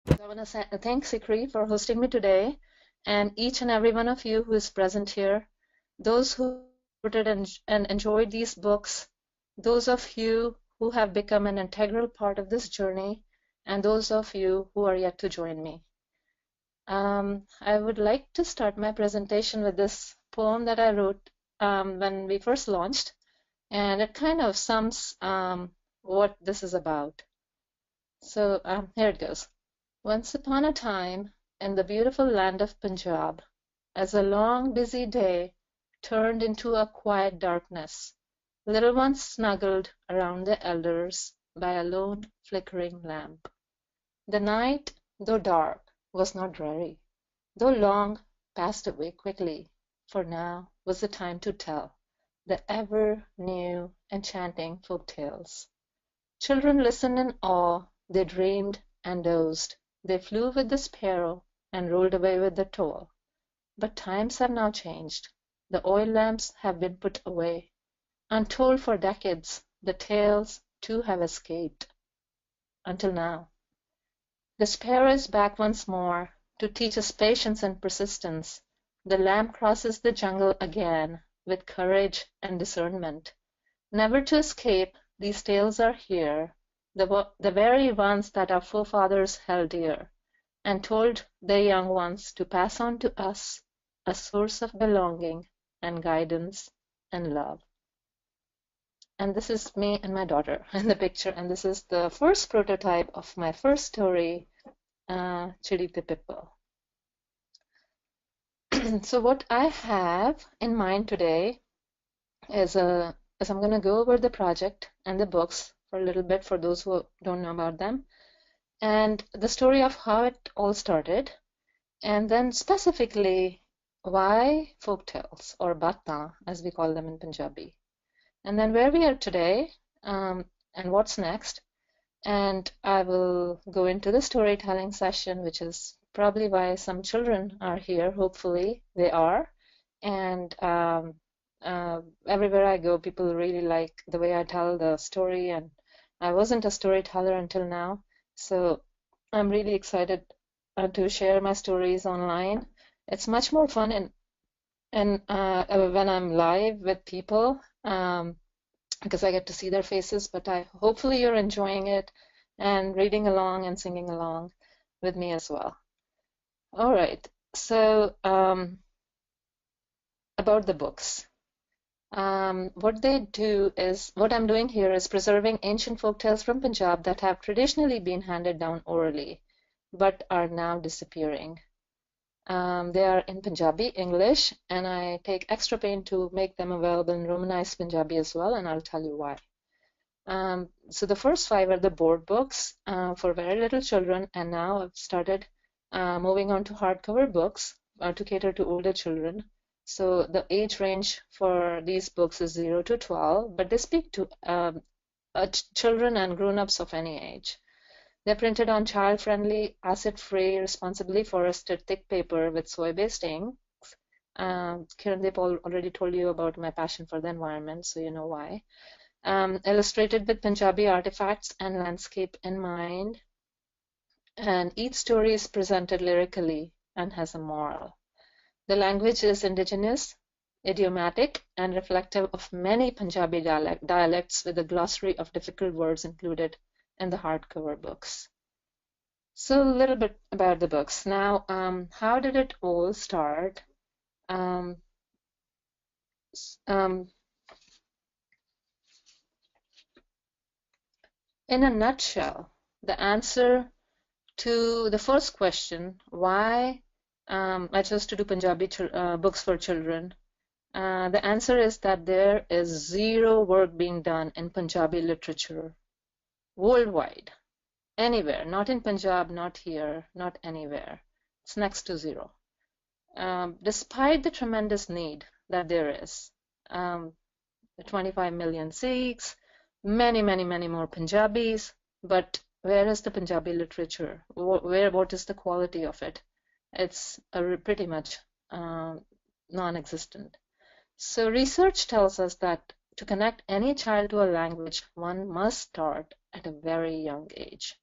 I want to thank Sikri for hosting me today, and each and every one of you who is present here, those who supported and enjoyed these books, those of you who have become an integral part of this journey, and those of you who are yet to join me. I would like to start my presentation with this poem that I wrote when we first launched, and it kind of sums what this is about. So here it goes. Once upon a time, in the beautiful land of Punjab, as a long, busy day turned into a quiet darkness, little ones snuggled around their elders by a lone, flickering lamp. The night, though dark, was not dreary, though long, passed away quickly, for now was the time to tell the ever-new, enchanting folk tales. Children listened in awe, they dreamed and dozed, they flew with the sparrow and rolled away with the toll. But times have now changed. The oil lamps have been put away. Untold for decades, the tales too have escaped. Until now. The sparrow is back once more to teach us patience and persistence. The lamb crosses the jungle again with courage and discernment. Never to escape, these tales are here, the very ones that our forefathers held dear, and told their young ones to pass on to us, a source of belonging and guidance and love. And this is me and my daughter in the picture, and this is the first prototype of my first story, Chidi the Pippo. So what I have in mind today is I'm going to go over the project and the books for a little bit for those who don't know about them, and the story of how it all started, and then specifically why folktales, or Baataa as we call them in Punjabi, and then where we are today, and what's next. And I will go into the storytelling session, which is probably why some children are here. Hopefully they are. And everywhere I go, people really like the way I tell the story, and I wasn't a storyteller until now, so I'm really excited to share my stories online. It's much more fun and when I'm live with people, because I get to see their faces, but hopefully you're enjoying it and reading along and singing along with me as well. All right, so about the books. What I'm doing here is preserving ancient folktales from Punjab that have traditionally been handed down orally, but are now disappearing. They are in Punjabi, English, and I take extra pain to make them available in Romanized Punjabi as well, and I'll tell you why. So the first 5 are the board books for very little children, and now I've started moving on to hardcover books to cater to older children. So the age range for these books is 0 to 12, but they speak to children and grown-ups of any age. They're printed on child-friendly, acid-free, responsibly forested thick paper with soy-based inks. Kirandeep already told you about my passion for the environment, so you know why. Illustrated with Punjabi artifacts and landscape in mind. And each story is presented lyrically and has a moral. The language is indigenous, idiomatic, and reflective of many Punjabi dialects with a glossary of difficult words included in the hardcover books. So a little bit about the books. Now, how did it all start? In a nutshell, the answer to the first question, why I chose to do Punjabi books for children, the answer is that there is zero work being done in Punjabi literature worldwide, anywhere, not in Punjab, not here, not anywhere. It's next to zero. Despite the tremendous need that there is, 25 million Sikhs, many more Punjabis, but where is the Punjabi literature? What is the quality of it? It's pretty much non-existent. So research tells us that to connect any child to a language, one must start at a very young age.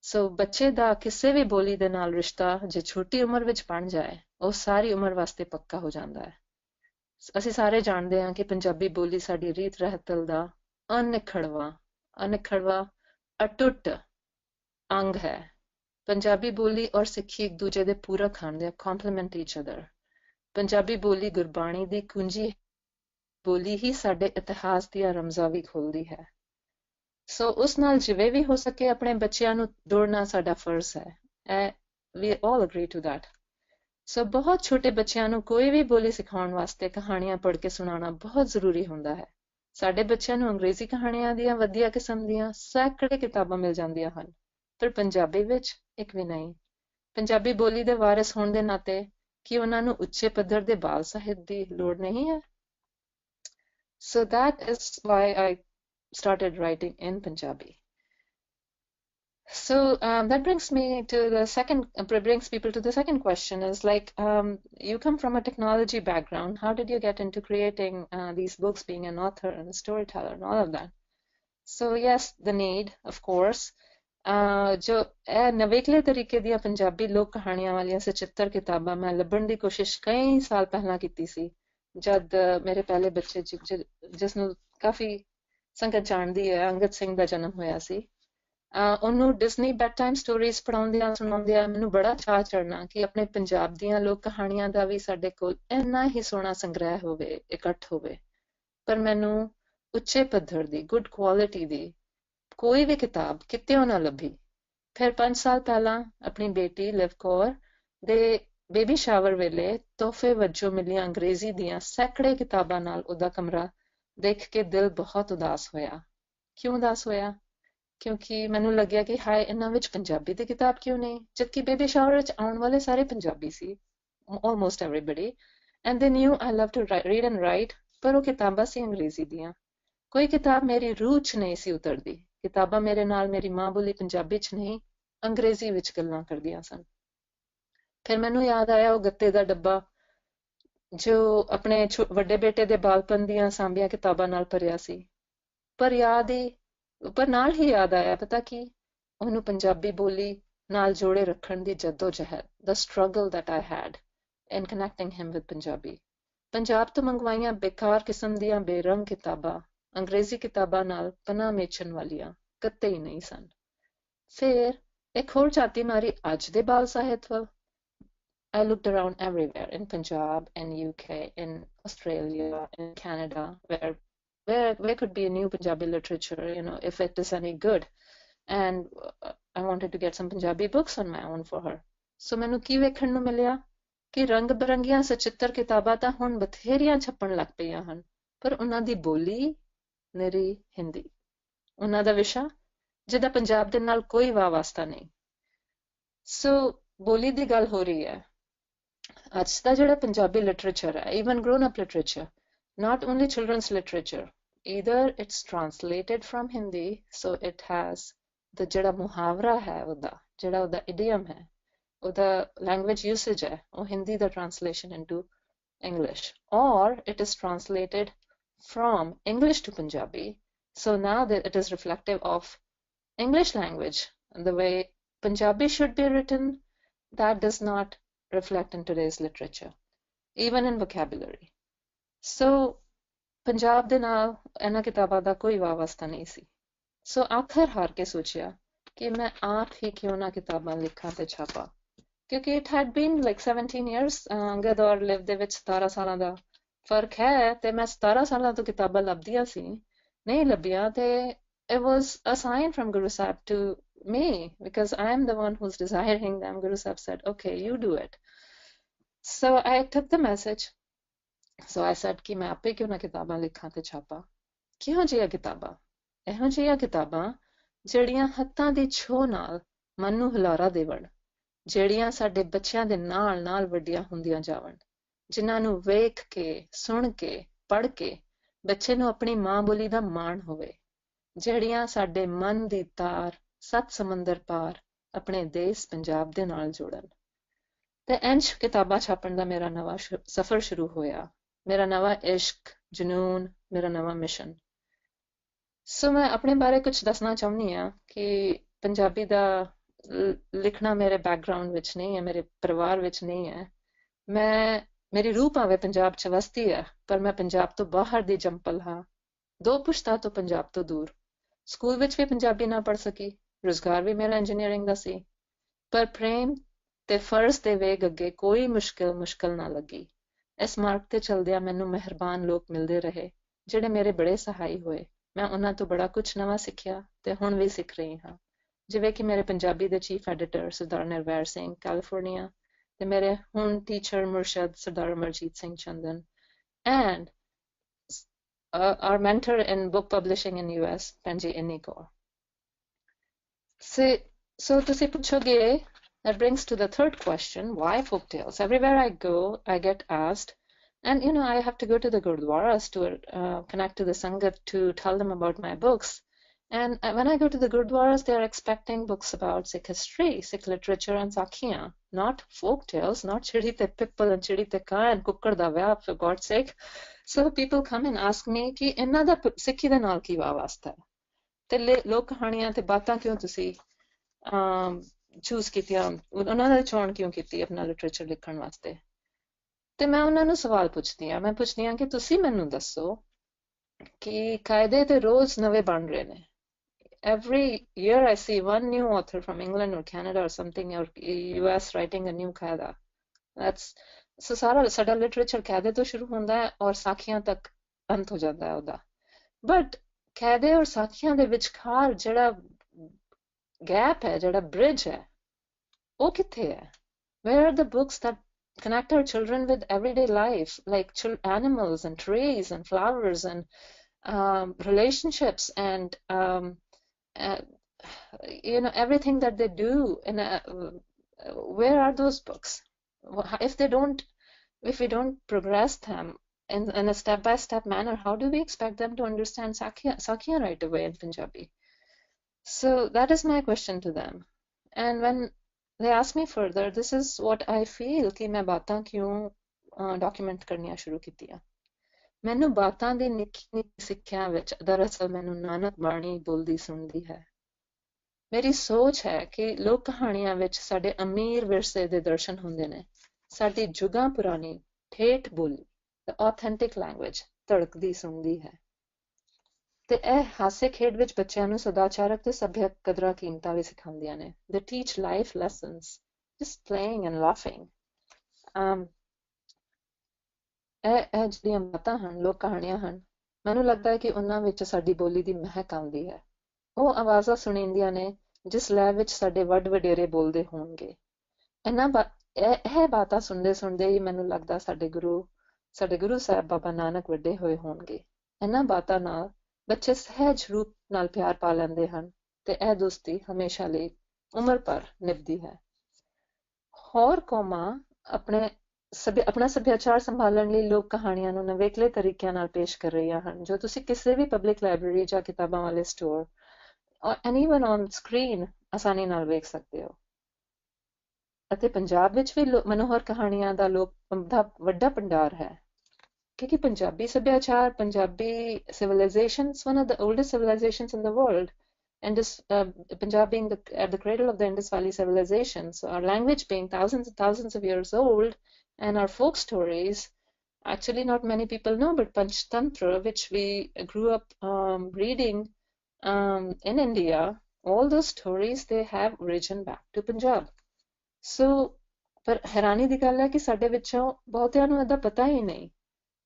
ਸੋ ਬੱਚੇ ਦਾ ਕਿਸੇ ਵੀ ਬੋਲੀ ਦੇ ਨਾਲ ਰਿਸ਼ਤਾ ਜੇ ਛੋਟੀ ਉਮਰ ਵਿੱਚ ਬਣ ਜਾਏ ਉਹ ਸਾਰੀ ਉਮਰ ਵਾਸਤੇ ਪੱਕਾ ਹੋ ਜਾਂਦਾ ਹੈ। ਅਸੀਂ ਸਾਰੇ ਜਾਣਦੇ ਹਾਂ ਕਿ ਪੰਜਾਬੀ ਬੋਲੀ ਸਾਡੀ ਰੀਤ ਰਹਿਤਲ ਦਾ ਅਨਿੱਖੜਵਾਂ ਅਟੁੱਟ ਅੰਗ ਹੈ। ਪੰਜਾਬੀ ਬੋਲੀ ਔਰ ਸਿੱਖੀ ਇੱਕ ਦੂਜੇ ਦੇ ਪੂਰਕ ਹਨ, ਦੇ ਕੰਪਲੀਮੈਂਟ ਈਚ ਅਦਰ। ਪੰਜਾਬੀ ਬੋਲੀ ਗੁਰਬਾਣੀ ਦੀ ਕੁੰਜੀ ਬੋਲੀ ਹੀ ਸਾਡੇ ਇਤਿਹਾਸ ਦੀਆਂ ਰਮਜ਼ਾਂ ਵੀ ਖੋਲ੍ਹਦੀ ਹੈ। ਸੋ ਉਸ ਨਾਲ ਜਿਵੇਂ ਵੀ ਹੋ ਸਕੇ ਆਪਣੇ ਬੱਚਿਆਂ ਨੂੰ ਜੋੜਨਾ ਸਾਡਾ ਫਰਜ਼ ਹੈ। ਵੀ ਆਲ ਅਗਰੀ ਟੂ ਦੈਟ। ਸੋ ਬਹੁਤ ਛੋਟੇ ਬੱਚਿਆਂ ਨੂੰ ਕੋਈ ਵੀ ਬੋਲੀ ਸਿਖਾਉਣ ਵਾਸਤੇ ਕਹਾਣੀਆਂ ਪੜ੍ਹ ਕੇ ਸੁਣਾਉਣਾ ਬਹੁਤ ਜ਼ਰੂਰੀ ਹੁੰਦਾ ਹੈ। ਸਾਡੇ ਬੱਚਿਆਂ ਨੂੰ ਅੰਗਰੇਜ਼ੀ ਕਹਾਣੀਆਂ ਦੀਆਂ ਵਧੀਆ ਕਿਸਮ ਦੀਆਂ ਸੈਂਕੜੇ ਕਿਤਾਬਾਂ ਮਿਲ ਜਾਂਦੀਆਂ ਹਨ, ਪਰ ਪੰਜਾਬੀ ਵਿੱਚ ਇੱਕ ਵੀ ਨਹੀਂ। ਪੰਜਾਬੀ ਬੋਲੀ ਦੇ ਵਾਰਿਸ ਹੋਣ ਦੇ ਨਾਤੇ ਕੀ ਉਹਨਾਂ ਨੂੰ ਉੱਚੇ ਪੱਧਰ ਦੇ ਬਾਲ ਸਾਹਿਤ ਦੀ ਲੋੜ ਨਹੀਂ ਹੈ? So that is why I started writing in Punjabi. So that brings people to the second question is like, you come from a technology background. How did you get into creating these books, being an author and a storyteller and all of that? So yes, the need, of course. ਜੋ ਇਹ ਨਵੇਕਲੇ ਤਰੀਕੇ ਦੀਆਂ ਪੰਜਾਬੀ ਲੋਕ ਕਹਾਣੀਆਂ ਵਾਲੀਆਂ ਸਚਿੱਤਰ ਕਿਤਾਬਾਂ ਮੈਂ ਲੱਭਣ ਦੀ ਕੋਸ਼ਿਸ਼ ਕਈ ਸਾਲ ਪਹਿਲਾਂ ਕੀਤੀ ਸੀ, ਜਦ ਮੇਰੇ ਪਹਿਲੇ ਬੱਚੇ ਜਿਸ ਨੂੰ ਕਾਫੀ ਸੰਗਤ ਜਾਣਦੀ ਹੈ, ਅੰਗਦ ਸਿੰਘ ਦਾ ਜਨਮ ਹੋਇਆ ਸੀ। ਉਹਨੂੰ ਡਿਜ਼ਨੀ ਬੈਡ ਟਾਈਮ ਸਟੋਰੀਜ਼ ਪੜ੍ਹਾਉਂਦਿਆਂ ਸੁਣਾਉਂਦਿਆਂ ਮੈਨੂੰ ਬੜਾ ਚਾਅ ਚੜ੍ਹਨਾ ਕਿ ਆਪਣੇ ਪੰਜਾਬ ਦੀਆਂ ਲੋਕ ਕਹਾਣੀਆਂ ਦਾ ਵੀ ਸਾਡੇ ਕੋਲ ਇੰਨਾ ਹੀ ਸੋਹਣਾ ਸੰਗ੍ਰਹਿ ਹੋਵੇ, ਇਕੱਠ ਹੋਵੇ। ਪਰ ਮੈਨੂੰ ਉੱਚੇ ਪੱਧਰ ਦੀ, ਗੁੱਡ ਕੁਆਲਿਟੀ ਦੀ ਕੋਈ ਵੀ ਕਿਤਾਬ ਕਿਤਿਓਂ ਨਾ ਲੱਭੀ। ਫਿਰ 5 ਸਾਲ ਪਹਿਲਾਂ ਆਪਣੀ ਬੇਟੀ ਲਿਵ ਕੌਰ ਦੇ ਬੇਬੀ ਸ਼ਾਵਰ ਵੇਲੇ ਤੋਹਫੇ ਵਜੋਂ ਮਿਲੀਆਂ ਅੰਗਰੇਜ਼ੀ ਦੀਆਂ ਸੈਂਕੜੇ ਕਿਤਾਬਾਂ ਨਾਲ ਉਹਦਾ ਕਮਰਾ ਦੇਖ ਕੇ ਦਿਲ ਬਹੁਤ ਉਦਾਸ ਹੋਇਆ। ਕਿਉਂ ਉਦਾਸ ਹੋਇਆ? ਕਿਉਂਕਿ ਮੈਨੂੰ ਲੱਗਿਆ ਕਿ ਹਾਏ, ਇਹਨਾਂ ਵਿੱਚ ਪੰਜਾਬੀ ਦੀ ਕਿਤਾਬ ਕਿਉਂ ਨਹੀਂ, ਜਦਕਿ ਬੇਬੀ ਸ਼ਾਵਰ ਵਿੱਚ ਆਉਣ ਵਾਲੇ ਸਾਰੇ ਪੰਜਾਬੀ ਸੀ, almost everybody, and they knew I love to read and write, ਪਰ ਉਹ ਕਿਤਾਬਾਂ ਸੀ ਅੰਗਰੇਜ਼ੀ ਦੀਆਂ। ਕੋਈ ਕਿਤਾਬ ਮੇਰੀ ਰੂਹ 'ਚ ਨਹੀਂ ਸੀ ਉਤਰਦੀ। ਕਿਤਾਬਾਂ ਮੇਰੇ ਨਾਲ ਮੇਰੀ ਮਾਂ ਬੋਲੀ ਪੰਜਾਬੀ 'ਚ ਨਹੀਂ, ਅੰਗਰੇਜ਼ੀ ਵਿੱਚ ਗੱਲਾਂ ਕਰਦੀਆਂ ਸਨ। ਫਿਰ ਮੈਨੂੰ ਯਾਦ ਆਇਆ ਉਹ ਗੱਤੇ ਦਾ ਡੱਬਾ ਜੋ ਆਪਣੇ ਵੱਡੇ ਬੇਟੇ ਦੇ ਬਾਲਪਨ ਦੀਆਂ ਸਾਂਭੀਆਂ ਕਿਤਾਬਾਂ ਨਾਲ ਭਰਿਆ ਸੀ। ਪਰ ਨਾਲ ਹੀ ਯਾਦ ਆਇਆ, ਪਤਾ ਕੀ, ਉਹਨੂੰ ਪੰਜਾਬੀ ਬੋਲੀ ਨਾਲ ਜੋੜੇ ਰੱਖਣ ਦੀ ਜੱਦੋ-ਜਹਿਦ, the struggle that I had in connecting him with Punjabi. Punjab ਤੋਂ ਮੰਗਵਾਈਆਂ ਬੇਕਾਰ ਕਿਸਮ ਦੀਆਂ ਬੇਰੰਗ ਕਿਤਾਬਾਂ ਅੰਗਰੇਜ਼ੀ ਕਿਤਾਬਾਂ ਨਾਲ ਪਨਾਹ ਮੇਚਣ ਵਾਲੀਆਂ ਕਦੇ ਹੀ ਨਹੀਂ ਸਨ। ਫਿਰ ਇੱਕ ਹੋਰ ਝਾਤੀ ਮਾਰੀ ਅੱਜ ਦੇ ਬਾਲ ਸਾਹਿਤ ਵੱਲ। I looked around everywhere, in Punjab, in UK, in Australia, in Canada, where could be a new Punjabi literature, if it is any good. And I wanted to get some Punjabi books on my own for her. So ਮੈਨੂੰ ਕੀ ਵੇਖਣ ਨੂੰ ਮਿਲਿਆ ਕਿ ਰੰਗ ਬਰੰਗੀਆਂ ਸਚਿੱਤਰ ਕਿਤਾਬਾਂ ਤਾਂ ਹੁਣ ਬਥੇਰੀਆਂ ਛਪਣ ਲੱਗ ਪਈਆਂ ਹਨ, ਪਰ ਉਹਨਾਂ ਦੀ ਬੋਲੀ ਨਿਰੀ ਹਿੰਦੀ, ਉਹਨਾਂ ਦਾ ਵਿਸ਼ਾ ਜਿਹਦਾ ਪੰਜਾਬ ਦੇ ਨਾਲ ਕੋਈ ਵਾਸਤਾ ਨਹੀਂ। ਸੋ ਬੋਲੀ ਦੀ ਗੱਲ ਹੋ ਰਹੀ ਹੈ। ਅੱਜ ਦਾ ਜਿਹੜਾ ਪੰਜਾਬੀ ਲਿਟਰੇਚਰ ਹੈ, even grown up literature, not only children's literature, either it's translated from Hindi, so it has the ਜਿਹੜਾ ਮੁਹਾਵਰਾ ਹੈ ਉਹਦਾ idiom ਹੈ, ਉਹਦਾ language usage ਹੈ, ਉਹ ਹਿੰਦੀ ਦਾ translation into English, or it is translated from English to Punjabi, so now that it is reflective of English language and the way Punjabi should be written, that does not reflect in today's literature, even in vocabulary. So Punjab ਦੇ ਨਾਲ ਇਹਨਾਂ ਕਿਤਾਬਾਂ ਦਾ ਕੋਈ ਵਾਸਤਾ ਨਹੀਂ ਸੀ। ਸੋ ਆਖਰ ਹਾਰ ਕੇ ਸੋਚਿਆ ਕਿ ਮੈਂ ਆਪ ਹੀ ਕਿਉਂ ਨਾ ਕਿਤਾਬਾਂ ਲਿਖਾਂ ਤੇ ਛਾਪਾਂ, ਕਿਉਂਕਿ it had been like 17 years, Angad ਔਰ ਲਿਵ ਦੇ ਵਿੱਚ 17 ਸਾਲਾਂ ਦਾ ਫਰਕ ਹੈ, ਤੇ ਮੈਂ 17 ਸਾਲਾਂ ਤੋਂ ਕਿਤਾਬਾਂ ਲੱਭਦੀਆਂ ਸੀ, ਨਹੀਂ ਲੱਭੀਆਂ, ਤੇ it was a sign from Guru Sahib to me, because I am the one who's desiring them. Guru Sahib said, okay, you do it. So I took the message. So I said ਕਿ ਮੈਂ ਆਪੇ ਕਿਉਂ ਨਾ ਕਿਤਾਬਾਂ ਲਿਖਾਂ ਤੇ ਛਾਪਾਂ। ਕਿਹੋ ਜਿਹੀਆਂ ਕਿਤਾਬਾਂ? ਇਹੋ ਜਿਹੀਆਂ ਕਿਤਾਬਾਂ ਜਿਹੜੀਆਂ ਹੱਥਾਂ ਦੀ ਛੋਹ ਨਾਲ ਮਨ ਨੂੰ ਹੁਲਾਰਾ ਦੇਵਣ, ਜਿਹੜੀਆਂ ਸਾਡੇ ਬੱਚਿਆਂ ਦੇ ਨਾਲ ਨਾਲ ਵੱਡੀਆਂ ਹੁੰਦੀਆਂ ਜਾਵਣ, ਜਿਨ੍ਹਾਂ ਨੂੰ ਵੇਖ ਕੇ, ਸੁਣ ਕੇ, ਪੜ੍ਹ ਕੇ ਬੱਚੇ ਨੂੰ ਆਪਣੀ ਮਾਂ ਬੋਲੀ ਦਾ ਮਾਣ ਹੋਵੇ, ਜਿਹੜੀਆਂ ਸਾਡੇ ਮਨ ਦੀ ਤਾਰ 7 ਸਮੁੰਦਰ ਪਾਰ ਆਪਣੇ ਦੇਸ਼ ਪੰਜਾਬ ਦੇ ਨਾਲ ਜੋੜਨ। ਤੇ ਇੰਝ ਕਿਤਾਬਾਂ ਛਾਪਣ ਦਾ ਮੇਰਾ ਨਵਾਂ ਸਫ਼ਰ ਸ਼ੁਰੂ ਹੋਇਆ, ਮੇਰਾ ਨਵਾਂ ਇਸ਼ਕ, ਜਨੂਨ, ਮੇਰਾ ਨਵਾਂ ਮਿਸ਼ਨ। ਸੋ ਮੈਂ ਆਪਣੇ ਬਾਰੇ ਕੁਝ ਦੱਸਣਾ ਚਾਹੁੰਦੀ ਹਾਂ ਕਿ ਪੰਜਾਬੀ ਦਾ ਲਿਖਣਾ ਮੇਰੇ ਬੈਕਗਰਾਉਂਡ ਵਿੱਚ ਨਹੀਂ ਹੈ, ਮੇਰੇ ਪਰਿਵਾਰ ਵਿੱਚ ਨਹੀਂ ਹੈ। ਮੇਰੀ ਰੂਹ ਭਾਵੇਂ ਪੰਜਾਬ 'ਚ ਵਸਦੀ ਹੈ, ਪਰ ਮੈਂ ਪੰਜਾਬ ਤੋਂ ਬਾਹਰ ਦੀ ਜੰਪਲ ਹਾਂ, 2 ਪੁਸ਼ਤਾਂ ਤੋਂ ਪੰਜਾਬ ਤੋਂ ਦੂਰ। ਸਕੂਲ ਵਿੱਚ ਵੀ ਪੰਜਾਬੀ ਨਾ ਪੜ੍ਹ ਸਕੀ, ਰੁਜ਼ਗਾਰ ਵੀ ਮੇਰਾ ਇੰਜੀਨੀਅਰਿੰਗ ਦਾ ਸੀ, ਪਰ ਪ੍ਰੇਮ ਤੇ ਫਰਜ਼ ਦੇ ਵੇਗ ਅੱਗੇ ਕੋਈ ਮੁਸ਼ਕਲ ਨਾ ਲੱਗੀ। ਇਸ ਮਾਰਗ ਤੇ ਚਲਦਿਆਂ ਮੈਨੂੰ ਮਿਹਰਬਾਨ ਲੋਕ ਮਿਲਦੇ ਰਹੇ, ਜਿਹੜੇ ਮੇਰੇ ਬੜੇ ਸਹਾਈ ਹੋਏ। ਮੈਂ ਉਹਨਾਂ ਤੋਂ ਬੜਾ ਕੁਝ ਨਵਾਂ ਸਿੱਖਿਆ ਤੇ ਹੁਣ ਵੀ ਸਿੱਖ ਰਹੀ ਹਾਂ, ਜਿਵੇਂ ਕਿ ਮੇਰੇ ਪੰਜਾਬੀ ਦੇ chief editor Sardar Nirvair Singh California, ਤੇ ਮੇਰੇ ਹੁਣ ਟੀਚਰ ਮੁਰਸ਼ਦ Sardar Amarjit Singh Chandan, and our mentor in book publishing in US, Panji Inni Kaur. So ਤੁਸੀਂ ਪੁੱਛੋਗੇ, that brings to the third question, why folktales? Everywhere I go, I get asked, and I have to go to the gurdwaras to connect to the sangat to tell them about my books. And when I go to the gurdwaras, they are expecting books about Sikh history, Sikh literature, and sakhiyan, not folktales, not chidi te pippal and chidi te kaa and kukkar da vyah, for God's sake. So people come and ask me ਕਿ ਇਹਨਾਂ ਦਾ ਸਿੱਖੀ ਦੇ ਨਾਲ ਕੀ ਵਾਸਤਾ ਹੈ, ਤੇ ਲੋਕ ਕਹਾਣੀਆਂ ਤੇ ਬਾਤਾਂ ਕਿਉਂ ਤੁਸੀਂ ਚੂਜ਼ ਕੀਤੀਆਂ, ਉਹਨਾਂ ਦੀ ਚੋਣ ਕਿਉਂ ਕੀਤੀ ਆਪਣਾ ਲਿਟਰੇਚਰ ਲਿਖਣ ਵਾਸਤੇ। ਤੇ ਮੈਂ ਉਹਨਾਂ ਨੂੰ ਸਵਾਲ ਪੁੱਛਦੀ ਹਾਂ, ਕਿ ਤੁਸੀਂ ਮੈਨੂੰ ਦੱਸੋ ਕਿ ਕਾਇਦੇ ਤੇ ਰੋਜ਼ ਨਵੇਂ ਬਣ ਰਹੇ ਨੇ। Every year I see one new author from England or Canada or something, or US writing a new qaida. So ਸਾਡਾ ਲਿਟਰੇਚਰ ਕਾਇਦੇ ਤੋਂ ਸ਼ੁਰੂ ਹੁੰਦਾ ਹੈ ਔਰ ਸਾਖੀਆਂ ਤੱਕ ਅੰਤ ਹੋ ਜਾਂਦਾ ਹੈ ਉਹਦਾ। ਬਟ ਕਾਇਦੇ ਔਰ ਸਾਖੀਆਂ ਦੇ ਵਿਚਕਾਰ ਜਿਹੜਾ ਗੈਪ ਹੈ, ਜਿਹੜਾ ਬ੍ਰਿਜ ਹੈ, ਉਹ ਕਿੱਥੇ ਹੈ? Where are the books that connect our children with everyday life, like animals and trees and flowers and relationships and everything that they do? Where are those books? If we don't progress them in a step-by-step manner, how do we expect them to understand Sakya right away in Punjabi? So that is my question to them. And when they ask me further, this is what I feel कि मैं बातां क्यों document करनियां शुरू कीतियां। मैनू बातां दी निक्की निक्की सिक्ख्या विच दरअसल मैनू नानक बाणी बोलदी सुनदी है। ਮੇਰੀ ਸੋਚ ਹੈ ਕਿ ਲੋਕ ਕਹਾਣੀਆਂ ਵਿੱਚ ਸਾਡੇ ਅਮੀਰ ਵਿਰਸੇ ਦੇ ਦਰਸ਼ਨ ਹੁੰਦੇ ਨੇ, ਸਾਡੀ ਜੁਗਾਂ ਪੁਰਾਣੀ ਠੇਠ ਬੋਲੀ, the authentic language ਧੜਕਦੀ ਸੁਣਦੀ ਹੈ। ਤੇ ਇਹ ਹਾਸੇ ਖੇਡ ਵਿੱਚ ਬੱਚਿਆਂ ਨੂੰ ਸਦਾਚਾਰਕ ਤੇ ਸੱਭਿਅਕ ਕਦਰਾਂ ਕੀਮਤਾਂ ਵੀ ਸਿਖਾਉਂਦੀਆਂ ਨੇ। They teach life lessons, just playing and laughing. ਇਹ ਜਿਹੜੀਆਂ ਬਾਤਾਂ ਹਨ, ਲੋਕ ਕਹਾਣੀਆਂ ਹਨ, ਮੈਨੂੰ ਲੱਗਦਾ ਹੈ ਕਿ ਉਹਨਾਂ ਵਿੱਚ ਸਾਡੀ ਬੋਲੀ ਦੀ ਮਹਿਕ ਆਉਂਦੀ ਹੈ। ਉਹ ਆਵਾਜ਼ਾਂ ਸੁਣੀਂਦੀਆਂ ਨੇ ਜਿਸ ਲੈ ਵਿੱਚ ਸਾਡੇ ਵੱਡ ਵਡੇਰੇ ਬੋਲਦੇ ਹੋਣਗੇ। ਇਹ ਬਾਤਾਂ ਸੁਣਦੇ ਸੁਣਦੇ ਹੀ ਮੈਨੂੰ ਲੱਗਦਾ ਸਾਡੇ ਗੁਰੂ ਸਾਹਿਬ ਬਾਬਾ ਨਾਨਕ ਵੱਡੇ ਹੋਏ ਹੋਣਗੇ। ਇਹਨਾਂ ਬਾਤਾਂ ਨਾਲ ਬੱਚੇ ਸਹਿਜ ਰੂਪ ਨਾਲ ਪਿਆਰ ਪਾ ਲੈਂਦੇ ਹਨ ਤੇ ਇਹ ਦੋਸਤੀ ਹਮੇਸ਼ਾ ਲਈ ਉਮਰ ਭਰ ਨਿਭਦੀ ਹੈ। ਹੋਰ ਕੌਮਾਂ ਆਪਣਾ ਸੱਭਿਆਚਾਰ ਸੰਭਾਲਣ ਲਈ ਲੋਕ ਕਹਾਣੀਆਂ ਨੂੰ ਨਵੇਕਲੇ ਤਰੀਕਿਆਂ ਨਾਲ ਪੇਸ਼ ਕਰ ਰਹੀਆਂ ਹਨ, ਜੋ ਤੁਸੀਂ ਕਿਸੇ ਵੀ ਪਬਲਿਕ ਲਾਇਬ੍ਰੇਰੀ ਜਾਂ ਕਿਤਾਬਾਂ ਵਾਲੇ store and even on screen ਆਸਾਨੀ ਨਾਲ ਵੇਖ ਸਕਦੇ ਹੋ। ਅਤੇ ਪੰਜਾਬ ਵਿੱਚ ਵੀ ਮਨੋਹਰ ਕਹਾਣੀਆਂ ਦਾ ਵੱਡਾ ਭੰਡਾਰ ਹੈ, ਕਿਉਂਕਿ ਪੰਜਾਬੀ ਸੱਭਿਆਚਾਰ, Punjabi civilization, one of the oldest civilizations in the world, and Punjab being at the cradle of the Indus Valley civilization, so our language being thousands and thousands of years old, and our folk stories, actually not many people know, but Panchtantra, which we grew up reading in India, all those stories, they have origin back to Punjab. So ਪਰ ਹੈਰਾਨੀ ਦੀ ਗੱਲ ਹੈ ਕਿ ਸਾਡੇ ਵਿੱਚੋਂ ਬਹੁਤਿਆਂ ਨੂੰ ਇਹਦਾ ਪਤਾ ਹੀ ਨਹੀਂ।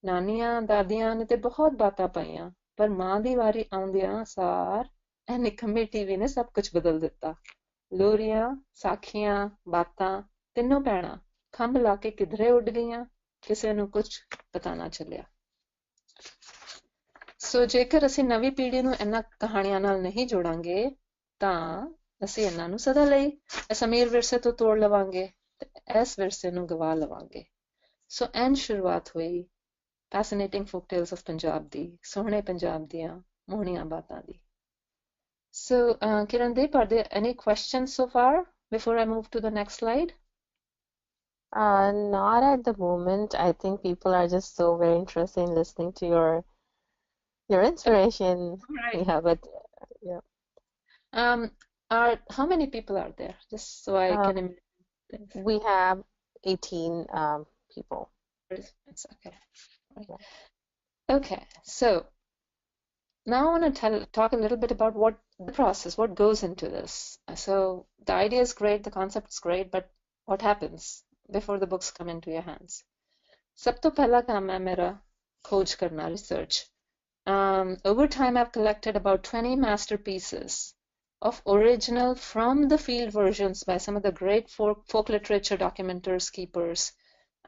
ਨਾਨੀਆਂ ਦਾਦੀਆਂ ਨੇ ਤੇ ਬਹੁਤ ਬਾਤਾਂ ਪਾਈਆਂ, ਪਰ ਮਾਂ ਦੀ ਵਾਰੀ ਆਉਂਦਿਆਂ ਸਾਰ ਇਹ ਨਿਕੰਮੀ ਟੀਵੀ ਨੇ ਸਭ ਕੁਝ ਬਦਲ ਦਿੱਤਾ। ਲੋਰੀਆਂ, ਸਾਖੀਆਂ, ਬਾਤਾਂ, ਤਿੰਨੋਂ ਭੈਣਾਂ ਖੰਭ ਲਾ ਕੇ ਕਿਧਰੇ ਉੱਡ ਗਈਆਂ, ਕਿਸੇ ਨੂੰ ਕੁਝ ਪਤਾ ਨਾ ਚੱਲਿਆ। ਸੋ ਜੇਕਰ ਅਸੀਂ ਨਵੀਂ ਪੀੜ੍ਹੀ ਨੂੰ ਇਹਨਾਂ ਕਹਾਣੀਆਂ ਨਾਲ ਨਹੀਂ ਜੋੜਾਂਗੇ ਤਾਂ ਅਸੀਂ ਇਹਨਾਂ ਨੂੰ ਸਦਾ ਲਈ ਇਸ ਅਮੀਰ ਵਿਰਸੇ ਤੋਂ ਤੋੜ ਲਵਾਂਗੇ ਤੇ ਇਸ ਵਿਰਸੇ ਨੂੰ ਗਵਾ ਲਵਾਂਗੇ। ਸੋ ਐਨ ਸ਼ੁਰੂਆਤ ਹੋਈ Fascinating Folktales of Punjab ਦੀ, ਸੋਹਣੇ ਪੰਜਾਬ ਦੀਆਂ ਮੋਹਣੀਆਂ ਬਾਤਾਂ ਦੀ। So Kirandeep, are there any questions so far before I move to the next slide? Not at the moment. I think people are just so very interested in listening to your inspiration. Right. Yeah, but yeah. How many people are there? Just so I Uh, can imagine things. we have 18 people. It's okay. Right. Yeah. Okay, so now I want to talk a little bit about what the process, what goes into this. So the idea is great, the concept is great, but what happens before the books come into your hands? सब तो पहला काम है मेरा खोज करना, research. Over time, I've collected about 20 masterpieces of original from the field versions by some of the great folk literature documenters, keepers,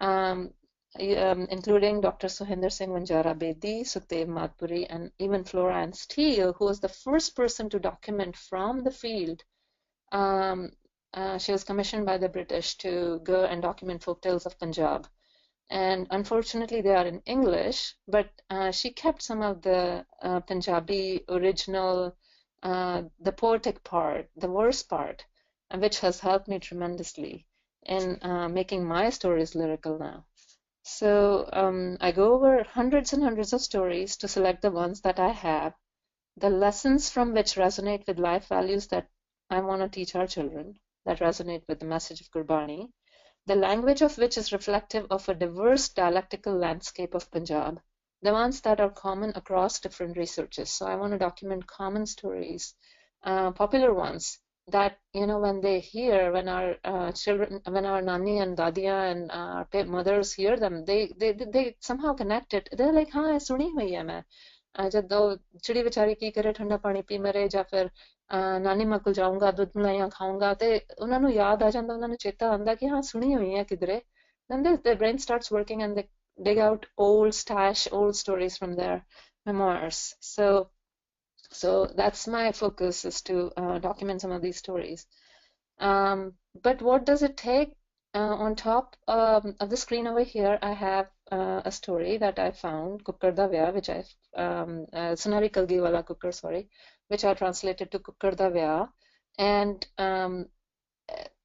um, including Dr. Suhinder Singh Vanjara Bedi, Sukhdev Madhpuri, and even Flora Ann Steele, who was the first person to document from the field. She was commissioned by the British to go and document folktales of Punjab. And unfortunately, they are in English, but she kept some of the Punjabi original, the poetic part, the verse part, which has helped me tremendously in making my stories lyrical now. So I go over hundreds and hundreds of stories to select the ones that I have, the lessons from which resonate with life values that I want to teach our children, that resonate with the message of Gurbani, the language of which is reflective of a diverse dialectical landscape of Punjab, the ones that are common across different researches. So I want to document common stories, popular ones that, when they hear, when our children, when our nani and dadia and our mothers hear them, they somehow connect it. They're like, हाँ ये सुनी हुई है मैं जब चिड़ी बेचारी की करे ठंडा पानी पी मरे ਜਾਂ ਫਿਰ ਨਾਨੀ ਮਾਂ ਕੋਲ ਜਾਊਂਗਾ ਦੁੱਧ ਮਲਾਈਆਂ ਖਾਊਂਗਾ ਤੇ ਉਹਨਾਂ ਨੂੰ ਯਾਦ ਆ ਜਾਂਦਾ ਉਹਨਾਂ ਨੂੰ ਚੇਤਾ ਆਉਂਦਾ ਕਿ ਹਾਂ ਸੁਣੀ ਹੋਈ ਹੈ ਕਿਧਰੇ then the brain starts working and they dig out old stories from their memoirs. So that's my focus, is to document some of these stories. But what does it take? On top of the screen over here, I have a story that I found, Kukkar da Vyah, which I Sunari Kalgi wala Kukkar, sorry, which I translated to Kukkar da Vyah. And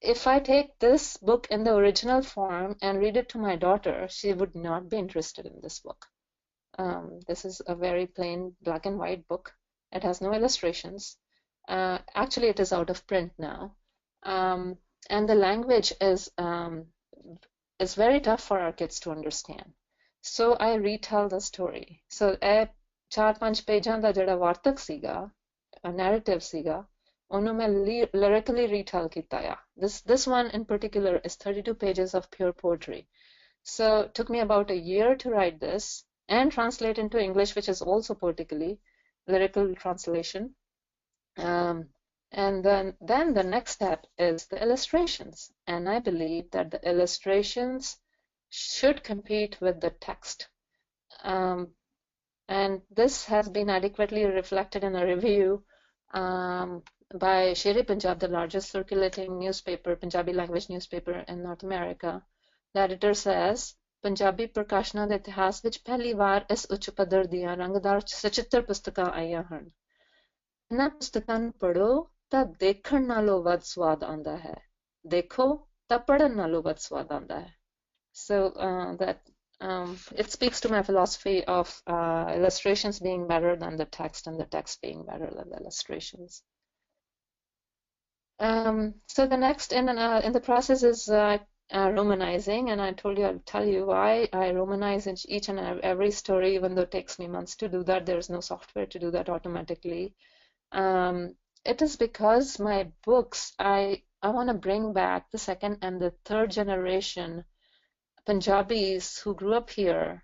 if I take this book in the original form and read it to my daughter, she would not be interested in this book. This is a very plain black and white book. It has no illustrations. Actually, it is out of print now. And the language is very tough for our kids to understand. So I retell the story. So ਇਹ 4-5 ਪੇਜਾਂ ਦਾ ਜਿਹੜਾ ਵਾਰਤਕ ਸੀਗਾ, narrative ਸੀਗਾ, ਉਹਨੂੰ ਮੈਂ lyrically retell ਕੀਤਾ ਆ. This one in particular is 32 pages of pure poetry. So it took me about a year to write this and translate into English, which is also poetically lyrical translation. And then the next step is the illustrations. And I believe that the illustrations should compete with the text. And this has been adequately reflected in a review by Sher-e Punjab, the largest circulating newspaper, Punjabi language newspaper in North America. The editor says, Punjabi ਪ੍ਰਕਾਸ਼ਨਾਂ ਦੇ ਇਤਿਹਾਸ ਵਿੱਚ ਪਹਿਲੀ ਵਾਰ ਇਸ ਉੱਚ ਪੱਧਰ ਦੀਆਂ ਰੰਗਦਾਰ ਸਚਿੱਤਰ ਪੁਸਤਕਾਂ ਆਈਆਂ ਹਨ। ਇਹਨਾਂ ਪੁਸਤਕਾਂ ਨੂੰ ਪੜ੍ਹੋ ਤਾਂ ਦੇਖਣ ਨਾਲੋਂ ਵੱਧ ਸਵਾਦ ਆਉਂਦਾ ਹੈ। ਦੇਖੋ ਤਾਂ ਪੜ੍ਹਨ ਨਾਲੋਂ ਵੱਧ ਸਵਾਦ ਆਉਂਦਾ ਹੈ। So that it speaks to my philosophy of illustrations being better than the text and the text being better than the illustrations. So the next in the process is romanizing, and I told you I'll tell you why I romanize each and every story, even though it takes me months to do that. There's no software to do that automatically. It is because my books, I want to bring back the second and the third generation Punjabis who grew up here,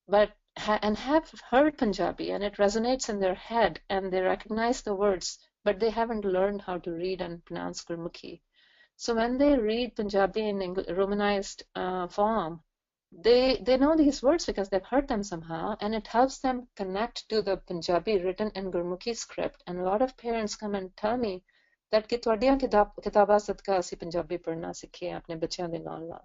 but and have heard Punjabi, and it resonates in their head, and they recognize the words, but they haven't learned how to read and pronounce Gurmukhi. So when they read Punjabi in Romanized form, they know these words because they've heard them somehow, and it helps them connect to the Punjabi written in Gurmukhi script. And a lot of parents come and tell me that कि ਤੁਹਾਡੀਆਂ ਕਿਤਾਬਾਂ ਸਦਕਾ ਅਸੀਂ ਪੰਜਾਬੀ ਪੜ੍ਹਨਾ ਸਿੱਖੇ ਆਪਣੇ ਬੱਚਿਆਂ ਦੇ ਨਾਲ।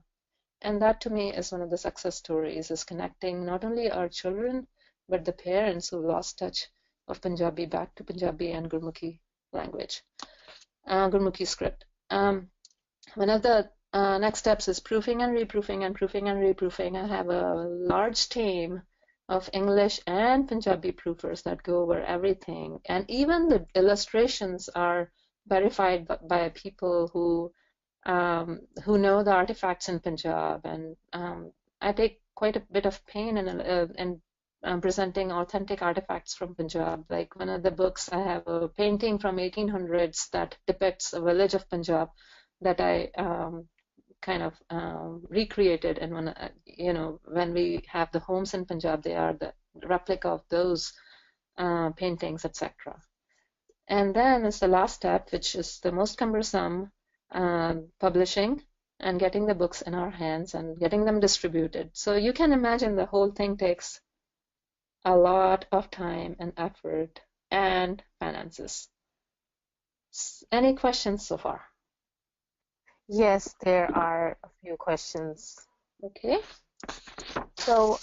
And that to me is one of the success stories, is connecting not only our children, but the parents who lost touch of Punjabi back to Punjabi and Gurmukhi language, Gurmukhi script. One of the next steps is proofing and reproofing and proofing and reproofing. I have a large team of English and Punjabi proofers that go over everything. And even the illustrations are verified by people who know the artifacts in Punjab, and I take quite a bit of pain in presenting authentic artifacts from Punjab. Like one of the books, I have a painting from 1800s that depicts a village of Punjab that I kind of recreated. And when we have the homes in Punjab, they are the replica of those paintings, etc. And then is the last step, which is the most cumbersome, publishing and getting the books in our hands and getting them distributed. So you can imagine the whole thing takes a lot of time and effort and finances. Any questions so far? Yes, there are a few questions. Okay. So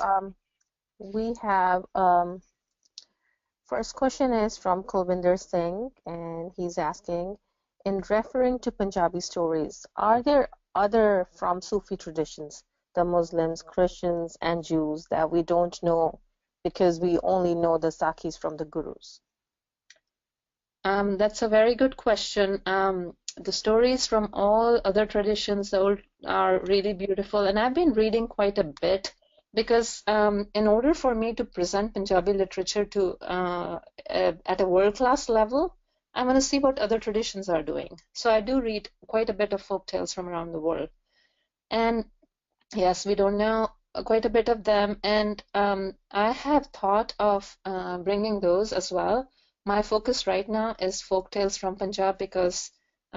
we have first question is from Kulvinder Singh, and he's asking, in referring to Punjabi stories, are there other from Sufi traditions, the Muslims, Christians, and Jews that we don't know because we only know the Sakis from the Gurus? That's a very good question. The stories from all other traditions are really beautiful, and I've been reading quite a bit because in order for me to present Punjabi literature at a world-class level, I want to see what other traditions are doing. So I do read quite a bit of folk tales from around the world. And yes, we don't know quite a bit of them, and I have thought of bringing those as well. My focus right now is folk tales from Punjab because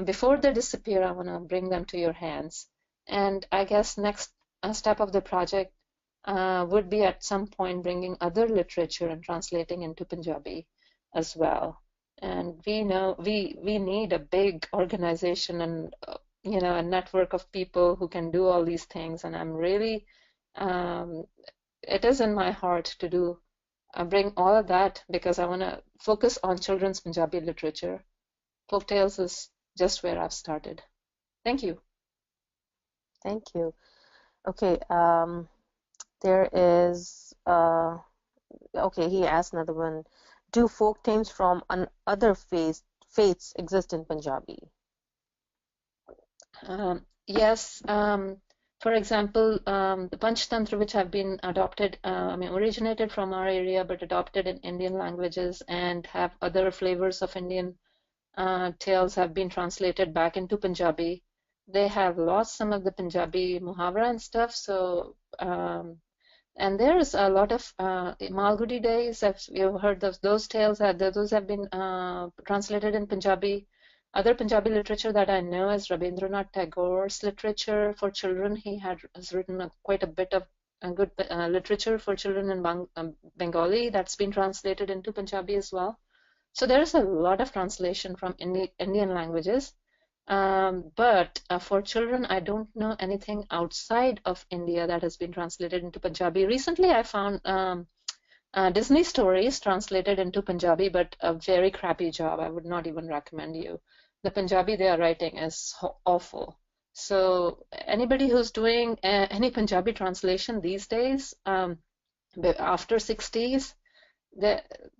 before they disappear, I want to bring them to your hands. And I guess next step of the project would be at some point bringing other literature and translating into Punjabi as well. And we know we need a big organization and a network of people who can do all these things. And I'm really it is in my heart to do bring all of that because I want to focus on children's Punjabi literature. Folktales is just where I've started. Thank you. Thank you. Okay, there is okay, he asked another one. Do folk tales from other faiths exist in Punjabi? Yes. For example, the Panchtantra, which have been adopted, originated from our area, but adopted in Indian languages and have other flavors of Indian tales, have been translated back into Punjabi. They have lost some of the Punjabi muhavra and stuff. So, and there's a lot of Malgudi days. You've heard of those tales. Those have been translated in Punjabi. Other Punjabi literature that I know is Rabindranath Tagore's literature for children. He has written quite a bit of good literature for children in Bengali that's been translated into Punjabi as well. So there's a lot of translation from Indian languages. But for children, I don't know anything outside of India that has been translated into Punjabi. Recently, I found Disney stories translated into Punjabi, but a very crappy job. I would not even recommend you. The Punjabi they are writing is awful. So anybody who's doing any Punjabi translation these days, after 60s,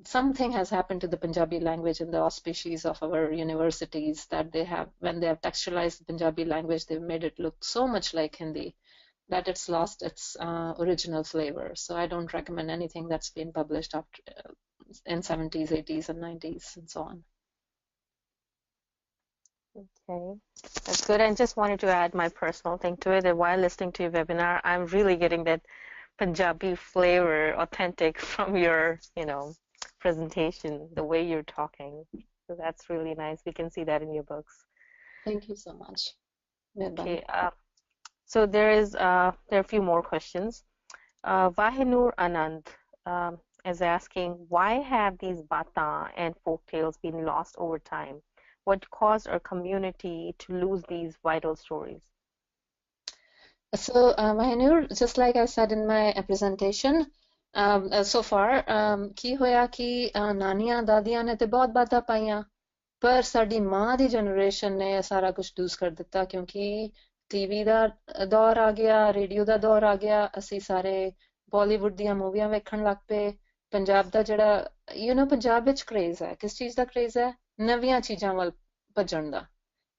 something has happened to the Punjabi language in the auspices of our universities that when they have textualized the Punjabi language, they've made it look so much like Hindi that it's lost its original flavor. So I don't recommend anything that's been published after in 70s, 80s, and 90s, and so on. Okay, that's good. And just wanted to add my personal thing to it, that while listening to your webinar, I'm really getting that Punjabi flavor authentic from your, presentation, the way you're talking. So that's really nice. We can see that in your books. Thank you so much. Okay, so there are a few more questions. Vahinur Anand is asking, why have these Baataa and folktales been lost over time? What caused our community to lose these vital stories? So, Mahinur, just like I said in my presentation, so far, ਕੀ ਹੋਇਆ ਕਿ ਨਾਨੀਆਂ ਦਾਦੀਆਂ ਨੇ ਤੇ ਬਹੁਤ ਬਾਤਾਂ ਪਾਈਆਂ ਪਰ ਸਾਡੀ ਮਾਂ ਦੀ ਜਨਰੇਸ਼ਨ ਨੇ ਸਾਰਾ ਕੁਝ ਲੂਜ਼ ਕਰ ਦਿੱਤਾ ਕਿਉਂਕਿ ਟੀਵੀ ਦਾ ਦੌਰ ਆ ਗਿਆ ਰੇਡੀਓ ਦਾ ਦੌਰ ਆ ਗਿਆ ਅਸੀਂ ਸਾਰੇ ਬਾਲੀਵੁੱਡ ਦੀਆਂ ਮੂਵੀਆਂ ਵੇਖਣ ਲੱਗ ਪਏ ਪੰਜਾਬ ਦਾ ਜਿਹੜਾ ਪੰਜਾਬ ਵਿੱਚ ਕ੍ਰੇਜ਼ ਹੈ ਕਿਸ ਚੀਜ਼ ਦਾ ਕ੍ਰੇਜ਼ ਹੈ ਨਵੀਆਂ ਚੀਜ਼ਾਂ ਵੱਲ ਭੱਜਣ ਦਾ।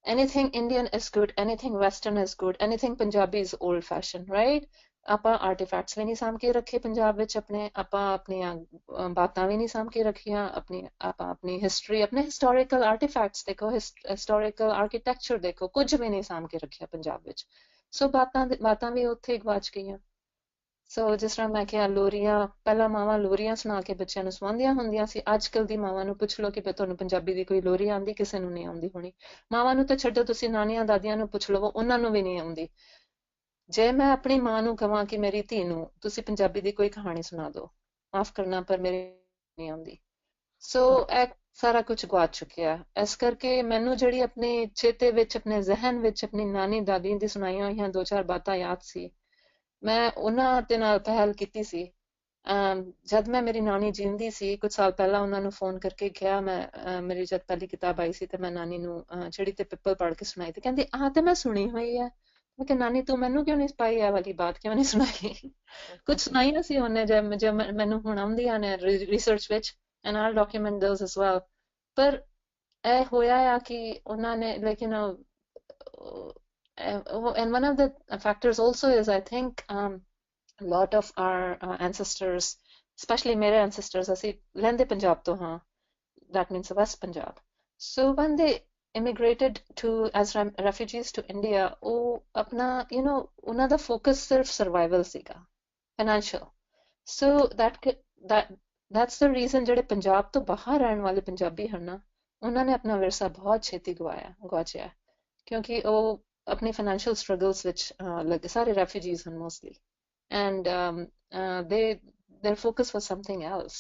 Anything Indian is good, anything Western is good, anything Punjabi is old fashioned, right? ਆਪਾਂ ਆਰਟੀਫੈਕਟਸ ਵੀ ਨਹੀਂ ਸਾਂਭ ਕੇ ਰੱਖੇ ਪੰਜਾਬ ਵਿੱਚ ਆਪਣੇ, ਆਪਾਂ ਆਪਣੀਆਂ ਬਾਤਾਂ ਵੀ ਨਹੀਂ ਸਾਂਭ ਕੇ ਰੱਖੀਆਂ, ਆਪਾਂ ਆਪਣੀ ਹਿਸਟਰੀ, ਆਪਣੇ ਹਿਸਟੋਰੀਕਲ ਆਰਟੀਫੈਕਟਸ ਦੇਖੋ, ਹਿਸਟੋਰੀਕਲ ਆਰਕੀਟੈਕਚਰ ਦੇਖੋ, ਕੁਝ ਵੀ ਨਹੀਂ ਸਾਂਭ ਕੇ ਰੱਖਿਆ ਪੰਜਾਬ ਵਿੱਚ। ਸੋ ਬਾਤਾਂ ਵੀ ਉੱਥੇ ਹੀ ਗਵਾਚ ਗਈਆਂ। ਸੋ ਜਿਸ ਤਰ੍ਹਾਂ ਮੈਂ ਕਿਹਾ, ਲੋਰੀਆਂ, ਪਹਿਲਾਂ ਮਾਵਾਂ ਲੋਰੀਆਂ ਸੁਣਾ ਕੇ ਬੱਚਿਆਂ ਨੂੰ ਸੁਣਾਉਂਦੀਆਂ ਹੁੰਦੀਆਂ ਸੀ। ਅੱਜ ਕੱਲ੍ਹ ਦੀ ਮਾਵਾਂ ਨੂੰ ਪੁੱਛ ਲਓ ਕਿ ਤੁਹਾਨੂੰ ਪੰਜਾਬੀ ਦੀ ਕੋਈ ਲੋਰੀ ਆਉਂਦੀ, ਕਿਸੇ ਨੂੰ ਨਹੀਂ ਆਉਂਦੀ ਹੋਣੀ। ਮਾਵਾਂ ਨੂੰ ਤਾਂ ਛੱਡੋ, ਤੁਸੀਂ ਨਾਨੀਆਂ ਦਾਦੀਆਂ ਨੂੰ ਪੁੱਛ ਲਵੋ, ਉਹਨਾਂ ਨੂੰ ਵੀ ਨਹੀਂ ਆਉਂਦੀ। ਜੇ ਮੈਂ ਆਪਣੀ ਮਾਂ ਨੂੰ ਕਹਾਂ ਕਿ ਮੇਰੀ ਧੀ ਨੂੰ ਤੁਸੀਂ ਪੰਜਾਬੀ ਦੀ ਕੋਈ ਕਹਾਣੀ ਸੁਣਾ ਦਿਓ, ਮਾਫ ਕਰਨਾ ਪਰ ਮੇਰੀ ਨਹੀਂ ਆਉਂਦੀ। ਸੋ ਇਹ ਸਾਰਾ ਕੁਝ ਗਵਾਚ ਚੁੱਕਿਆ। ਇਸ ਕਰਕੇ ਮੈਨੂੰ ਜਿਹੜੀ ਆਪਣੇ ਚੇਤੇ ਵਿੱਚ, ਆਪਣੇ ਜ਼ਿਹਨ ਵਿੱਚ ਆਪਣੀ ਨਾਨੀ ਦਾਦੀ ਦੀ ਸੁਣਾਈਆਂ ਹੋਈਆਂ 2-4 ਬਾਤਾਂ ਯਾਦ ਸੀ, ਮੈਂ ਉਹਨਾਂ ਦੇ ਨਾਲ ਪਹਿਲ ਕੀਤੀ ਸੀ। ਜਦ ਮੇਰੀ ਨਾਨੀ ਜਿੰਦੀ ਸੀ, ਕੁਝ ਸਾਲ ਪਹਿਲਾਂ ਉਹਨਾਂ ਨੂੰ ਫੋਨ ਕਰਕੇ ਕਿਹਾ, ਮੇਰੀ ਜਦ ਪਹਿਲੀ ਕਿਤਾਬ ਆਈ ਸੀ ਤੇ ਮੈਂ ਨਾਨੀ ਨੂੰ ਚਿੜੀ ਤੇ ਪਿੱਪਲ ਪੜ੍ਹ ਕੇ ਸੁਣਾਈ, ਤੇ ਕਹਿੰਦੀ ਆਹ ਤੇ ਮੈਂ ਸੁਣੀ ਹੋਈ ਹੈ। ਮੈਂ ਕਿਹਾ ਨਾਨੀ ਤੂੰ ਮੈਨੂੰ ਕਿਉਂ ਨਹੀਂ ਪਾਈ, ਇਹ ਵਾਲੀ ਬਾਤ ਕਿਉਂ ਨਹੀਂ ਸੁਣਾਈ? ਕੁਝ ਸੁਣਾਈਆਂ ਸੀ ਉਹਨੇ ਜੋ ਮੈਨੂੰ ਹੁਣ ਆਉਂਦੀਆਂ ਨੇ ਰਿਸਰਚ ਵਿੱਚ, and all document those as well. ਪਰ ਇਹ ਹੋਇਆ ਆ ਕਿ ਉਹਨਾਂ ਨੇ, ਲੇਕਿਨ and one of the factors also is, I think, a lot of our ancestors, especially mere ancestors, ਅਸੀਂ ਲਹਿੰਦੇ ਪੰਜਾਬ ਤੋਂ ਹਾਂ, that means West Punjab. So when they immigrated as refugees to India, ਉਹ ਆਪਣਾ, ਉਹਨਾਂ ਦਾ focus ਸਿਰਫ survival ਸੀਗਾ, financial. So that's the reason ਜਿਹੜੇ ਪੰਜਾਬ ਤੋਂ ਬਾਹਰ ਰਹਿਣ ਵਾਲੇ ਪੰਜਾਬੀ ਹਨ ਨਾ, ਉਹਨਾਂ ਨੇ ਆਪਣਾ ਵਿਰਸਾ ਬਹੁਤ ਛੇਤੀ ਗਵਾਚਿਆ, ਕਿਉਂਕਿ ਉਹ ਆਪਣੀ financial struggles ਵਿੱਚ ਲੱਗੇ, ਸਾਰੇ refugees ਹਨ mostly, and their focus was something else.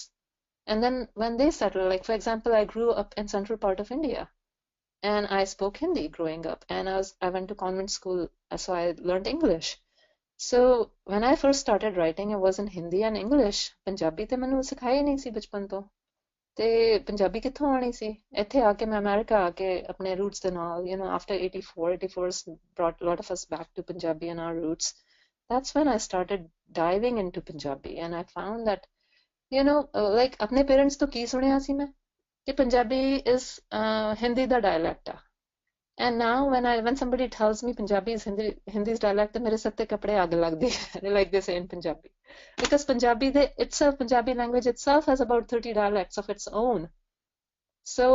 And then when they settled, like for example, I grew up in central part of India, and I spoke Hindi growing up, and I went to convent school, so I learned English. So when I first started writing, it was in Hindi and English. Punjabi te mainu ਸਿਖਾਇਆ ਨਹੀਂ ਸੀ ਬਚਪਨ ਤੋਂ, ਤੇ ਪੰਜਾਬੀ ਕਿੱਥੋਂ ਆਣੀ ਸੀ? ਇੱਥੇ ਆ ਕੇ ਮੈਂ ਅਮਰੀਕਾ ਆ ਕੇ ਆਪਣੇ ਰੂਟਸ ਦੇ ਨਾਲ, after 84's brought a lot of us back to Punjabi and our roots. That's when I started diving into Punjabi, and I found that, like ਆਪਣੇ ਪੇਰੈਂਟਸ ਤੋਂ ਕੀ ਸੁਣਿਆ ਸੀ ਮੈਂ, ਕਿ Punjabi is Hindi the dialect ਆ। And now when somebody tells me Punjabi is Hindi's dialect, ਤੇ ਮੇਰੇ ਸਿਰ ਤੇ ਕੱਪੜੇ ਅੱਗ ਲੱਗਦੀ ਹੈ, like they say in Punjabi. Because Punjabi language itself has about 30 dialects of its own. So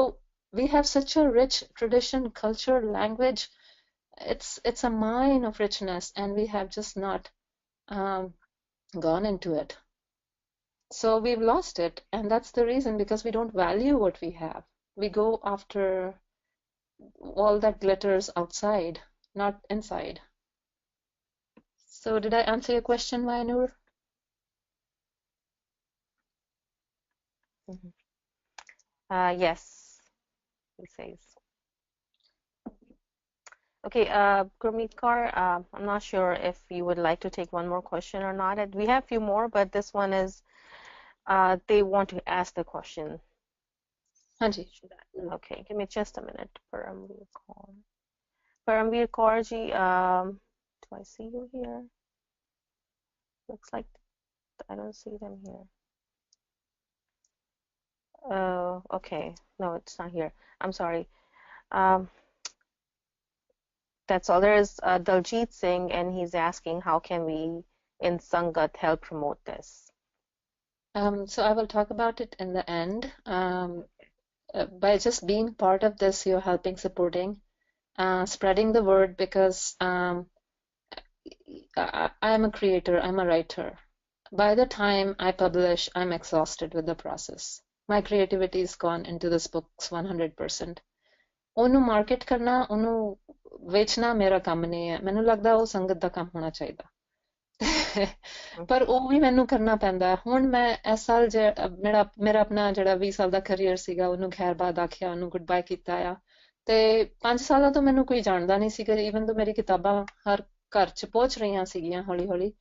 we have such a rich tradition, culture, language. It's a mine of richness, and we have just not gone into it. So we've lost it, and that's the reason, because we don't value what we have. We go after all that glitters outside, not inside. So did I answer your question, Vainur? Yes, he says. Okay, Gurmeet Kaur, I'm not sure if you would like to take one more question or not. We have a few more, but this one is, they want to ask the question. Hanji. Okay, give me just a minute. Paramveer Kaur ji, do I see you here? Looks like I don't see them here. Okay, no, it's not here. I'm sorry. That's all. There is Daljit Singh, and he's asking how can we in Sangat help promote this? So I will talk about it in the end. By just being part of this, you're helping, supporting, spreading the word, because I am a creator, I'm a writer. By the time I publish, I'm exhausted with the process. My creativity is gone into this books 100%. ਉਹਨੂੰ market ਕਰਨਾ, ਉਹਨੂੰ ਵੇਚਣਾ ਮੇਰਾ ਕੰਮ ਨਹੀਂ ਹੈ। ਮੈਨੂੰ ਲੱਗਦਾ ਉਹ ਸੰਗਤ ਦਾ ਕੰਮ ਹੋਣਾ ਚਾਹੀਦਾ, ਪਰ ਉਹ ਵੀ ਮੈਨੂੰ ਕਰਨਾ ਪੈਂਦਾ। ਹੁਣ ਮੈਂ ਇਸ ਸਾਲ ਮੇਰਾ ਆਪਣਾ ਜਿਹੜਾ 20 ਸਾਲ ਦਾ ਕਰੀਅਰ ਸੀਗਾ, ਉਹਨੂੰ ਖੈਰਬਾਦ ਆਖਿਆ, ਉਹਨੂੰ ਗੁੱਡ ਬਾਏ ਕੀਤਾ ਆ। ਤੇ 5 ਸਾਲਾਂ ਤੋਂ ਮੈਨੂੰ ਕੋਈ ਜਾਣਦਾ ਨਹੀਂ ਸੀਗਾ, ਈਵਨ ਤੋਂ ਮੇਰੀ ਕਿਤਾਬਾਂ ਹਰ ਘਰ 'ਚ ਪਹੁੰਚ ਰਹੀਆਂ ਸੀਗੀਆਂ ਹੌਲੀ ਹੌਲੀ।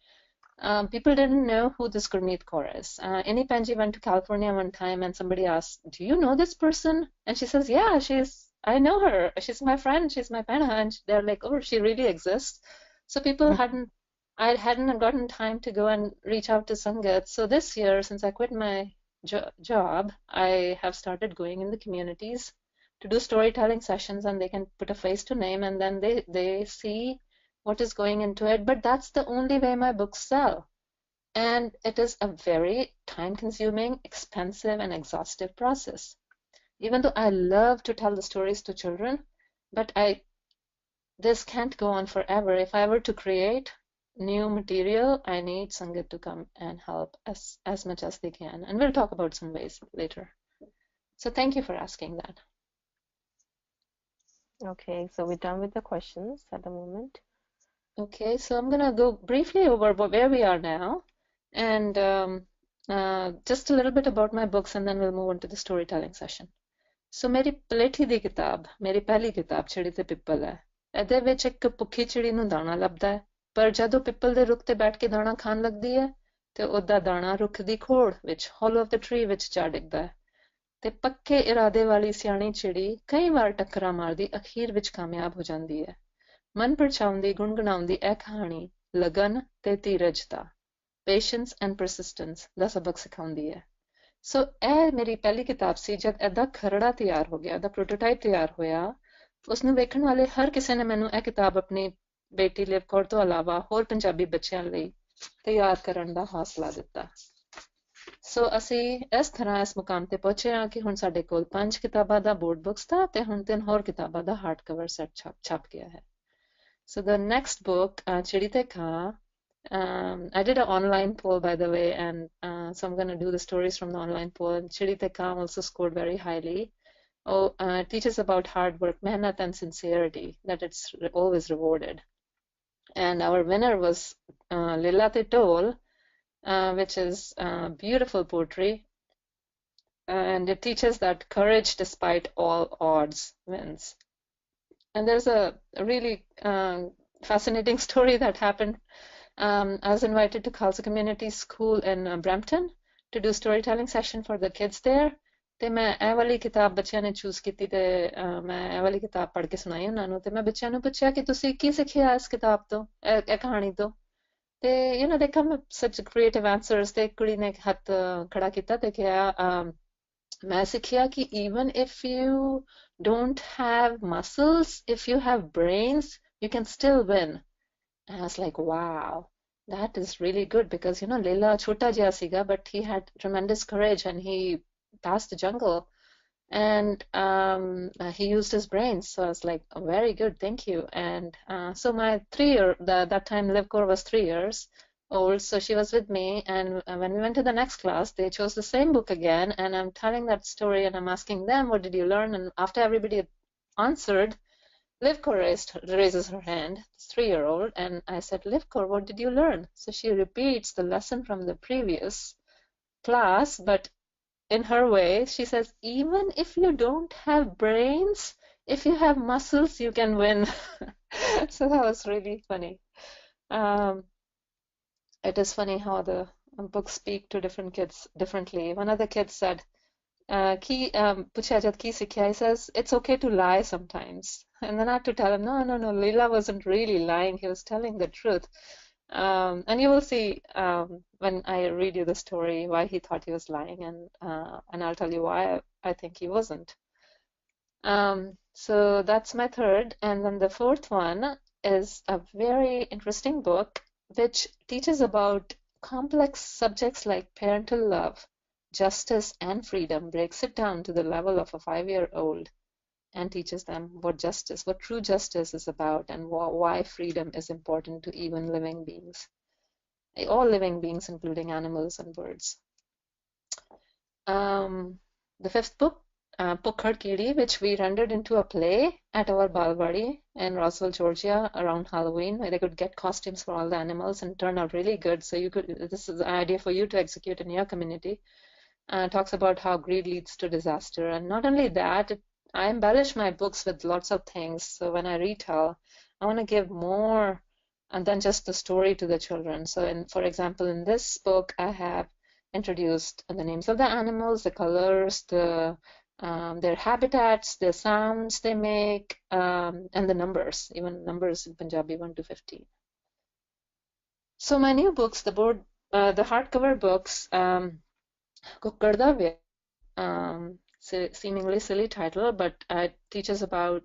People didn't know who this Gurmeet Kaur is. Any Panji went to California one time, and somebody asked, do you know this person? And she says, yeah, I know her. She's my friend. She's my penna. And they're like, oh, she really exists. So people I hadn't gotten time to go and reach out to Sangat. So this year, since I quit my job, I have started going in the communities, to do storytelling sessions, and they can put a face to name, and then they see what is going into it. But that's the only way my books sell. And it is a very time-consuming, expensive, and exhaustive process. Even though I love to tell the stories to children, but this can't go on forever. If I were to create new material, I need Sangat to come and help as much as they can. And we'll talk about some ways later. So thank you for asking that. Okay, so we're done with the questions at the moment. Okay, so I'm gonna go briefly over where we are now, and just a little bit about my books, and then we'll move on to the storytelling session. So ਮੇਰੀ ਪਲੇਠੀ ਦੀ ਕਿਤਾਬ, ਮੇਰੀ ਪਹਿਲੀ ਕਿਤਾਬ ਚਿੜੀ ਤੇ ਪਿੱਪਲ ਹੈ। ਇਹਦੇ ਵਿੱਚ ਇੱਕ ਭੁੱਖੀ ਚਿੜੀ ਨੂੰ ਦਾਣਾ ਲੱਭਦਾ ਹੈ, ਪਰ ਜਦੋਂ ਪਿੱਪਲ ਦੇ ਰੁੱਖ ਤੇ ਬੈਠ ਕੇ ਦਾਣਾ ਖਾਣ ਲੱਗਦੀ ਹੈ ਤੇ ਉਹਦਾ ਦਾਣਾ ਰੁੱਖ ਦੀ ਖੋੜ ਵਿੱਚ hollow of the tree ਵਿੱਚ ਜਾ ਡਿੱਗਦਾ ਹੈ ਤੇ ਪੱਕੇ ਇਰਾਦੇ ਵਾਲੀ ਸਿਆਣੀ ਚਿੜੀ ਕਈ ਵਾਰ ਟੱਕਰਾਂ ਮਾਰਦੀ ਅਖੀਰ ਵਿੱਚ ਕਾਮਯਾਬ ਹੋ ਜਾਂਦੀ ਹੈ। ਮਨ ਪਰਚਾਉਂਦੀ ਗੁਣਗੁਣਾਉਂਦੀ ਇਹ ਕਹਾਣੀ ਲਗਨ ਤੇ ਧੀਰਜ ਦਾ ਪੇਸ਼ੈਂਸ ਐਂਡ ਪਰਸਿਸਟੈਂਸ ਦਾ ਸਬਕ ਸਿਖਾਉਂਦੀ ਹੈ। ਸੋ ਇਹ ਮੇਰੀ ਪਹਿਲੀ ਕਿਤਾਬ ਸੀ। ਜਦ ਇਹਦਾ ਖਰੜਾ ਤਿਆਰ ਹੋ ਗਿਆ, ਇਹਦਾ ਪ੍ਰੋਟੋਟਾਈਪ ਤਿਆਰ ਹੋਇਆ, ਉਸਨੂੰ ਵੇਖਣ ਵਾਲੇ ਹਰ ਕਿਸੇ ਨੇ ਮੈਨੂੰ ਇਹ ਕਿਤਾਬ ਆਪਣੀ ਬੇਟੀ ਲਿਵ ਕੌਰ ਤੋਂ ਇਲਾਵਾ ਹੋਰ ਪੰਜਾਬੀ ਬੱਚਿਆਂ ਲਈ ਤਿਆਰ ਕਰਨ ਦਾ ਹੌਸਲਾ ਦਿੱਤਾ। ਸੋ ਅਸੀਂ ਇਸ ਤਰ੍ਹਾਂ ਇਸ ਮੁਕਾਮ ਤੇ ਪਹੁੰਚੇ ਹਾਂ ਕਿ ਹੁਣ ਸਾਡੇ ਕੋਲ 5 ਕਿਤਾਬਾਂ ਦਾ ਬੋਰਡ ਬੁੱਕਸ ਦਾ ਤੇ ਹੁਣ 3 ਹੋਰ ਕਿਤਾਬਾਂ ਦਾ ਹਾਰਡ ਕਵਰ ਸੈੱਟ ਛਪ ਗਿਆ ਹੈ। So the next book, Chidi Te Kaa, I did an online poll, by the way, and so I'm going to do the stories from the online poll. And Chidi Te Kaa also scored very highly. It teaches about hard work, mehnat, and sincerity, that it's always rewarded. And our winner was Lila Te Tol, which is beautiful poetry. And it teaches that courage despite all odds wins. And there's a really fascinating story that happened. I was invited to Khalsa Community School in Brampton to do storytelling session for the kids there. ਤੇ ਮੈਂ ਇਹ ਵਾਲੀ ਕਿਤਾਬ ਬੱਚਿਆਂ ਨੇ choose ਕੀਤੀ ਤੇ ਮੈਂ ਇਹ ਵਾਲੀ ਕਿਤਾਬ ਪੜ੍ਹ ਕੇ ਸੁਣਾਈ ਉਹਨਾਂ ਨੂੰ ਤੇ ਮੈਂ ਬੱਚਿਆਂ ਨੂੰ ਪੁੱਛਿਆ ਕਿ ਤੁਸੀਂ ਕੀ ਸਿੱਖਿਆ ਇਸ ਕਿਤਾਬ ਤੋਂ, ਇਹ ਕਹਾਣੀ ਤੋਂ। ਤੇ they come up such creative answers. ਤੇ ਕੁੜੀ ਨੇ ਹੱਥ ਖੜਾ ਕੀਤਾ ਤੇ ਕਿਹਾ ਮੈਂ ਸਿੱਖਿਆ ਕਿ even if you don't have muscles, if you have brains, you can still win. And I was like, wow, that is really good because, Leela chota jiha siga, but he had tremendous courage and he passed the jungle and he used his brains. So I was like, oh, very good, thank you. And so my 3-year, that time Liv Kaur was 3 years old, so she was with me, and when we went to the next class they chose the same book again, and I'm telling that story and I'm asking them, what did you learn? And after everybody answered, Liv Kaur raises her hand, this 3-year-old, and I said, Liv Kaur, what did you learn? So she repeats the lesson from the previous class, but in her way. She says, even if you don't have brains, if you have muscles, you can win. So that was really funny. It is funny how the books speak to different kids differently. One of the kids said, he says, it's okay to lie sometimes. And then I had to tell him, no, Leela wasn't really lying. He was telling the truth. And you will see when I read you the story why he thought he was lying, and I'll tell you why I think he wasn't. So that's my third. And then the fourth one is a very interesting book which teaches about complex subjects like parental love, justice, and freedom, breaks it down to the level of a 5-year-old and teaches them what true justice is about, and why freedom is important to even living beings, all living beings, including animals and birds. The fifth book, Pukhad Kiri, which we rendered into a play at our Balwadi in Roswell, Georgia, around Halloween, where they could get costumes for all the animals and turn out really good. So this is an idea for you to execute in your community. Talks about how greed leads to disaster. And not only that, I embellish my books with lots of things. So when I retell, I want to give more than just the story to the children. So for example, in this book, I have introduced the names of the animals, the colors, their habitats, the sounds they make, and the numbers, even numbers in Punjabi 1 to 15. So my new books, the hardcover books, Kukkad da Vyah, seemingly silly title, but it teaches about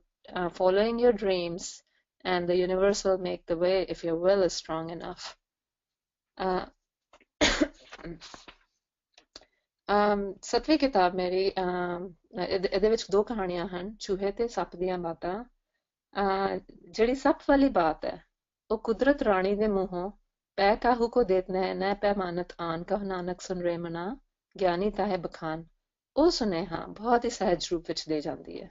following your dreams, and the universe will make the way if your will is strong enough. Uh, ਸੱਤਵੀਂ ਕਿਤਾਬ ਮੇਰੀ ਇਹਦੇ ਵਿੱਚ ਦੋ ਕਹਾਣੀਆਂ ਹਨ, ਚੂਹੇ ਤੇ ਸੱਪ ਦੀਆਂ ਬਾਤਾਂ। ਜਿਹੜੀ ਸੱਪ ਵਾਲੀ ਬਾਤ ਹੈ, ਉਹ ਕੁਦਰਤ ਰਾਣੀ ਦੇ ਮੂੰਹੋਂ ਪੈ ਕਾਹੂ ਕੋ ਦੇਤ ਨੈ ਨੈ ਪੈਮਾਨਤ ਆਨ ਕਹ ਨਾਨਕ ਸੁਨ ਰੇ ਮਨਾ ਗਿਆਨੀ ਤਾਹੇ ਬਖਾਨ। ਉਹ ਸੁਨੇਹਾ ਬਹੁਤ ਹੀ ਸਹਿਜ ਰੂਪ ਵਿੱਚ ਦੇ ਜਾਂਦੀ ਹੈ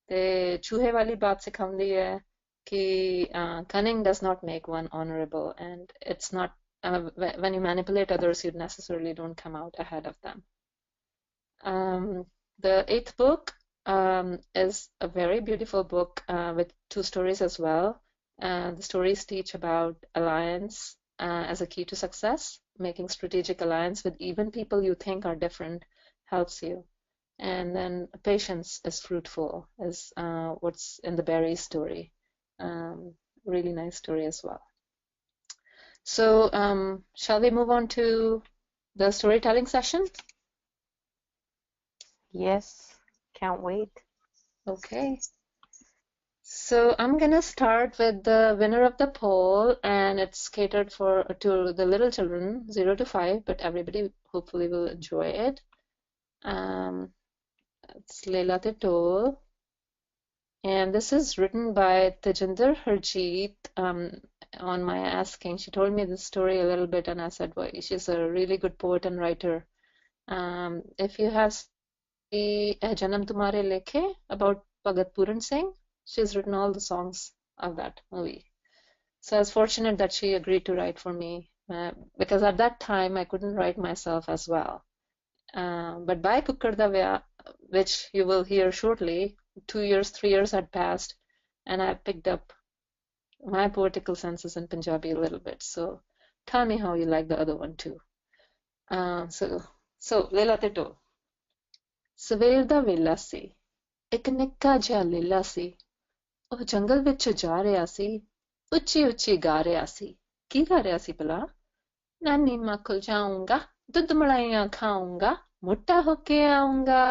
ਤੇ ਚੂਹੇ ਵਾਲੀ ਬਾਤ ਸਿਖਾਉਂਦੀ ਹੈ ਕਿ cunning does not make one honorable, and it's not when you manipulate others, you necessarily don't come out ahead of them. The 8th book is a very beautiful book with 2 stories as well. The stories teach about alliance as a key to success. Making strategic alliance with even people you think are different helps you. And then patience is fruitful is what's in the berry story. Really nice story as well. So shall we move on to the storytelling session? Yes, can't wait. Okay. So I'm gonna start with the winner of the poll, and it's catered to the little children, 0 to 5, but everybody hopefully will enjoy it. It's Leila Titol, and this is written by Tejinder Harjeet. On my asking, she told me this story a little bit, and I said, well, she's a really good poet and writer. If you have Janam Tumhare Lekhe about Bhagat Puran Singh, she's written all the songs of that movie. So I was fortunate that she agreed to write for me, because at that time I couldn't write myself as well. But by Kukkar Da Vyah, which you will hear shortly, 2 years, 3 years had passed, and I picked up my poetical senses in Punjabi a little bit. So tell me how you like the other one too. So Leila Titol. ਸਵੇਰ ਦਾ ਵੇਲਾ ਸੀ, ਇੱਕ ਨਿੱਕਾ ਜਿਹਾ ਲੀਲਾ ਸੀ। ਉਹ ਜੰਗਲ ਵਿੱਚ ਜਾ ਰਿਹਾ ਸੀ, ਉੱਚੀ ਉੱਚੀ ਗਾ ਰਿਹਾ ਸੀ। ਕੀ ਗਾ ਰਿਹਾ ਸੀ ਭਲਾ? ਨਾਨੀ ਮਾਂ ਕੋਲ ਜਾਊਂਗਾ, ਦੁੱਧ ਮਲਾਈਆਂ ਖਾਊਂਗਾ, ਮੋਟਾ ਹੋ ਕੇ ਆਊਂਗਾ।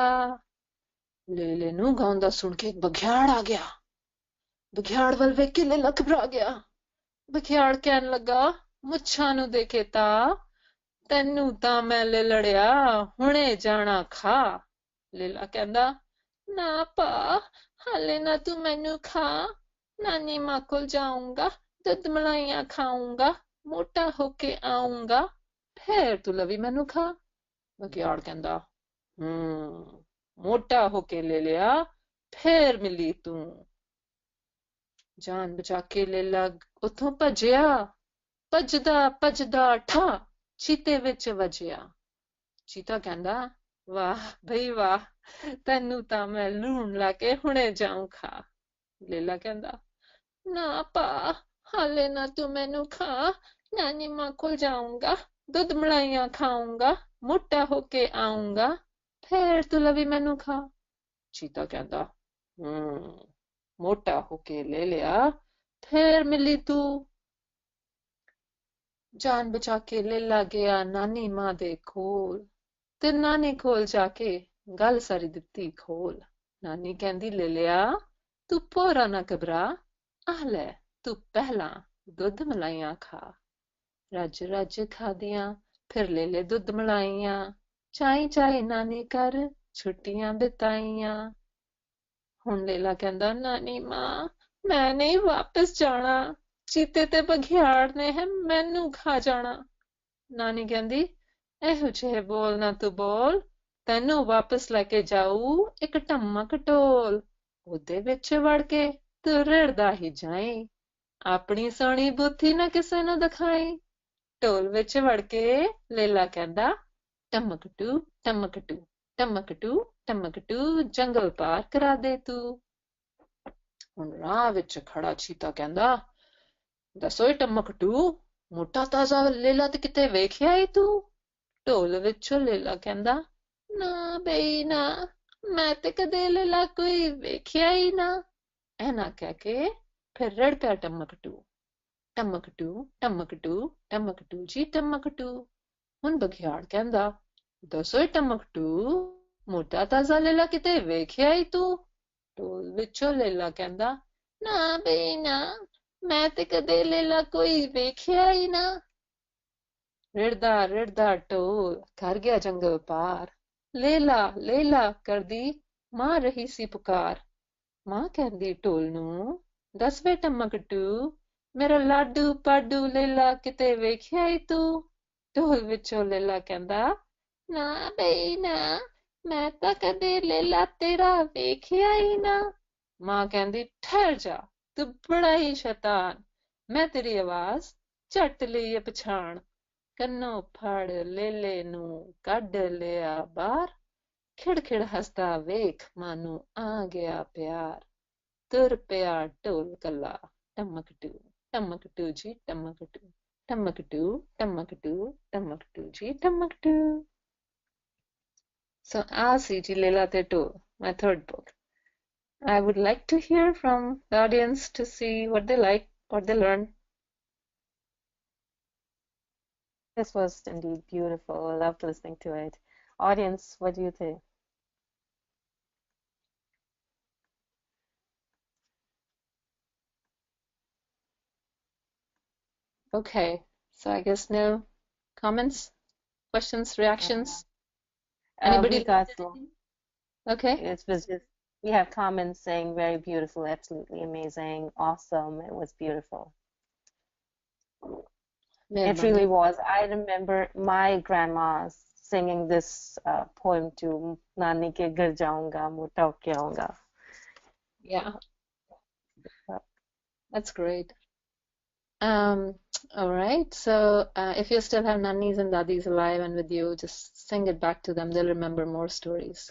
ਲੇਲੇ ਨੂੰ ਗਾਉਂਦਾ ਸੁਣ ਕੇ ਬਘਿਆੜ ਆ ਗਿਆ। ਬਘਿਆੜ ਵੱਲ ਵੇਖ ਕੇ ਲੇਲਾ ਘਬਰਾ ਗਿਆ। ਬਘਿਆੜ ਕਹਿਣ ਲੱਗਾ, ਮੁੱਛਾਂ ਨੂੰ ਦੇਖੇ ਤਾਂ ਤੈਨੂੰ ਤਾਂ ਮੈਂ ਲੈ ਲੜਿਆ, ਹੁਣੇ ਜਾਣਾ ਖਾ। ਲੀਲਾ ਕਹਿੰਦਾ, ਨਾ ਭਾ, ਹਾਲੇ ਨਾ ਤੂੰ ਮੈਨੂੰ ਖਾ। ਨਾਨੀ ਮਾਂ ਕੋਲ ਜਾਊਂਗਾ, ਦੁੱਧ ਮਲਾਈਆਂ ਖਾਊਂਗਾ, ਮੋਟਾ ਹੋ ਕੇ ਆਊਂਗਾ, ਫੇਰ ਤੂੰ ਲਵੀ ਮੈਨੂੰ ਖਾ। ਬਘਿਆੜ ਕਹਿੰਦਾ, ਮੋਟਾ ਹੋ ਕੇ ਲੈ ਲਿਆ, ਫੇਰ ਮਿਲੀ ਤੂੰ। ਜਾਨ ਬਚਾ ਕੇ ਲੇਲਾ ਉੱਥੋਂ ਭੱਜਿਆ, ਭੱਜਦਾ ਭੱਜਦਾ ਠਾ ਚੀਤੇ ਵਿੱਚ ਵੱਜਿਆ। ਚੀਤਾ ਕਹਿੰਦਾ, ਵਾਹ ਬਈ ਵਾਹ, ਤੈਨੂੰ ਤਾਂ ਮੈਂ ਲੂਣ ਲਾ ਕੇ ਹੁਣੇ ਜਾਊਂ ਖਾ। ਲੇਲਾ ਕਹਿੰਦਾ, ਨਾ ਭਾ, ਹਾਲੇ ਨਾ ਤੂੰ ਮੈਨੂੰ ਖਾ। ਨਾਨੀ ਮਾਂ ਕੋਲ ਜਾਊਂਗਾ, ਦੁੱਧ ਮਲਾਈਆਂ ਖਾਊਂਗਾ, ਮੋਟਾ ਹੋ ਕੇ ਆਊਂਗਾ, ਫੇਰ ਤੂੰ ਲਵੀ ਮੈਨੂੰ ਖਾ। ਚੀਤਾ ਕਹਿੰਦਾ, ਮੋਟਾ ਹੋ ਕੇ ਲੈ ਲਿਆ, ਫੇਰ ਮਿਲੀ ਤੂੰ। ਜਾਨ ਬਚਾ ਕੇ ਲੇਲਾ ਗਿਆ ਨਾਨੀ ਮਾਂ ਦੇ ਕੋਲ, ਤੇ ਨਾਨੀ ਕੋਲ ਜਾ ਕੇ ਗੱਲ ਸਾਰੀ ਦਿੱਤੀ ਖੋਲ। ਨਾਨੀ ਕਹਿੰਦੀ, ਲੈ ਲਿਆ ਤੂੰ ਭੋਰਾ ਨਾ ਘਬਰਾ, ਆਹ ਲੈ ਤੂੰ ਪਹਿਲਾਂ ਦੁੱਧ ਮਲਾਈਆਂ ਖਾ। ਰੱਜ ਰੱਜ ਖਾਦੀਆਂ ਫਿਰ ਲੈ ਲੈ ਦੁੱਧ ਮਲਾਈਆਂ, ਚਾਈ ਚਾਈ ਨਾਨੀ ਘਰ ਛੁੱਟੀਆਂ ਬਿਤਾਈਆਂ। ਹੁਣ ਲੇਲਾ ਕਹਿੰਦਾ, ਨਾਨੀ ਮਾਂ ਮੈਂ ਨਹੀਂ ਵਾਪਸ ਜਾਣਾ, ਚੀਤੇ ਤੇ ਬਘਿਆੜ ਨੇ ਹੈ ਮੈਨੂੰ ਖਾ ਜਾਣਾ। ਨਾਨੀ ਕਹਿੰਦੀ, ਇਹੋ ਜਿਹੇ ਬੋਲ ਨਾ ਤੂੰ ਬੋਲ, ਤੈਨੂੰ ਵਾਪਸ ਲੈ ਕੇ ਜਾਊ ਇੱਕ ਟੰਮਾ ਕਟੋਲ। ਉਹਦੇ ਵਿੱਚ ਵੜ ਕੇ ਤੂੰ ਰਿੜਦਾ ਹੀ ਜਾਈਂ, ਆਪਣੀ ਸੋਹਣੀ ਬੁੱਥੀ ਨਾ ਕਿਸੇ ਨੂੰ ਦਿਖਾਈ। ਢੋਲ ਵਿੱਚ ਵੜ ਕੇ ਲੇਲਾ ਕਹਿੰਦਾ, ਟਮਕਟੂ ਟਮਕਟੂ ਟਮਕਟੂ ਟਮਕਟੂ, ਜੰਗਲ ਪਾਰ ਕਰਾ ਦੇ ਤੂੰ। ਹੁਣ ਰਾਹ ਵਿੱਚ ਖੜਾ ਚੀਤਾ ਕਹਿੰਦਾ, ਦੱਸੋ ਟਮਕਟੂ, ਮੋਟਾ ਤਾਜ਼ਾ ਲੇਲਾ ਤੇ ਕਿਤੇ ਵੇਖਿਆ ਈ ਤੂੰ? ਢੋਲ ਵਿੱਚੋਂ ਲੇਲਾ ਕਹਿੰਦਾ, ਨਾ ਬਈ ਨਾ, ਮੈਂ ਤੇ ਕਦੇ ਲੇਲਾ ਕੋਈ ਵੇਖਿਆ ਹੀ ਨਾ। ਐਨਾ ਕਹਿ ਕੇ ਫਿਰ ਰੜ ਪਿਆ ਟਮਕਟੂ, ਟਮਕਟੂ ਟਮਕਟੂ ਟਮਕਟੂ ਜੀ ਟਮਕਟੂ। ਹੁਣ ਬਘਿਆੜ ਕਹਿੰਦਾ, ਦੱਸੋ ਟਮਕਟੂ, ਮੋਟਾ ਤਾਜ਼ਾ ਲੇਲਾ ਕਿਤੇ ਵੇਖਿਆ ਈ ਤੂੰ? ਢੋਲ ਵਿੱਚੋਂ ਲੇਲਾ ਕਹਿੰਦਾ, ਨਾ ਬਈ ਨਾ, ਮੈਂ ਤੇ ਕਦੇ ਲੇਲਾ ਕੋਈ ਵੇਖਿਆ ਹੀ ਨਾ। ਰਿੜਦਾ ਰਿੜਦਾ ਢੋਲ ਕਰ ਗਿਆ ਜੰਗਲ ਪਾਰ, ਲੇਲਾ ਲੇਲਾ ਕਰਦੀ ਮਾਂ ਰਹੀ ਸੀ ਪੁਕਾਰ। ਮਾਂ ਕਹਿੰਦੀ ਢੋਲ ਨੂੰ, ਦੱਸ ਵੇ ਟਮਕਟੂ, ਮੇਰਾ ਲਾਡੂ ਪਾਡੂ ਲੇਲਾ ਕਿਤੇ ਵੇਖਿਆ ਈ ਤੂੰ? ਢੋਲ ਵਿੱਚੋਂ ਲੇਲਾ ਕਹਿੰਦਾ, ਨਾ ਬਈ ਨਾ, ਮੈਂ ਤਾਂ ਕਦੇ ਲੇਲਾ ਤੇਰਾ ਵੇਖਿਆ ਹੀ ਨਾ। ਮਾਂ ਕਹਿੰਦੀ ਠਹਿਰ ਜਾ, ਤੂੰ ਬੜਾ ਹੀ ਸ਼ੈਤਾਨ, ਮੈਂ ਤੇਰੀ ਆਵਾਜ਼ ਝੱਟ ਲਈ ਏ ਪਛਾਣ। ਕੰਨੋਂ ਫੜ ਲੇਲੇ ਨੂੰ ਕੱਢ ਲਿਆ ਬਾਹਰ, ਖਿੜਖਿੜ ਹੱਸਦਾ ਵੇਖ ਮਾਂ ਨੂੰ ਆ ਗਿਆ ਪਿਆਰ। ਤੁਰ ਪਿਆ ਢੋਲ ਕੱਲਾ, ਟਮਕਟੂ ਟਮਕਟੂ ਜੀ ਟਮਕਟੂ, ਟਮਕਟੂ ਟਮਕਟੂ ਟਮਕਟੂ ਜੀ ਟਮਕਟੂ। So Asi ji Leela Te Tul, my third book. I would like to hear from the audience to see what they like, what they learn. This was indeed beautiful. I loved listening to it. Audience, what do you think? Okay, so I guess no comments, questions, reactions. Anybody? We got Okay. it was just we have comments saying very beautiful, absolutely amazing, awesome. It was beautiful. It really was. I remember my grandma singing this poem to Nani ke ghar jaunga, mota ho ke aunga. Yeah, that's great. All right. So if you still have nannies and daddies alive and with you, just sing it back to them. They'll remember more stories.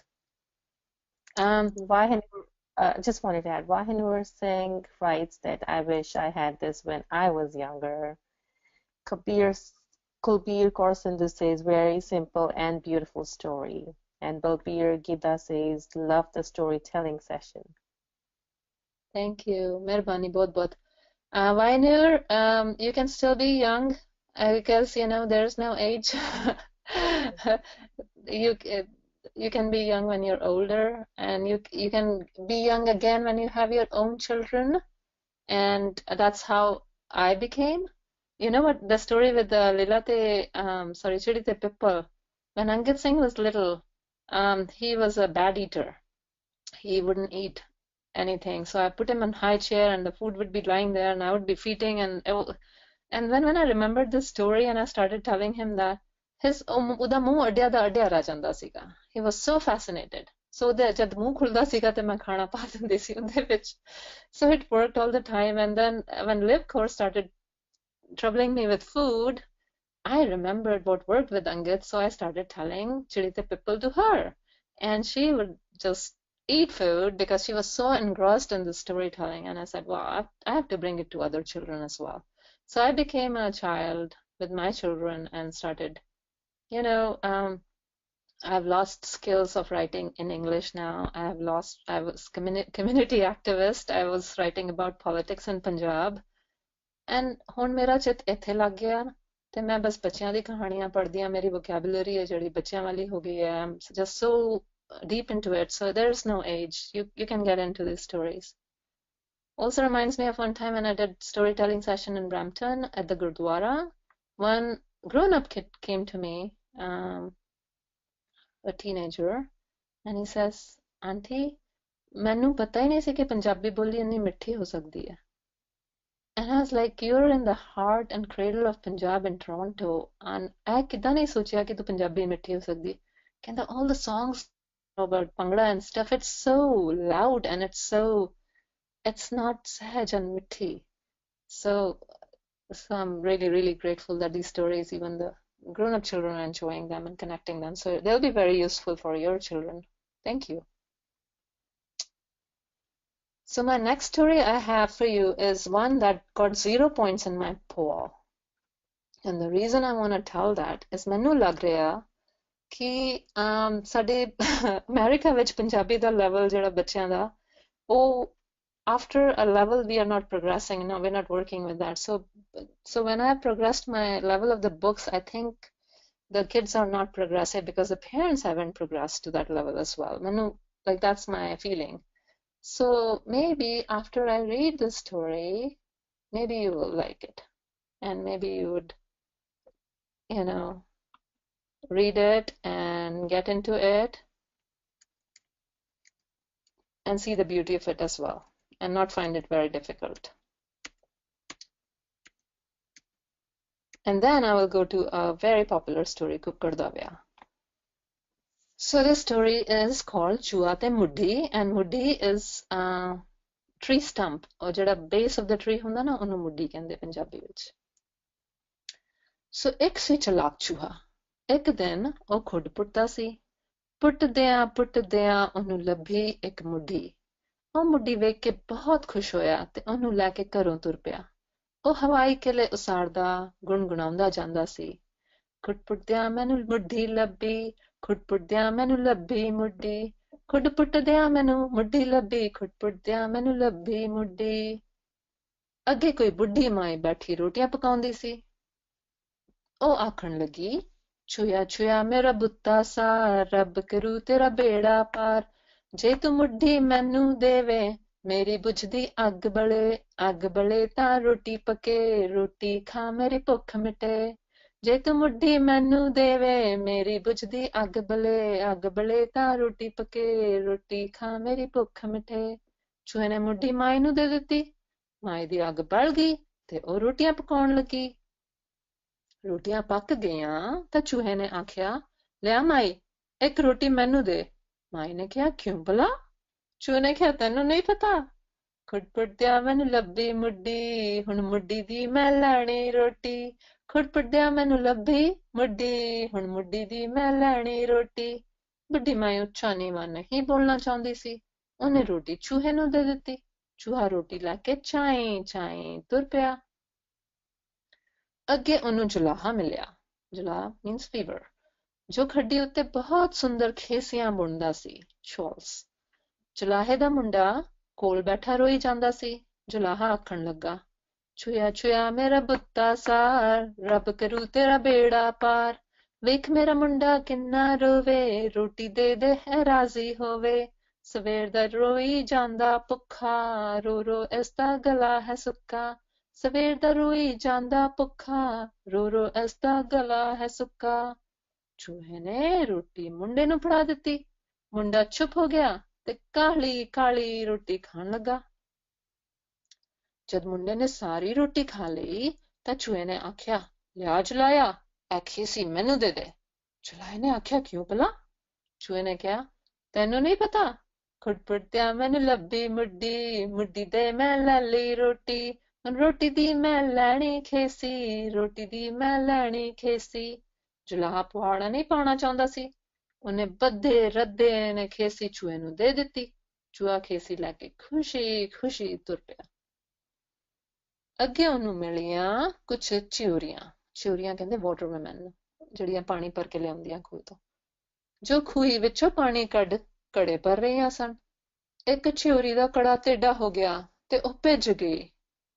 Just wanted to add, Wahinur Singh writes that I wish I had this when I was younger. Kulbir Kaur Sindhu says, very simple and beautiful story. And Balbir Gida says, love the storytelling session. Thank you. Mehrbani bahut bahut. Wahinur, you can still be young because, you know, there's no age. You can be young when you're older, and you can be young again when you have your own children, and that's how I became. You know what, the story with the Lilate, Chidi Te Pippa, when Angit Singh was little, he was a bad eater. He wouldn't eat anything, so I put him on high chair, and the food would be lying there, and I would be feeding, and when I remembered this story, and I started telling him that ਉਹਦਾ ਮੂੰਹ ਅੱਡਿਆ ਦਾ ਅੱਡਿਆ ਰਹਿ ਜਾਂਦਾ ਸੀਗਾ. He was so fascinated. So ਉਹਦੇ ਜਦ ਮੂੰਹ ਖੁੱਲਦਾ ਸੀਗਾ ਤੇ ਮੈਂ ਖਾਣਾ ਪਾ ਦਿੰਦੀ ਸੀ ਉਹਦੇ ਵਿੱਚ. So it worked all the time, and then when Liv Kaur started troubling me with food, I remembered what worked with Angit, so I started telling Chidite Pipple to her, and she would just eat food because she was so engrossed in the storytelling, and I said, well, I have to bring it to other children as well. So I became a child with my children and started, you know, I've lost skills of writing in English now. I was community activist. I was writing about politics in Punjab. And ਹੁਣ ਮੇਰਾ ਚਿੱਤ ਇੱਥੇ ਲੱਗ ਗਿਆ ਤੇ ਮੈਂ ਬਸ ਬੱਚਿਆਂ ਦੀ ਕਹਾਣੀਆਂ ਪੜ੍ਹਦੀ ਆ. ਮੇਰੀ vocabulary ਹੈ ਜਿਹੜੀ ਬੱਚਿਆਂ ਵਾਲੀ ਹੋ ਗਈ ਹੈ. I'm just so deep into it. So there's no age. You can get into these stories. Also reminds me of one time when I did storytelling session in Brampton at the Gurdwara. One grown-up kid came to me, a teenager, and he says, Auntie, ਮੈਨੂੰ ਪਤਾ ਹੀ ਨਹੀਂ ਸੀ ਕਿ ਪੰਜਾਬੀ ਬੋਲੀ ਇੰਨੀ ਮਿੱਠੀ ਹੋ ਸਕਦੀ ਹੈ. And I was like, you're in the heart and cradle of Punjab in Toronto, and I ਕਿੱਦਾਂ ਨਹੀਂ ਸੋਚਿਆ ਕਿ ਤੂੰ ਪੰਜਾਬੀ ਮਿੱਠੀ ਹੋ ਸਕਦੀ. ਕਹਿੰਦਾ all the songs about Bhangra and stuff, it's so loud and it's not sahaj and mitti. So I'm really, really grateful that these stories, even the grown-up children are enjoying them and connecting them. So they'll be very useful for your children. Thank you. So my next story I have for you is one that got 0 points in my poll. And the reason I want to tell that is ਮੈਨੂੰ ਲੱਗ ਰਿਹਾ ਕਿ ਸਾਡੇ America ਵਿੱਚ ਪੰਜਾਬੀ ਦਾ level ਜਿਹੜਾ ਬੱਚਿਆਂ ਦਾ ਉਹ after a level we are not progressing. No, we're not working with that. So when I progressed my level of the books, I think the kids are not progressive because the parents haven't progressed to that level as well. Like that's my feeling. So maybe after I read the story, maybe you will like it, and maybe you would, you know, read it and get into it and see the beauty of it as well, and not find it very difficult. And then I will go to a very popular story, Kukkad da Vyah. So this story is called Chua te Muddi, and Muddi is tree stump, or ਜਿਹੜਾ base of the tree ਹੁੰਦਾ ਨਾ ਉਹਨੂੰ ਮੁੱਢੀ ਕਹਿੰਦੇ ਪੰਜਾਬੀ ਵਿੱਚ. ਸੋ ਇੱਕ ਸੀ ਚਲਾਕ ਚੂਹਾ. ਇੱਕ ਦਿਨ ਉਹ ਖੁੱਡ ਪੁੱਟਦਾ ਸੀ. ਪੁੱਟਦਿਆਂ ਉਹਨੂੰ ਲੱਭੀ ਇੱਕ ਮੁੱਢੀ. ਉਹ ਮੁੱਢੀ ਵੇਖ ਕੇ ਬਹੁਤ ਖੁਸ਼ ਹੋਇਆ ਤੇ ਉਹਨੂੰ ਲੈ ਕੇ ਘਰੋਂ ਤੁਰ ਪਿਆ. ਉਹ ਹਵਾਈ ਕਿਲੇ ਉਸਾਰਦਾ ਗੁਣਗੁਣਾਉਂਦਾ ਜਾਂਦਾ ਸੀ. ਖੁੱਡ ਪੁੱਟਦਿਆਂ ਮੈਨੂੰ ਮੁੱਢੀ ਲੱਭੀ, ਖੁੱਡ ਪੁੱਟਦਿਆਂ ਮੈਨੂੰ ਲੱਭੀ ਮੁੱਢੀ, ਖੁੱਡ ਪੁੱਟਦਿਆਂ ਮੈਨੂੰ ਮੁੱਢੀ ਲੱਭੀ, ਖੁੱਡ ਪੁੱਟਦਿਆਂ ਮੈਨੂੰ ਲੱਭੀ ਮੁੱਢੀ. ਅੱਗੇ ਕੋਈ ਬੁੱਢੀ ਮਾਈ ਬੈਠੀ ਰੋਟੀਆਂ ਪਕਾਉਂਦੀ ਸੀ. ਉਹ ਆਖਣ ਲੱਗੀ, ਛੂਇਆ ਛੂਇਆ ਮੇਰਾ ਬੁੱਤਾ ਸਾਰ, ਰੱਬ ਕਰੂ ਤੇਰਾ ਬੇੜਾ ਪਾਰ. ਜੇ ਤੂੰ ਮੁੱਢੀ ਮੈਨੂੰ ਦੇਵੇ, ਮੇਰੀ ਬੁਝਦੀ ਅੱਗ ਬਲੇ ਤਾਂ ਰੋਟੀ ਪਕੇ, ਰੋਟੀ ਖਾ ਮੇਰੀ ਭੁੱਖ ਮਿਟੇ. ਜੇ ਤੂੰ ਮੁੱਢੀ ਮੈਨੂੰ ਦੇਵੇ, ਮੇਰੀ ਬੁਝਦੀ ਅੱਗ ਬਲੇ ਤਾਂ ਰੋਟੀ ਪਕੇ, ਰੋਟੀ ਖਾ ਮੇਰੀ ਭੁੱਖ ਮਿਟੇ. ਚੂਹੇ ਨੇ ਮੁੱਢੀ ਮਾਈ ਨੂੰ ਦੇ ਦਿੱਤੀ. ਮਾਈ ਦੀ ਅੱਗ ਬਲ ਗਈ ਤੇ ਉਹ ਰੋਟੀਆਂ ਪਕਾਉਣ ਲੱਗੀ. ਰੋਟੀਆਂ ਪੱਕ ਗਈਆਂ ਤਾਂ ਚੂਹੇ ਨੇ ਆਖਿਆ, ਲਿਆ ਮਾਈ, ਇੱਕ ਰੋਟੀ ਮੈਨੂੰ ਦੇ. ਮਾਈ ਨੇ ਕਿਹਾ, ਕਿਉਂ ਭਲਾ? ਚੂਹੇ ਨੇ ਕਿਹਾ, ਤੈਨੂੰ ਨਹੀਂ ਪਤਾ? ਖੁੱਡ ਪੁੱਟਦਿਆਂ ਮੈਨੂੰ ਲੱਭੀ ਮੁੱਢੀ, ਹੁਣ ਮੁੱਢੀ ਦੀ ਮੈਂ ਲੈਣੀ ਰੋਟੀ. ਖੁੱਡ ਪੁੱਟਦਿਆਂ ਮੈਨੂੰ ਲੱਭੀ ਮੁੱਢੀ, ਹੁਣ ਮੁੱਢੀ ਦੀ ਮੈਂ ਲੈਣੀ ਰੋਟੀ. ਬੁੱਢੀ ਮਾਈ ਉੱਚਾ ਨੀਵਾਂ ਨਹੀਂ ਬੋਲਣਾ ਚਾਹੁੰਦੀ ਸੀ. ਉਹਨੇ ਰੋਟੀ ਚੂਹੇ ਨੂੰ ਦੇ ਦਿੱਤੀ. ਚੂਹਾ ਰੋਟੀ ਲੈ ਕੇ ਚਾਈਂ ਤੁਰ ਪਿਆ. ਅੱਗੇ ਉਹਨੂੰ ਜੁਲਾਹਾ ਮਿਲਿਆ. ਜੁਲਾਹਾ ਮੀਨਸ ਫੀਵਰ, ਜੋ ਖੱਡੀ ਉੱਤੇ ਬਹੁਤ ਸੁੰਦਰ ਖੇਸੀਆਂ ਬੁਣਦਾ ਸੀ, ਸ਼ਾਲਸ. ਜੁਲਾਹੇ ਦਾ ਮੁੰਡਾ ਕੋਲ ਬੈਠਾ ਰੋਈ ਜਾਂਦਾ ਸੀ. ਜੁਲਾਹਾ ਆਖਣ ਲੱਗਾ, ਛੂਇਆ ਛੂਇਆ ਮੇਰਾ ਬੁੱਤਾ ਸਾਰ, ਰੱਬ ਕਰੂ ਤੇਰਾ ਬੇੜਾ ਪਾਰ. ਵੇਖ ਮੇਰਾ ਮੁੰਡਾ ਕਿੰਨਾ ਰੋਵੇ, ਰੋਟੀ ਦੇ ਦੇ ਹੈ ਰਾਜ਼ੀ ਹੋਵੇ. ਸਵੇਰ ਦਾ ਰੋਈ ਜਾਂਦਾ ਭੁੱਖਾ, ਰੋ ਇਸਦਾ ਗਲਾ ਹੈ ਸੁੱਕਾ. ਸਵੇਰ ਦਾ ਰੋਈ ਜਾਂਦਾ ਭੁੱਖਾ, ਰੋ ਇਸਦਾ ਗਲਾ ਹੈ ਸੁੱਕਾ. ਚੂਹੇ ਨੇ ਰੋਟੀ ਮੁੰਡੇ ਨੂੰ ਫੜਾ ਦਿੱਤੀ. ਮੁੰਡਾ ਚੁੱਪ ਹੋ ਗਿਆ ਤੇ ਕਾਲੀ ਰੋਟੀ ਖਾਣ ਲੱਗਾ. ਜਦ ਮੁੰਡੇ ਨੇ ਸਾਰੀ ਰੋਟੀ ਖਾ ਲਈ ਤਾਂ ਚੂਹੇ ਨੇ ਆਖਿਆ, ਲਿਆ ਜੁਲਾਇਆ, ਇਹ ਖੇਸੀ ਮੈਨੂੰ ਦੇ ਦੇ. ਜੁਲਾਹੇ ਨੇ ਆਖਿਆ, ਕਿਉਂ ਭਲਾ? ਚੂਹੇ ਨੇ ਕਿਹਾ, ਤੈਨੂੰ ਨਹੀਂ ਪਤਾ? ਖੁੱਡ ਪੁੱਟਦਿਆਂ ਮੈਨੂੰ ਲੱਭੀ ਮੁੱਢੀ, ਮੁੱਢੀ ਦੇ ਮੈਂ ਲੈ ਲਈ ਰੋਟੀ. ਹੁਣ ਰੋਟੀ ਦੀ ਮੈਂ ਲੈਣੀ ਖੇਸੀ, ਰੋਟੀ ਦੀ ਮੈਂ ਲੈਣੀ ਖੇਸੀ. ਜੁਲਾਹਾ ਪੁਆੜਾ ਨਹੀਂ ਪਾਉਣਾ ਚਾਹੁੰਦਾ ਸੀ. ਉਹਨੇ ਬੱਧੇ ਰੱਦੇ ਨੇ ਖੇਸੀ ਚੂਹੇ ਨੂੰ ਦੇ ਦਿੱਤੀ. ਚੂਹਾ ਖੇਸੀ ਲੈ ਕੇ ਖੁਸ਼ੀ ਤੁਰ ਪਿਆ. ਅੱਗੇ ਉਹਨੂੰ ਮਿਲੀਆਂ ਕੁਛ ਚਿਊਰੀਆਂ. ਚਿਊਰੀਆਂ ਕਹਿੰਦੇ ਵਾਟਰਮੈਲਨ, ਜਿਹੜੀਆਂ ਪਾਣੀ ਭਰ ਕੇ ਲਿਆਉਂਦੀਆਂ ਖੂਹ ਤੋਂ, ਜੋ ਖੂਹੀ ਵਿੱਚੋਂ ਪਾਣੀ ਕੱਢ ਘੜੇ ਭਰ ਰਹੀਆਂ ਸਨ. ਇੱਕ ਚਿਊਰੀ ਦਾ ਕੜਾ ਟੇਢਾ ਹੋ ਗਿਆ ਤੇ ਉਹ ਭਿੱਜ ਗਈ.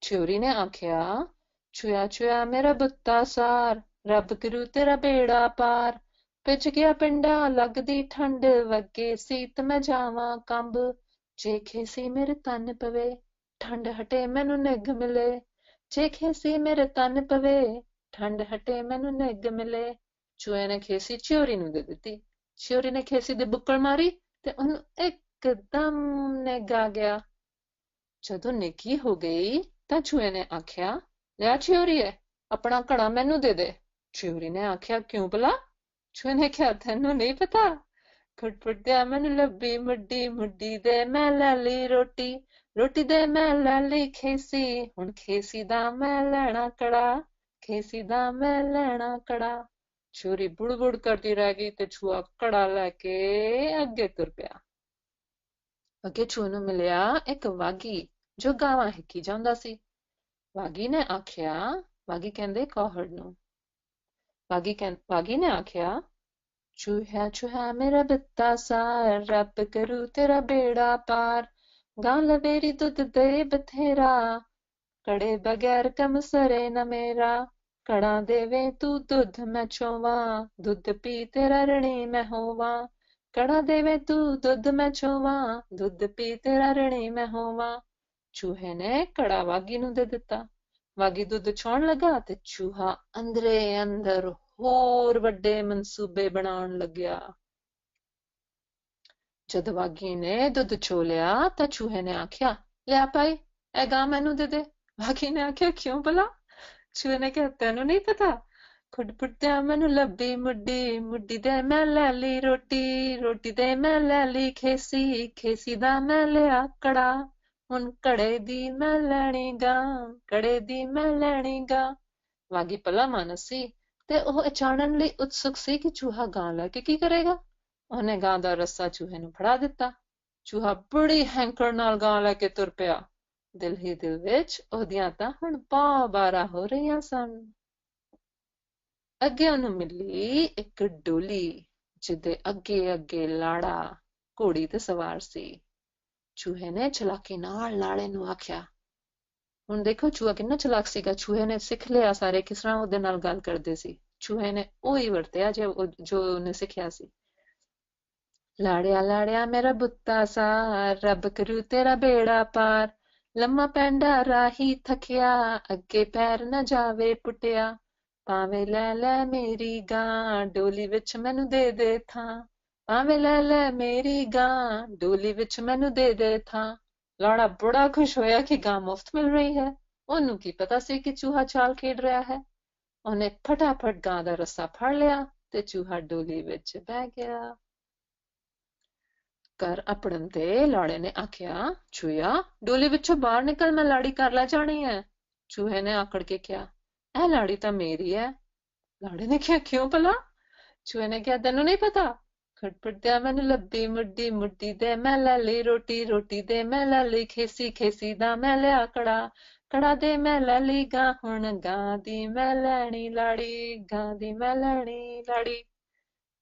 ਚਿਊਰੀ ਨੇ ਆਖਿਆ, ਛੂਇਆ ਛੂਇਆ ਮੇਰਾ ਬੁੱਤਾ ਸਾਰ, ਰੱਬ ਕਰੂ ਤੇਰਾ ਬੇੜਾ ਪਾਰ. ਭਿੱਜ ਗਿਆ ਪਿੰਡਾ ਲੱਗਦੀ ਠੰਡ, ਵਗੇ ਸੀਤ ਮੈਂ ਜਾਵਾਂ ਕੰਬ. ਜੇ ਖੇਸੀ ਮੇਰੇ ਤਨ ਪਵੇ, ਠੰਡ ਹਟੇ ਮੈਨੂੰ ਨਿੱਘ ਮਿਲੇ. ਜੇ ਖੇਸੀ ਮੇਰੇ ਤਨ ਪਵੇ, ਠੰਡ ਹਟੇ ਮੈਨੂੰ ਨਿੱਘ ਮਿਲੇ. ਚੂਹੇ ਨੇ ਖੇਸੀ ਚਿਊਰੀ ਨੂੰ ਦੇ ਦਿੱਤੀ. ਚਿਊਰੀ ਨੇ ਖੇਸੀ ਦੇ ਬੁੱਕਲ ਮਾਰੀ ਤੇ ਉਹਨੂੰ ਇੱਕਦਮ ਨਿੱਘ ਆ ਗਿਆ. ਜਦੋਂ ਨਿੱਘੀ ਹੋ ਗਈ ਤਾਂ ਚੂਹੇ ਨੇ ਆਖਿਆ, ਲਿਆ ਚਿਊਰੀਏ, ਆਪਣਾ ਘੜਾ ਮੈਨੂੰ ਦੇ ਦੇ. ਚਿਊਰੀ ਨੇ ਆਖਿਆ, ਕਿਉਂ ਭਲਾ? ਚੂਹੇ ਨੇ ਕਿਹਾ, ਤੈਨੂੰ ਨਹੀਂ ਪਤਾ? ਖੁੱਡ ਪੁੱਟਦਿਆਂ ਮੈਨੂੰ ਲੱਭੀ ਮੁੱਢੀ, ਮੁੱਢੀ ਦੇ ਮੈਂ ਲੈ ਲਈ ਰੋਟੀ. ਰੋਟੀ ਦੇ ਮੈਂ ਲੈ ਲਈ ਖੇਸੀ, ਹੁਣ ਖੇਸੀ ਦਾ ਮੈਂ ਲੈਣਾ ਕੜਾ, ਖੇਸੀ ਦਾ ਮੈਂ ਲੈਣਾ ਕੜਾ. ਚਿਊਰੀ ਬੁੜ ਕਰਦੀ ਰਹਿ ਗਈ ਤੇ ਚੂਹਾ ਕੜਾ ਲੈ ਕੇ ਅੱਗੇ ਤੁਰ ਪਿਆ. ਅੱਗੇ ਚੂਹੇ ਨੂੰ ਮਿਲਿਆ ਇੱਕ ਵਾਗੀ, ਜੋ ਗਾਵਾਂ ਹਿੱਕੀ ਜਾਂਦਾ ਸੀ. ਵਾਗੀ ਨੇ ਆਖਿਆ, ਵਾਗੀ ਕਹਿੰਦੇ ਕੌਹੜ ਨੂੰ. ਵਾਗੀ ਨੇ ਆਖਿਆ, ਚੂਹਾ ਚੂਹਾ ਮੇਰਾ ਬਿੱਤਾ ਸਾਰ, ਰੱਬ ਕਰੂ ਤੇਰਾ ਬੇੜਾ ਪਾਰ. ਗਾਂ ਲਵੇਰੀ ਦੁੱਧ ਦੇ ਬਥੇਰਾ, ਕੜੇ ਬਗੈਰ ਕੰਮ ਸਰੇ ਨਾ ਮੇਰਾ. ਕੜਾ ਦੇਵੇ ਤੂੰ ਦੁੱਧ ਮੈਂ ਚੋਵਾਂ, ਦੁੱਧ ਪੀ ਤੇਰਾ ਰਣੀ ਮੈਂ ਹੋਵਾਂ। ਕੜਾ ਦੇਵੇ ਤੂੰ ਦੁੱਧ ਮੈਂ ਚੋਵਾਂ, ਦੁੱਧ ਪੀ ਤੇਰਾ ਰਣੀ ਮੈਂ ਹੋਵਾਂ। ਚੂਹੇ ਨੇ ਕੜਾ ਵਾਗੀ ਨੂੰ ਦੇ ਦਿੱਤਾ। ਵਾਗੀ ਦੁੱਧ ਚੋਣ ਲੱਗਾ ਤੇ ਚੂਹਾ ਅੰਦਰੇ ਅੰਦਰ ਹੋਰ ਵੱਡੇ ਮਨਸੂਬੇ ਬਣਾਉਣ ਲੱਗਿਆ। ਜਦ ਵਾਗੀ ਨੇ ਦੁੱਧ ਚੋ ਲਿਆ ਤਾਂ ਚੂਹੇ ਨੇ ਆਖਿਆ, ਲਿਆ ਭਾਈ ਇਹ ਗਾਂ ਮੈਨੂੰ ਦੇ ਦੇ। ਵਾਗੀ ਨੇ ਆਖਿਆ, ਕਿਉਂ ਭਲਾ? ਚੂਹੇ ਨੇ ਕਿਹਾ, ਤੈਨੂੰ ਨਹੀਂ ਪਤਾ? ਖੁੱਡ ਪੁੱਟਿਆ ਮੈਨੂੰ ਲੱਭੀ ਮੁੱਢੀ, ਮੁੱਢੀ ਦੇ ਮੈਂ ਲੈ ਲਈ ਰੋਟੀ, ਰੋਟੀ ਦੇ ਮੈਂ ਲੈ ਲਈ ਖੇਸੀ, ਖੇਸੀ ਦਾ ਮੈਂ ਲਿਆ ਕੜਾ। ਹੁਣ ਕੜੇ ਦੀ ਮੈਂ ਲੈਣੀ ਗਾਂ, ਕੜੇ ਦੀ ਮੈਂ ਲੈਣੀ ਗਾਂ। ਵਾਗੀ ਭਲਾ ਮਾਨਸ ਸੀ ਤੇ ਉਹ ਇਹ ਜਾਣਨ ਲਈ ਉਤਸੁਕ ਸੀ ਕਿ ਚੂਹਾ ਗਾਂ ਲੈ ਕੇ ਕੀ ਕਰੇਗਾ। ਉਹਨੇ ਗਾਂ ਦਾ ਰੱਸਾ ਚੂਹੇ ਨੂੰ ਫੜਾ ਦਿੱਤਾ। ਚੂਹਾ ਬੜੀ ਹੈਂਕੜ ਨਾਲ ਗਾਂ ਲੈ ਕੇ ਤੁਰ ਪਿਆ। ਦਿਲ ਹੀ ਦਿਲ ਵਿੱਚ ਉਹਦੀਆਂ ਤਾਂ ਹੁਣ 12 ਹੋ ਰਹੀਆਂ ਸਨ। ਅੱਗੇ ਉਹਨੂੰ ਮਿਲੀ ਇੱਕ ਡੋਲੀ, ਜਿਹਦੇ ਅੱਗੇ ਅੱਗੇ ਲਾੜਾ ਘੋੜੀ ਤੇ ਸਵਾਰ ਸੀ। ਚੂਹੇ ਨੇ ਚਲਾਕੀ ਨਾਲ ਲਾੜੇ ਨੂੰ ਆਖਿਆ, ਹੁਣ ਦੇਖੋ ਚੂਹਾ ਕਿੰਨਾ ਚਲਾਕ ਸੀਗਾ। ਚੂਹੇ ਨੇ ਸਿੱਖ ਲਿਆ ਸਾਰੇ ਕਿਸ ਤਰ੍ਹਾਂ ਉਹਦੇ ਨਾਲ ਗੱਲ ਕਰਦੇ ਸੀ। ਚੂਹੇ ਨੇ ਉਹੀ ਵਰਤਿਆ ਜੋ ਉਹਨੇ ਸਿੱਖਿਆ ਸੀ। ਲਾੜਿਆ ਲਾੜਿਆ ਮੇਰਾ ਬੁੱਤਾ ਸਾ, ਰੱਬ ਕਰੂ ਤੇਰਾ ਬੇੜਾ ਪਾਰ। ਲੰਮਾ ਪੈਂਡਾ ਰਾਹੀ ਥੱਕਿਆ, ਅੱਗੇ ਪੈਰ ਨਾ ਜਾਵੇ ਪੁੱਟਿਆ। ਭਾਵੇਂ ਲੈ ਲੈ ਮੇਰੀ ਗਾਂ, ਡੋਲੀ ਵਿੱਚ ਮੈਨੂੰ ਦੇ ਦੇ ਥਾਂ। ਭਾਵੇਂ ਲੈ ਲੈ ਮੇਰੀ ਗਾਂ, ਡੋਲੀ ਵਿੱਚ ਮੈਨੂੰ ਦੇ ਦੇ ਥਾਂ। ਲਾੜਾ ਬੜਾ ਖੁਸ਼ ਹੋਇਆ ਕਿ ਗਾਂ ਮੁਫਤ ਮਿਲ ਰਹੀ ਹੈ। ਉਹਨੂੰ ਕੀ ਪਤਾ ਸੀ ਕਿ ਚੂਹਾ ਚਾਲ ਖੇਡ ਰਿਹਾ ਹੈ। ਉਹਨੇ ਫਟਾਫਟ ਗਾਂ ਦਾ ਰੱਸਾ ਫੜ ਲਿਆ ਤੇ ਚੂਹਾ ਡੋਲੀ ਵਿੱਚ ਬਹਿ ਗਿਆ। ਘਰ ਅੱਪੜਨ ਤੇ ਲਾੜੇ ਨੇ ਆਖਿਆ, ਚੂਹਿਆ ਡੋਲੀ ਵਿੱਚੋਂ ਬਾਹਰ ਨਿਕਲ, ਮੈਂ ਲਾੜੀ ਘਰ ਲੈ ਜਾਣੀ ਹੈ। ਚੂਹੇ ਨੇ ਆਕੜ ਕੇ ਕਿਹਾ, ਇਹ ਲਾੜੀ ਤਾਂ ਮੇਰੀ ਹੈ। ਲਾੜੇ ਨੇ ਕਿਹਾ, ਕਿਉਂ ਭਲਾ? ਚੂਹੇ ਨੇ ਕਿਹਾ, ਤੈਨੂੰ ਨਹੀਂ ਪਤਾ? ਖਟਪਟਿਆ ਮੈਨੂੰ ਲੱਭੀ ਮੁੱਢੀ, ਮੁੱਢੀ ਦੇ ਮੈਂ ਲੈ ਲਈ ਰੋਟੀ, ਰੋਟੀ ਦੇ ਮੈਂ ਲੈ ਲਈ ਖੇਸੀ, ਖੇਸੀ ਦਾ ਮੈਂ ਲਿਆ ਕੜਾ, ਕੜਾ ਦੇ ਮੈਂ ਲੈ ਲਈ ਗਾਂ। ਹੁਣ ਗਾਂ ਦੀ ਮੈਂ ਲੈਣੀ ਲਾੜੀ, ਗਾਂ ਦੀ ਮੈਂ ਲੈਣੀ ਲਾੜੀ।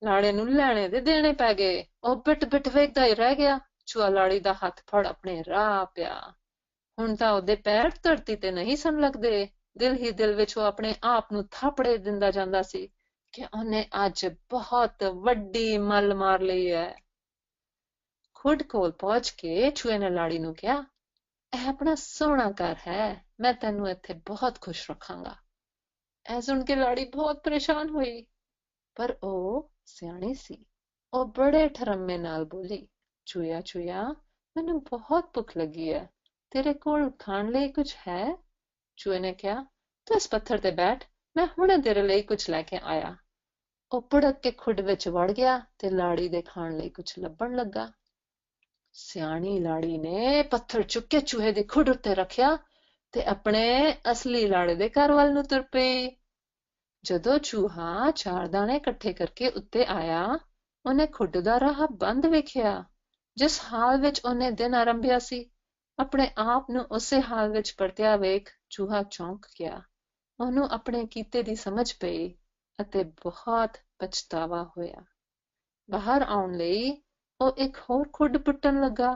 ਲਾੜੇ ਨੂੰ ਲੈਣੇ ਦੇ ਦੇਣੇ ਪੈ ਗਏ। ਉਹ ਬਿਟ ਬਿਟ ਵੇਖਦਾ ਹੀ ਰਹਿ ਗਿਆ। ਚੂਹਾ ਲਾੜੀ ਦਾ ਹੱਥ ਫੜ ਆਪਣੇ ਰਾਹ ਪਿਆ। ਹੁਣ ਤਾਂ ਉਹਦੇ ਪੈਰ ਧਰਤੀ ਤੇ ਨਹੀਂ ਸਨ ਲੱਗਦੇ। ਦਿਲ ਹੀ ਦਿਲ ਵਿੱਚ ਉਹ ਆਪਣੇ ਆਪ ਨੂੰ ਥਾਪੜੇ ਦਿੰਦਾ ਜਾਂਦਾ ਸੀ ਕਿ ਉਹਨੇ ਅੱਜ ਬਹੁਤ ਵੱਡੀ ਮੱਲ ਮਾਰ ਲਈ ਹੈ। ਖੁੱਡ ਕੋਲ ਪਹੁੰਚ ਕੇ ਚੂਹੇ ਨੇ ਲਾੜੀ ਨੂੰ ਕਿਹਾ, ਇਹ ਆਪਣਾ ਸੋਹਣਾ ਘਰ ਹੈ, ਮੈਂ ਤੈਨੂੰ ਇੱਥੇ ਬਹੁਤ ਖੁਸ਼ ਰੱਖਾਂਗਾ। ਇਹ ਸੁਣ ਕੇ ਲਾੜੀ ਬਹੁਤ ਪਰੇਸ਼ਾਨ ਹੋਈ, ਪਰ ਉਹ ਸਿਆਣੀ ਸੀ। ਉਹ ਬੜੇ ਠਰੰਮੇ ਨਾਲ ਬੋਲੀ, ਚੂਹਿਆ ਚੂਹਿਆ ਮੈਨੂੰ ਬਹੁਤ ਭੁੱਖ ਲੱਗੀ ਹੈ, ਤੇਰੇ ਕੋਲ ਖਾਣ ਲਈ ਕੁਝ ਹੈ? ਚੂਹੇ ਨੇ ਕਿਹਾ, ਤੂੰ ਇਸ ਪੱਥਰ ਤੇ ਬੈਠ, ਮੈਂ ਹੁਣੇ ਤੇਰੇ ਲਈ ਕੁਝ ਲੈ ਕੇ ਆਇਆ। ਉਹ ਭੁੜਕ ਕੇ ਖੁੱਡ ਵਿੱਚ ਵੜ ਗਿਆ ਤੇ ਲਾੜੀ ਦੇ ਖਾਣ ਲਈ ਕੁਝ ਲੱਭਣ ਲੱਗਾ। ਸਿਆਣੀ ਲਾੜੀ ਨੇ ਪੱਥਰ ਚੁੱਕ ਕੇ ਚੂਹੇ ਦੇ ਖੁੱਡ ਉੱਤੇ ਰੱਖਿਆ ਤੇ ਆਪਣੇ ਅਸਲੀ ਲਾੜੇ ਦੇ ਘਰ ਵੱਲ ਨੂੰ ਤੁਰ ਪਈ। ਜਦੋਂ ਚੂਹਾ 4 ਦਾਣੇ ਇਕੱਠੇ ਕਰਕੇ ਉੱਤੇ ਆਇਆ, ਉਹਨੇ ਖੁੱਡ ਦਾ ਰਾਹ ਬੰਦ ਵੇਖਿਆ। ਜਿਸ ਹਾਲ ਵਿੱਚ ਉਹਨੇ ਦਿਨ ਆਰੰਭਿਆ ਸੀ, ਆਪਣੇ ਆਪ ਨੂੰ ਉਸੇ ਹਾਲ ਵਿੱਚ ਪਰਤਿਆ ਵੇਖ ਚੂਹਾ ਚੌਂਕ ਗਿਆ। ਉਹਨੂੰ ਆਪਣੇ ਕੀਤੇ ਦੀ ਸਮਝ ਪਈ ਅਤੇ ਬਹੁਤ ਪਛਤਾਵਾ ਹੋਇਆ। ਬਾਹਰ ਆਉਣ ਲਈ ਉਹ ਇੱਕ ਹੋਰ ਖੁੱਡ ਪੁੱਟਣ ਲੱਗਾ।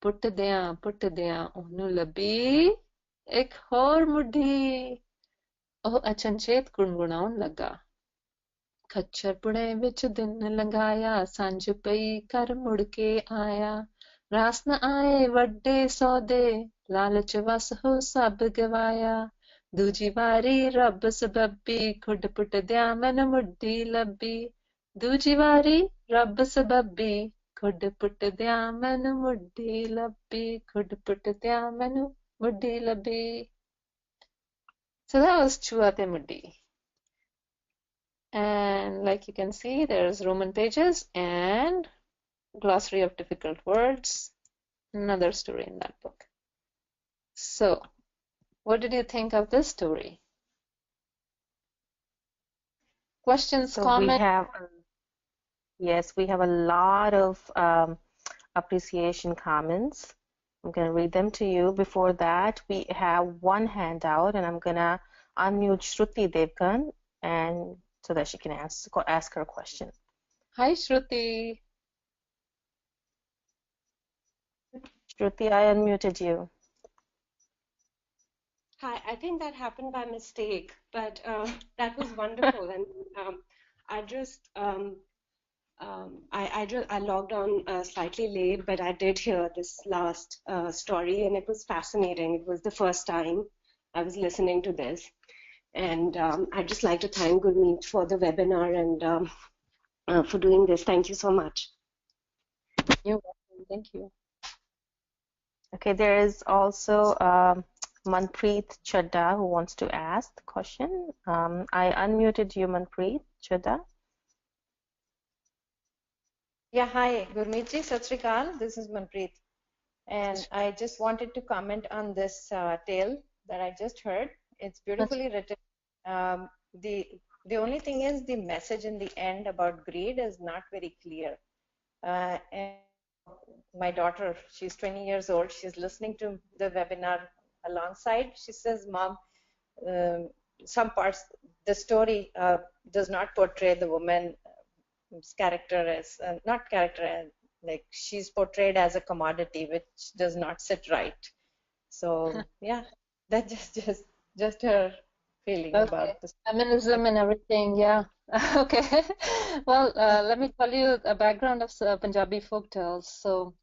ਪੁੱਟਦਿਆਂ ਉਹਨੂੰ ਲੱਭੀ ਇੱਕ ਹੋਰ ਮੁੱਢੀ। ਉਹ ਅਚਨਚੇਤ ਗੁਣਗੁਣਾਉਣ ਲੱਗਾ, ਖੱਚਰ ਪੁਣੇ ਵਿੱਚ ਦਿਨ ਲੰਘਾਇਆ, ਸਾਂਝ ਪਈ ਘਰ ਮੁੜ ਕੇ ਆਇਆ। ਰਾਸ ਨ ਆਏ ਵੱਡੇ ਸੌਦੇ, ਲਾਲਚ ਵਸ ਹੋ ਸਭ ਗਵਾਇਆ। ਦੂਜੀ ਵਾਰੀ ਰੱਬ ਸਬੱਬੀ, ਖੁੱਡ ਪੁੱਟਦਿਆਂ ਮੈਨੂੰ ਮੁੱਢੀ ਲੱਭੀ। ਦੂਜੀ ਵਾਰੀ ਰੱਬ ਸਬੱਬੀ, ਖੁੱਡ ਪੁੱਟਦਿਆਂ ਮੈਨੂੰ ਮੁੱਢੀ ਲੱਭੀ, ਖੁੱਡ ਪੁੱਟਦਿਆਂ ਮੈਨੂੰ ਮੁੱਢੀ ਲੱਭੀ। So that was Chua Te Muddi. And like you can see, there's Roman pages and glossary of difficult words. Another story in that book. So, what did you think of this story? Questions, So comments? we have a lot of appreciation comments. I'm going to read them to you. Before that, we have one handout, and I'm going to unmute Shruti Devgan, and so that she can ask her question. Hi, Shruti. Shruti, I unmuted you. Hi, I think that happened by mistake, but that was wonderful. And I just I logged on slightly late, but I did hear this last story, and it was fascinating. It was the first time I was listening to this, and I'd just like to thank Gurmeet for the webinar and for doing this. Thank you so much. You're welcome. Thank you. Okay, there is also Manpreet Chadda who wants to ask the question. I unmuted you, Manpreet Chadda. Yeah, hi, Gurmeet ji, Sat Sri Akal. This is Manpreet. And I just wanted to comment on this tale that I just heard. It's beautifully written. Um, the the only thing is the message in the end about greed is not very clear. And my daughter, she's 20 years old. She's listening to the webinar alongside. She says, "Mom, um, some parts, the story does not portray the woman's character as not character as like she's portrayed as a commodity, which does not sit right." So yeah, that just her feeling Okay, about this. feminism and everything, yeah. Okay. Well, let me tell you a background of Punjabi folk tales. So,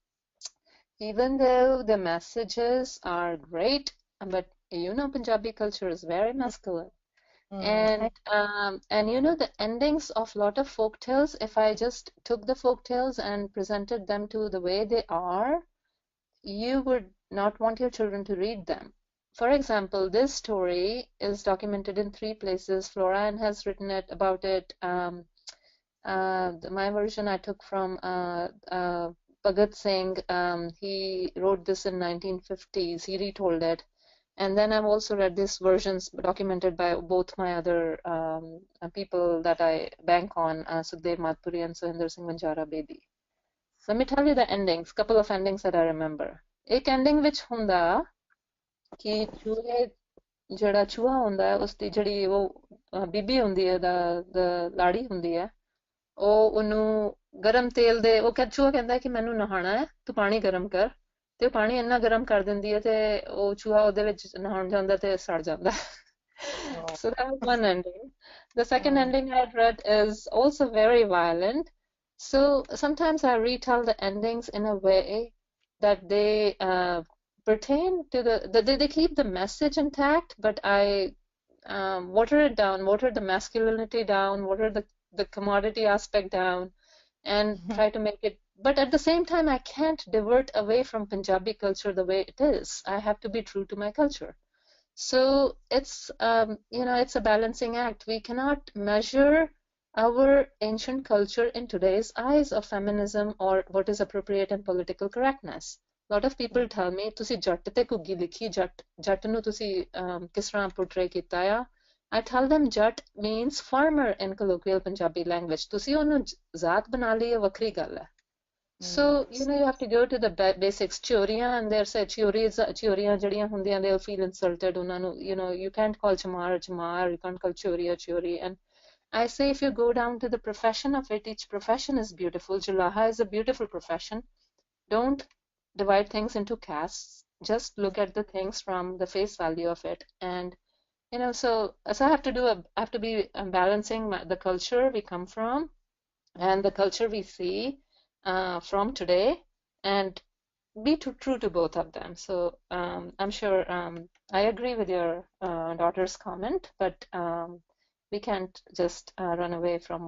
even though the messages are great, but Punjabi culture is very masculine. I, And the endings of lot of folk tales, if I just took the folk tales and presented them to the way they are, you would not want your children to read them. For example, this story is documented in 3 places. Florian has written about it. My version I took from Bhagat Singh. He wrote this in 1950s. He retold it. And then I've also read these versions documented by both my other people that I bank on, Sukhdev Matpuri and Suhinder Singh Manjara Bedi. Let me tell you the endings, couple of endings that I remember. ਇੱਕ ending ਵਿੱਚ ਹੁੰਦਾ ਕਿ ਚੂਹੇ ਜਿਹੜਾ ਚੂਹਾ ਹੁੰਦਾ ਹੈ ਉਸ ਦੀ ਜਿਹੜੀ ਉਹ ਬੀਬੀ ਹੁੰਦੀ ਹੈ ਦਾ ਲਾੜੀ ਹੁੰਦੀ ਹੈ ਉਹ ਉਹਨੂੰ ਗਰਮ ਤੇਲ ਦੇ ਉਹ ਚੂਹਾ ਕਹਿੰਦਾ ਕਿ ਮੈਨੂੰ ਨਹਾਣਾ ਹੈ ਤੂੰ ਪਾਣੀ ਗਰਮ ਕਰ ਤੇ ਉਹ ਪਾਣੀ ਇੰਨਾ ਗਰਮ ਕਰ ਦਿੰਦੀ ਹੈ ਤੇ ਉਹ ਚੂਹਾ ਉਹਦੇ ਵਿੱਚ ਨਹਾਉਣ ਜਾਂਦਾ ਤੇ ਸੜ ਜਾਂਦਾ So that was one ending. The second ending I read is also very violent. So sometimes I retell the endings in a way that they pertain to they keep the message intact, but I water it down, water the masculinity down, water the commodity aspect down, and try to make it. But at the same time, I can't divert away from Punjabi culture the way it is. I have to be true to my culture. So it's it's a balancing act. We cannot measure our ancient culture in today's eyes of feminism or what is appropriate and political correctness. A lot of people tell me, ਤੁਸੀਂ ਜੱਟ ਤੇ ਘੁੱਗੀ ਲਿਖੀ ਜੱਟ ਨੂੰ ਤੁਸੀਂ ਕਿਸ ਤਰ੍ਹਾਂ portray ਕੀਤਾ ਆ? I tell them jat means farmer in colloquial Punjabi language. ਤੁਸੀਂ ਉਹਨੂੰ ਜ਼ਾਤ ਬਣਾ ਲਈ ਹੈ ਵੱਖਰੀ ਗੱਲ ਹੈ. So, you have to go to the basics. Choriyan, and they'll say choriyan jadiyan hundiyan, they'll feel insulted. You can't call chamar chamar, you can't call choriya chori. And I say if you go down to the profession of it, each profession is beautiful. Julaha is a beautiful profession. Don't divide things into castes. Just look at the things from the face value of it. And so I have to be balancing the culture we come from and the culture we see from today, and be true to both of them. So I'm sure I agree with your daughter's comment, but we can't just run away from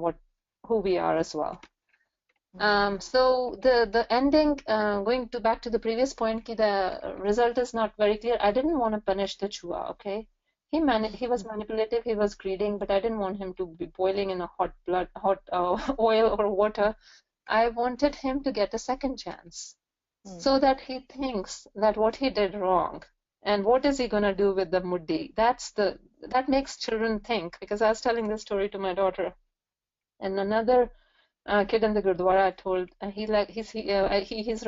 who we are as well. So the ending, going back to the previous point, the result is not very clear. I didn't want to punish the chua, okay? He was manipulative, he was greeting, but I didn't want him to be boiling in a hot oil or water. I wanted him to get a second chance so that he thinks that what he did wrong and what is he going to do with the muddi. That makes children think, because I was telling this story to my daughter, and another kid in the Gurdwara I told, he's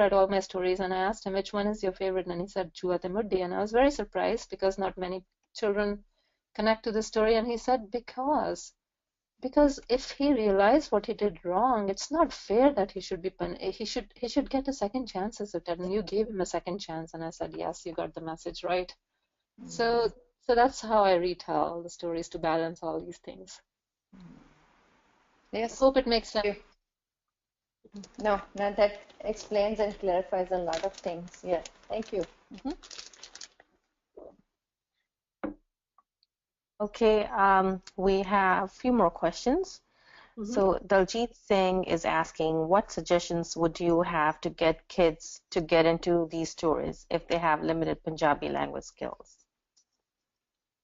read all my stories, and I asked him which one is your favorite, and he said Chua Te Muddi, and I was very surprised because not many children connect to the story, and he said because if he realized what he did wrong, it's not fair that he should be he should get a second chance as it, and you gave him a second chance. And I said, yes, you got the message right. So So that's how I retell the stories to balance all these things. Yes. Hope it makes sense. No, that explains and clarifies a lot of things. Yeah, thank you. Okay, we have a few more questions. So Daljit Singh is asking, what suggestions would you have to get kids to get into these stories if they have limited Punjabi language skills?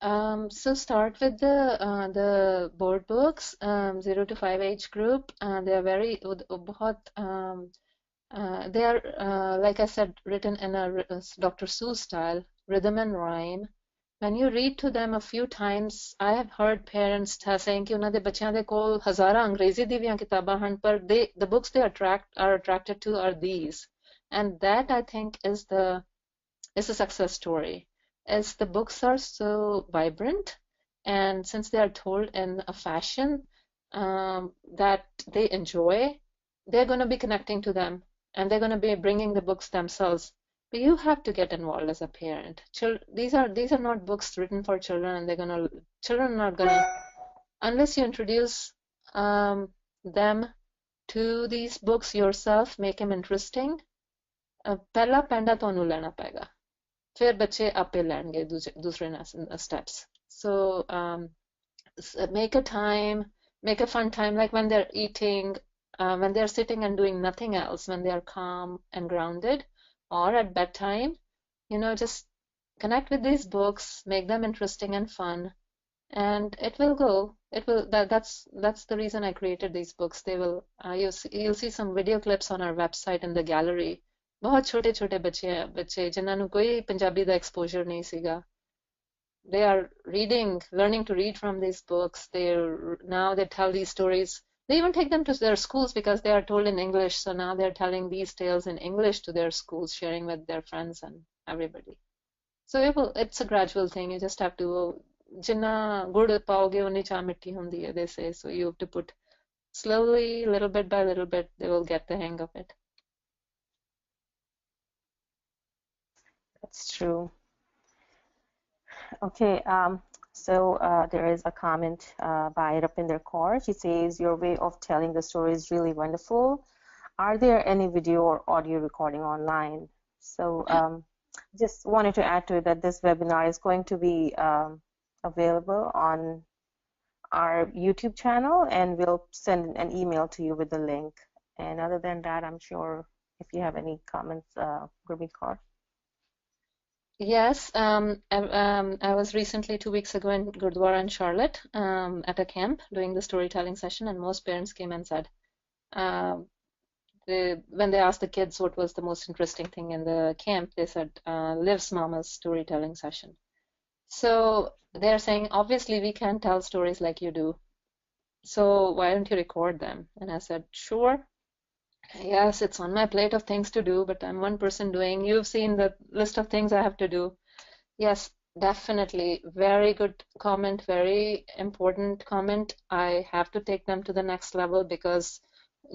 So start with the board books, 0 to 5 age group. They are very they are like I said, written in a Dr. Seuss style, rhythm and rhyme. When you read to them a few times, I have heard parents saying कि ਉਹਨਾਂ ਦੇ ਬੱਚਿਆਂ ਦੇ ਕੋਲ ਹਜ਼ਾਰਾਂ ਅੰਗਰੇਜ਼ੀ ਦੀਆਂ ਕਿਤਾਬਾਂ ਹਨ, ਪਰ the books they are attracted to are these, and that I think is a success story. As the books are so vibrant, and since they are told in a fashion that they enjoy, they're going to be connecting to them, and they're going to be bringing the books themselves. But you have to get involved as a parent. These are not books written for children, and children are not gonna, unless you introduce them to these books yourself, make them interesting. ਪਹਿਲਾ ਪੈਂਡਾ ਤੁਹਾਨੂੰ ਲੈਣਾ ਪਏਗਾ, ਫਿਰ ਬੱਚੇ ਆਪੇ ਲੈਣਗੇ ਦੂਸਰੇ steps. So make a fun time, like when they're eating, when they're sitting and doing nothing else, when they're calm and grounded, or at bedtime, just connect with these books, make them interesting and fun, and it will go. That's the reason I created these books. They will you'll see some video clips on our website in the gallery. बहुत छोटे छोटे बच्चे जिन्हां ਨੂੰ ਕੋਈ ਪੰਜਾਬੀ ਦਾ exposure ਨਹੀਂ ਸੀਗਾ. They are learning to read from these books. Now they tell these stories. They even take them to their schools because they are told in English. So now they're telling these tales in English to their schools, sharing with their friends and everybody. So it's a gradual thing. You just have to, जिन्ना गुड़ पाओगे उन्नी चाह मिट्टी हुंदी है, they say. So you have to put slowly, little bit by little bit, they will get the hang of it. That's true. Okay, so there is a comment by Rapinder Kaur. She says, your way of telling the story is really wonderful. Are there any video or audio recording online? So just wanted to add to it that this webinar is going to be available on our YouTube channel, and we'll send an email to you with the link. And other than that, I'm sure if you have any comments, Gurmeet Kaur. Yes, I was recently 2 weeks ago in Gurdwara in Charlotte at a camp doing the storytelling session, and most parents came and said, when they asked the kids what was the most interesting thing in the camp, they said, Liv's mama's storytelling session. So they're saying, obviously we can't tell stories like you do, so why don't you record them? And I said, sure. Yes, it's on my plate of things to do, but I'm one person doing. You've seen the list of things I have to do. Yes, definitely. Very good comment, very important comment. I have to take them to the next level because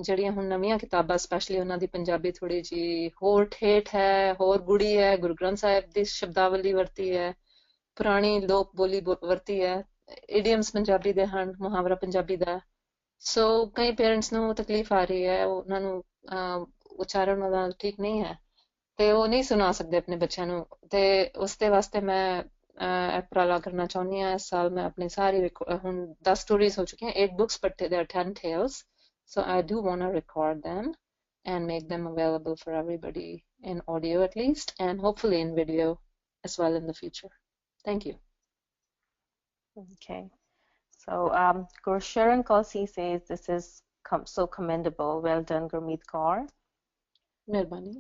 ਜਿਹੜੀਆਂ ਹੁਣ ਨਵੀਆਂ ਕਿਤਾਬਾਂ specially ਉਹਨਾਂ ਦੀ ਪੰਜਾਬੀ ਥੋੜੀ ਜੀ ਹੋਰ ਠੇਠ ਹੈ, ਹੋਰ ਗੁੜੀ ਹੈ, ਗੁਰੂ ਗ੍ਰੰਥ ਸਾਹਿਬ ਦੀ ਸ਼ਬਦਾਵਲੀ ਵਰਤੀ ਹੈ, ਪੁਰਾਣੀ ਲੋਕ ਬੋਲੀ ਵਰਤੀ ਹੈ, idioms ਪੰਜਾਬੀ ਦੇ ਹਨ, ਮੁਹਾਵਰਾ ਪੰਜਾਬੀ ਦਾ. ਸੋ ਕਈ ਪੇਰੈਂਟਸ ਨੂੰ ਤਕਲੀਫ ਆ ਰਹੀ ਹੈ, ਉਹਨਾਂ ਨੂੰ ਉਚਾਰਨ ਉਹਦਾ ਠੀਕ ਨਹੀਂ ਹੈ ਤੇ ਉਹ ਨਹੀਂ ਸੁਣਾ ਸਕਦੇ ਆਪਣੇ ਬੱਚਿਆਂ ਨੂੰ, ਤੇ ਉਸ ਦੇ ਵਾਸਤੇ ਮੈਂ ਉਪਰਾਲਾ ਕਰਨਾ ਚਾਹੁੰਦੀ ਹਾਂ. ਇਸ ਸਾਲ ਮੈਂ ਆਪਣੀ ਸਾਰੀ ਹੁਣ 10 ਸਟੋਰੀਜ਼ ਹੋ ਚੁੱਕੀਆਂ, 8 books, but there are 10 tales. So I do want to record them and make them available for everybody in audio at least, and hopefully in video as well in the future. Thank you. Okay. So Sharon Kalsi says, this is so commendable. Well done, Gurmeet Kaur. Mehrbani.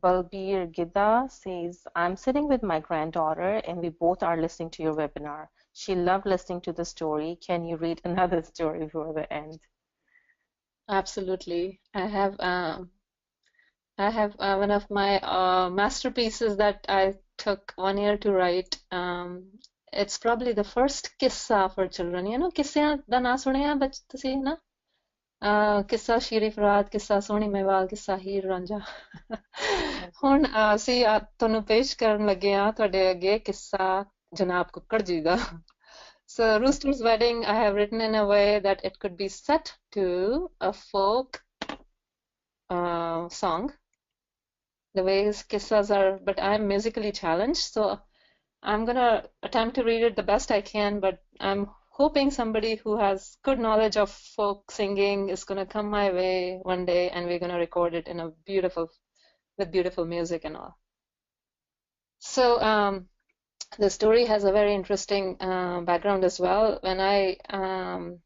Balbir Gida says, I'm sitting with my granddaughter and we both are listening to your webinar. She loved listening to the story. Can you read another story before the end? Absolutely. I have one of my masterpieces that I took 1 year to write. It's probably the first kissa for children. You know, किस्सियां दा नाम सुनिया बच तुसी ना? किस्सा शीरी फराद, किस्सा सोहनी मेवाल, किस्सा हीर रांझा. ਹੁਣ ਅਸੀਂ ਤੁਹਾਨੂੰ ਪੇਸ਼ ਕਰਨ ਲੱਗੇ ਆ ਤੁਹਾਡੇ ਅੱਗੇ ਕਿੱਸਾ Janab Kukkad ji da. So Rooster's Wedding I have written in a way that it could be set to a folk song, the way his kissas are, but I'm musically challenged, so I'm gonna attempt to read it the best I can, but I'm hoping somebody who has good knowledge of folk singing is gonna come my way one day and we're gonna record it in a with beautiful music and all. So the story has a very interesting background as well. When I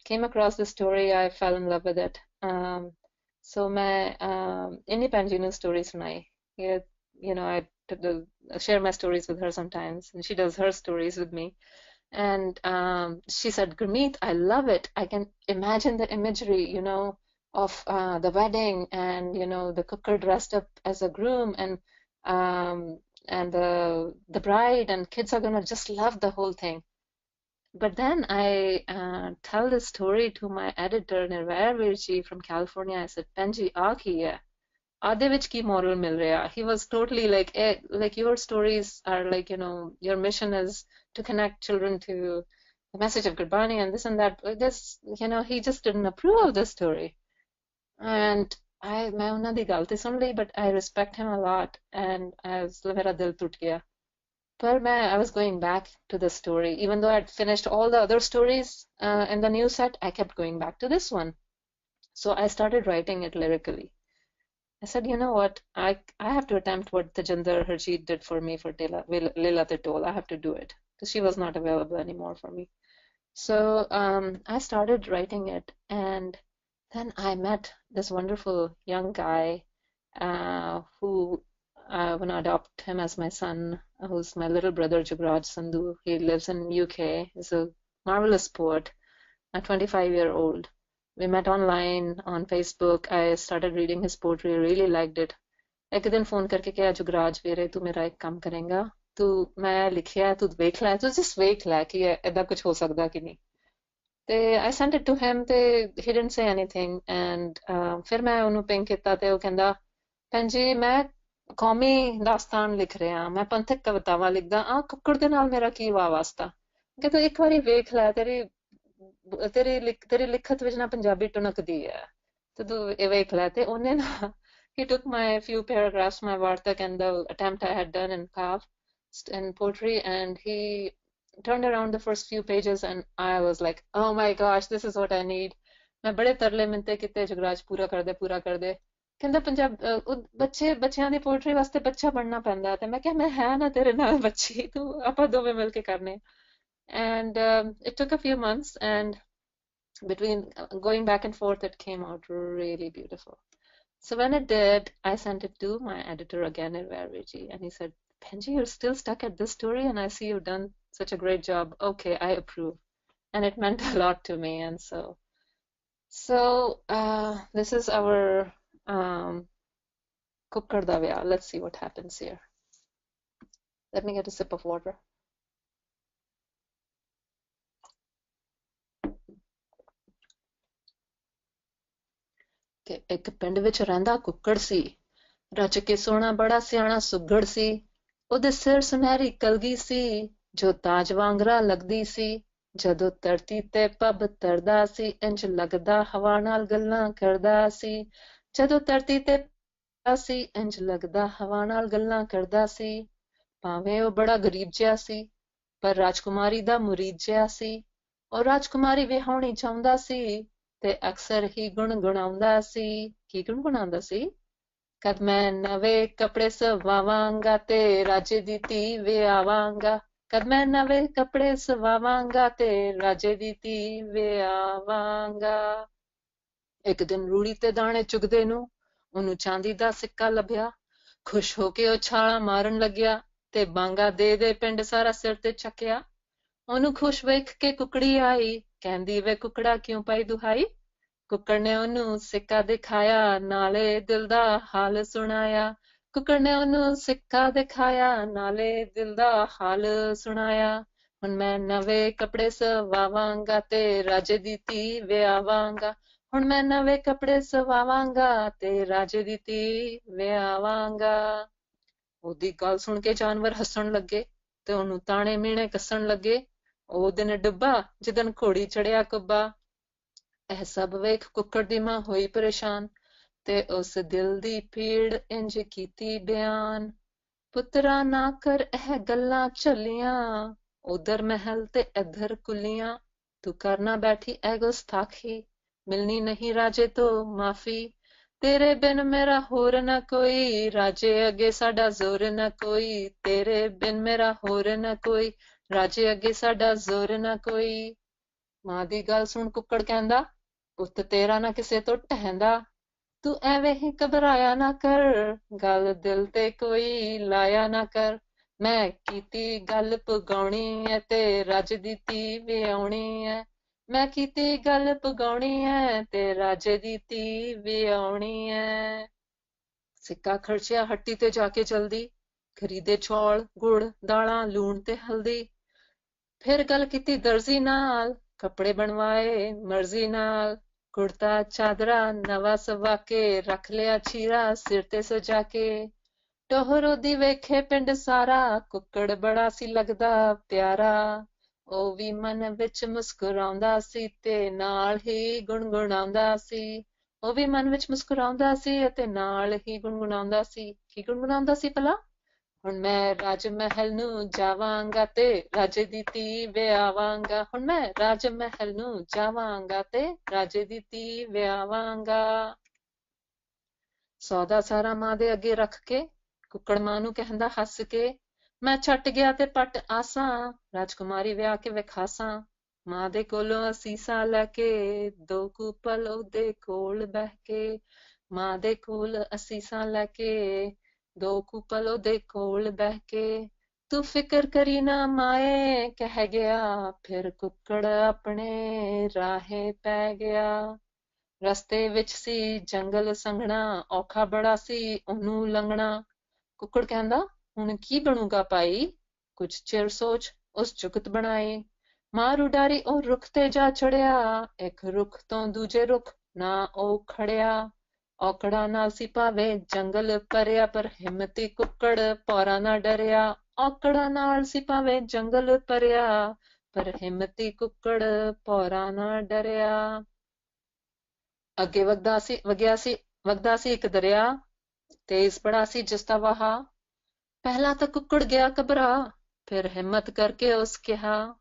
came across the story, I fell in love with it. So मैं इन्हीं पंजीनु story सुनाई. I share my stories with her sometimes, and she does her stories with me. And she said, Gurmeet, I love it. I can imagine the imagery, of the wedding and, the cooker dressed up as a groom and the bride and kids are gonna just love the whole thing. But then I tell this story to my editor, Nirvair Virji from California. I said, Penji, aa ki hai? Aadhe vich ki moral mil reha? He was totally like, like your stories are like, your mission is to connect children to the message of Gurbani and this and that. This, he just didn't approve of this story. And मैं उन्हां दी गल ते सुन ली, but I respect him a lot, and मेरा दिल टूट गया. But I was going back to the story. Even though I'd finished all the other stories in the new set, I kept going back to this one. So I started writing it lyrically. I said, you know what? I have to attempt what Tejinder Harjeet did for me for Leela Titol. I have to do it because she was not available anymore for me. So I started writing it, and then I met this wonderful young guy who I want to adopt him as my son, who's my little brother, Jugraj Sandhu. He lives in UK. He's a marvelous poet, a 25-year-old. We met online on Facebook. I started reading his poetry, really liked it. एक दिन phone करके कहा जुगराज वीरे तू मेरा एक काम करेगा तू मैं लिखिया तू देख लै तू just वेख लै कि ऐदा कुछ हो सकदा कि नहीं ते I sent it to him ते he didn't say anything and फिर मैं ਉਹਨੂੰ ਪਿੰਗ ਕੀਤਾ ਤੇ ਉਹ ਕਹਿੰਦਾ ਭੈਣ ਜੀ ਮੈਂ ਕੌਮੀ ਦਾਸਤਾਨ ਲਿਖ ਰਿਹਾ ਮੈਂ ਪੰਥਕ ਕਵਿਤਾਵਾਂ ਲਿਖਦਾ ਆ ਕੁੱਕੜ ਦੇ ਨਾਲ ਮੇਰਾ ਕੀ ਵਾਸਤਾ ਕਿ ਤੂੰ ਇੱਕ ਵਾਰੀ ਵੇਖ ਲੈ ਤੇਰੀ ਲਿਖਤ ਵਿੱਚ ਨਾ ਪੰਜਾਬੀ ਟੁਣਕਦੀ ਹੈ ਤੇ ਤੂੰ ਇਹ ਵੇਖ ਲੈ ਤੇ ਉਹਨੇ ਨਾ he took my few paragraphs my vartak and the attempt I had done in Kav in poetry and he turned around the first few pages and I was like oh my gosh this is what I need मैं बड़े तरले मिनते किते जुगराज पूरा कर दे ਕਹਿੰਦਾ ਪੰਜਾਬ ਬੱਚਿਆਂ ਦੀ poetry ਵਾਸਤੇ ਬੱਚਾ ਬਣਨਾ ਪੈਂਦਾ ਤੇ ਮੈਂ ਕਿਹਾ ਮੈਂ ਹੈ ਨਾ ਤੇਰੇ ਨਾਲ ਬੱਚੀ ਤੂੰ ਆਪਾਂ ਦੋਵੇਂ ਮਿਲ ਕੇ ਕਰਨੇ and it took a few months and between going back and forth it came out really beautiful. So when it did, I sent it to my editor again in Veriji and he said, Penji, you're still stuck at this story and I see you've done such a great job. Okay, I approve. And it meant a lot to me and so this is our Kukkar Davya. Let's see what happens here. Let me get a sip of water. ਇੱਕ ਪਿੰਡ ਵਿੱਚ ਰਹਿੰਦਾ ਕੁੱਕੜ ਸੀ ਰਚ ਕੇ ਸੋਹਣਾ ਬੜਾ ਸਿਆਣਾ ਸੁੱਘੜ ਸੀ ਉਹਦੇ ਸਿਰ ਸੁਨਹਿਰੀ ਕਲਗੀ ਸੀ ਜੋ ਤਾਜ ਵਾਂਗਰਾ ਲੱਗਦੀ ਸੀ ਜਦੋਂ ਧਰਤੀ ਤੇ ਪੱਬ ਤਰਦਾ ਸੀ ਇੰਜ ਲੱਗਦਾ ਹਵਾ ਨਾਲ ਗੱਲਾਂ ਕਰਦਾ ਸੀ ਜਦੋਂ ਧਰਤੀ ਤੇ ਸੀ ਇੰਜ ਲੱਗਦਾ ਹਵਾ ਨਾਲ ਗੱਲਾਂ ਕਰਦਾ ਸੀ ਭਾਵੇਂ ਉਹ ਬੜਾ ਗਰੀਬ ਜਿਹਾ ਸੀ ਪਰ ਰਾਜਕੁਮਾਰੀ ਦਾ ਮੁਰੀਦ ਜਿਹਾ ਸੀ ਉਹ ਰਾਜਕੁਮਾਰੀ ਵਿਆਹੁਣੀ ਚਾਹੁੰਦਾ ਸੀ ਤੇ ਅਕਸਰ ਹੀ ਗੁਣਗੁਣਾਉਂਦਾ ਸੀ ਕੀ ਗੁਣਗੁਣਾਉਂਦਾ ਸੀ ਕਦ ਮੈਂ ਨਵੇਂ ਕੱਪੜੇ ਸਵਾਵਾਂਗਾ ਤੇ ਰਾਜੇ ਦੀ ਧੀ ਵਿਆਵਾਂਗਾ ਕਦ ਮੈਂ ਨਵੇਂ ਕੱਪੜੇ ਸਵਾਵਾਂਗਾ ਤੇ ਰਾਜੇ ਦੀ ਧੀ ਵਿਆਵਾਂਗਾ ਇੱਕ ਦਿਨ ਰੂੜੀ ਤੇ ਦਾਣੇ ਚੁਗਦੇ ਨੂੰ ਉਹਨੂੰ ਚਾਂਦੀ ਦਾ ਸਿੱਕਾ ਲੱਭਿਆ ਖੁਸ਼ ਹੋ ਕੇ ਉਹ ਛਾਲਾਂ ਮਾਰਨ ਲੱਗਿਆ ਤੇ ਬਾਂਗਾ ਦੇ ਪਿੰਡ ਸਾਰਾ ਸਿਰ ਤੇ ਚੱਕਿਆ ਉਹਨੂੰ ਖੁਸ਼ ਵੇਖ ਕੇ ਕੁਕੜੀ ਆਈ ਕਹਿੰਦੀ ਵੇ ਕੁਕੜਾ ਕਿਉਂ ਪਾਈ ਦੁਹਾਈ ਕੁੱਕੜ ਨੇ ਉਹਨੂੰ ਸਿੱਕਾ ਦਿਖਾਇਆ ਨਾਲੇ ਦਿਲ ਦਾ ਹਾਲ ਸੁਣਾਇਆ ਕੁੱਕੜ ਨੇ ਉਹਨੂੰ ਸਿੱਕਾ ਦਿਖਾਇਆ ਨਾਲੇ ਦਿਲ ਦਾ ਹਾਲ ਸੁਣਾਇਆ ਹੁਣ ਮੈਂ ਨਵੇਂ ਕੱਪੜੇ ਸਵਾਵਾਂਗਾ ਤੇ ਰਾਜੇ ਦੀ ਧੀ ਵਿਆਵਾਂਗਾ ਹੁਣ ਮੈਂ ਨਵੇਂ ਕੱਪੜੇ ਸਵਾਵਾਂਗਾ ਤੇ ਰਾਜੇ ਦੀ ਧੀ ਵਿਆਵਾਂਗਾ ਉਹਦੀ ਗੱਲ ਸੁਣ ਕੇ ਜਾਨਵਰ ਹੱਸਣ ਲੱਗੇ ਤੇ ਉਹਨੂੰ ਤਾਣੇ ਮੀਣੇ ਕੱਸਣ ਲੱਗੇ। ਉਹ ਦਿਨ ਡੁੱਬਾ ਜਿੱਦਣ ਘੋੜੀ ਚੜਿਆ ਕੁੱਬਾ। ਇਹ ਸਭ ਵੇਖ ਕੁੱਕੜ ਦੀ ਮਾਂ ਹੋਈ ਪਰੇਸ਼ਾਨ ਤੇ ਉਸ ਦਿਲ ਦੀ ਪੀੜ ਇੰਜ ਕੀਤੀ ਬਿਆਨ। ਪੁੱਤਰਾ ਨਾ ਕਰ ਇਹ ਗੱਲਾਂ ਝੱਲੀਆਂ, ਉਧਰ ਮਹਿਲ ਤੇ ਇੱਧਰ ਕੁੱਲੀਆਂ। ਤੂੰ ਕਰਨਾ ਬੈਠੀ ਇਹ ਗੁਸਤਾਖੀ, ਮਿਲਣੀ ਨਹੀਂ ਰਾਜੇ ਤੋਂ ਮਾਫੀ। ਤੇਰੇ ਬਿਨ ਮੇਰਾ ਹੋਰ ਨਾ ਕੋਈ, ਰਾਜੇ ਅੱਗੇ ਸਾਡਾ ਜ਼ੋਰ ਨਾ ਕੋਈ। ਤੇਰੇ ਬਿਨ ਮੇਰਾ ਹੋਰ ਨਾ ਕੋਈ, ਰਾਜੇ ਅੱਗੇ ਸਾਡਾ ਜ਼ੋਰ ਨਾ ਕੋਈ। ਮਾਂ ਦੀ ਗੱਲ ਸੁਣ ਕੁੱਕੜ ਕਹਿੰਦਾ, ਪੁੱਤ ਤੇਰਾ ਨਾ ਕਿਸੇ ਤੋਂ ਟਹਿੰਦਾ। ਤੂੰ ਐਵੇਂ ਹੀ ਘਬਰਾਇਆ ਨਾ ਕਰ, ਗੱਲ ਦਿਲ ਤੇ ਕੋਈ ਲਾਇਆ ਨਾ ਕਰ। ਮੈਂ ਕੀਤੀ ਗੱਲ ਪੁਗਾਉਣੀ ਐ ਤੇ ਰਾਜੇ ਦੀ ਧੀ ਵਿਆਹੁਣੀ ਐ। ਮੈਂ ਕੀਤੀ ਗੱਲ ਪੁਗਾਉਣੀ ਐ ਤੇ ਰਾਜੇ ਦੀ ਧੀ ਵਿਆਹੁਣੀ ਐ। ਸਿੱਕਾ ਖਰਚਿਆ ਹੱਟੀ ਤੇ ਜਾ ਕੇ ਜਲਦੀ, ਖਰੀਦੇ ਚੌਲ ਗੁੜ ਦਾਲਾਂ ਲੂਣ ਤੇ ਹਲਦੀ। ਫਿਰ ਗੱਲ ਕੀਤੀ ਦਰਜ਼ੀ ਨਾਲ, ਕੱਪੜੇ ਬਣਵਾਏ ਮਰਜ਼ੀ ਨਾਲ। ਕੁੜਤਾ ਚਾਦਰਾ ਨਵਾਂ ਸਵਾ ਕੇ, ਰੱਖ ਲਿਆ ਚੀਰਾ ਸਿਰ ਤੇ ਸਜਾ ਕੇ। ਟੋਹਰ ਉਹਦੀ ਵੇਖੇ ਪਿੰਡ ਸਾਰਾ, ਕੁੱਕੜ ਬੜਾ ਸੀ ਲੱਗਦਾ ਪਿਆਰਾ। ਉਹ ਵੀ ਮਨ ਵਿੱਚ ਮੁਸਕਰਾਉਂਦਾ ਸੀ ਤੇ ਨਾਲ ਹੀ ਗੁਣਗੁਣਾਉਂਦਾ ਸੀ। ਉਹ ਵੀ ਮਨ ਵਿੱਚ ਮੁਸਕਰਾਉਂਦਾ ਸੀ ਅਤੇ ਨਾਲ ਹੀ ਗੁਣਗੁਣਾਉਂਦਾ ਸੀ। ਕੀ ਗੁਣਗੁਣਾਉਂਦਾ ਸੀ ਭਲਾ? ਹੁਣ ਮੈਂ ਰਾਜ ਮਹਿਲ ਨੂੰ ਜਾਵਾਂਗਾ ਤੇ ਰਾਜੇ ਦੀ ਧੀ ਵਿਆਵਾਂਗਾ। ਹੁਣ ਮੈਂ ਰਾਜ ਮਹਿਲ ਨੂੰ ਜਾਵਾਂਗਾ ਤੇ ਰਾਜੇ ਦੀ ਧੀ ਵਿਆਵਾਂਗਾ। ਸੌਦਾ ਸਾਰਾ ਮਾਂ ਦੇ ਅੱਗੇ ਰੱਖ ਕੇ, ਕੁੱਕੜ ਮਾਂ ਨੂੰ ਕਹਿੰਦਾ ਹੱਸ ਕੇ, ਮੈਂ ਛੱਟ ਗਿਆ ਤੇ ਪੱਟ ਆਸਾਂ, ਰਾਜਕੁਮਾਰੀ ਵਿਆਹ ਕੇ ਵਿਖਾਸਾਂ। ਮਾਂ ਦੇ ਕੋਲੋਂ ਅਸੀਸਾਂ ਲੈ ਕੇ, ਦੋ ਕੁ ਪਲ ਉਹਦੇ ਕੋਲ ਬਹਿ ਕੇ। ਮਾਂ ਦੇ ਕੋਲ ਅਸੀਸਾਂ ਲੈ ਕੇ, ਦੋ ਕੁ ਪਲ ਉਹਦੇ ਕੋਲ ਬਹਿ ਕੇ। ਤੂੰ ਫਿਕਰ ਕਰੀ ਨਾ ਮਾਏ ਕਹਿ ਗਿਆ, ਫਿਰ ਕੁੱਕੜ ਆਪਣੇ ਰਾਹੇ ਪੈ ਗਿਆ। ਰਸਤੇ ਵਿੱਚ ਸੀ ਜੰਗਲ ਸੰਘਣਾ, ਔਖਾ ਬੜਾ ਸੀ ਉਹਨੂੰ ਲੰਘਣਾ। ਕੁੱਕੜ ਕਹਿੰਦਾ ਹੁਣ ਕੀ ਬਣੂਗਾ ਭਾਈ, ਕੁਝ ਚਿਰ ਸੋਚ ਉਸ ਜੁਗਤ ਬਣਾਈ। ਮਾਂ ਰੁਡਾਰੀ ਉਹ ਰੁੱਖ ਤੇ ਜਾ ਚੜਿਆ, ਇੱਕ ਰੁੱਖ ਤੋਂ ਦੂਜੇ ਰੁੱਖ ਨਾ ਉਹ ਖੜਿਆ। ਔਕੜਾਂ ਨਾਲ ਸੀ ਭਾਵੇਂ ਜੰਗਲ ਭਰਿਆ, ਪਰ ਹਿੰਮਤੀ ਕੁੱਕੜ ਪੌਰਾਂ ਨਾ ਡਰਿਆ। ਔਕੜਾਂ ਨਾਲ ਸੀ ਭਾਵੇਂ ਜੰਗਲ ਭਰਿਆ, ਪਰ ਹਿੰਮਤੀ ਕੁੱਕੜ ਪੌਰਾਂ ਨਾ ਡਰਿਆ। ਅੱਗੇ ਵਗਦਾ ਸੀ ਇੱਕ ਦਰਿਆ, ਤੇਜ਼ ਬੜਾ ਸੀ ਜਿਸਦਾ ਵਹਾ। ਪਹਿਲਾਂ ਤਾਂ ਕੁੱਕੜ ਗਿਆ ਘਬਰਾ, ਫਿਰ ਹਿੰਮਤ ਕਰਕੇ ਉਸ ਕਿਹਾ,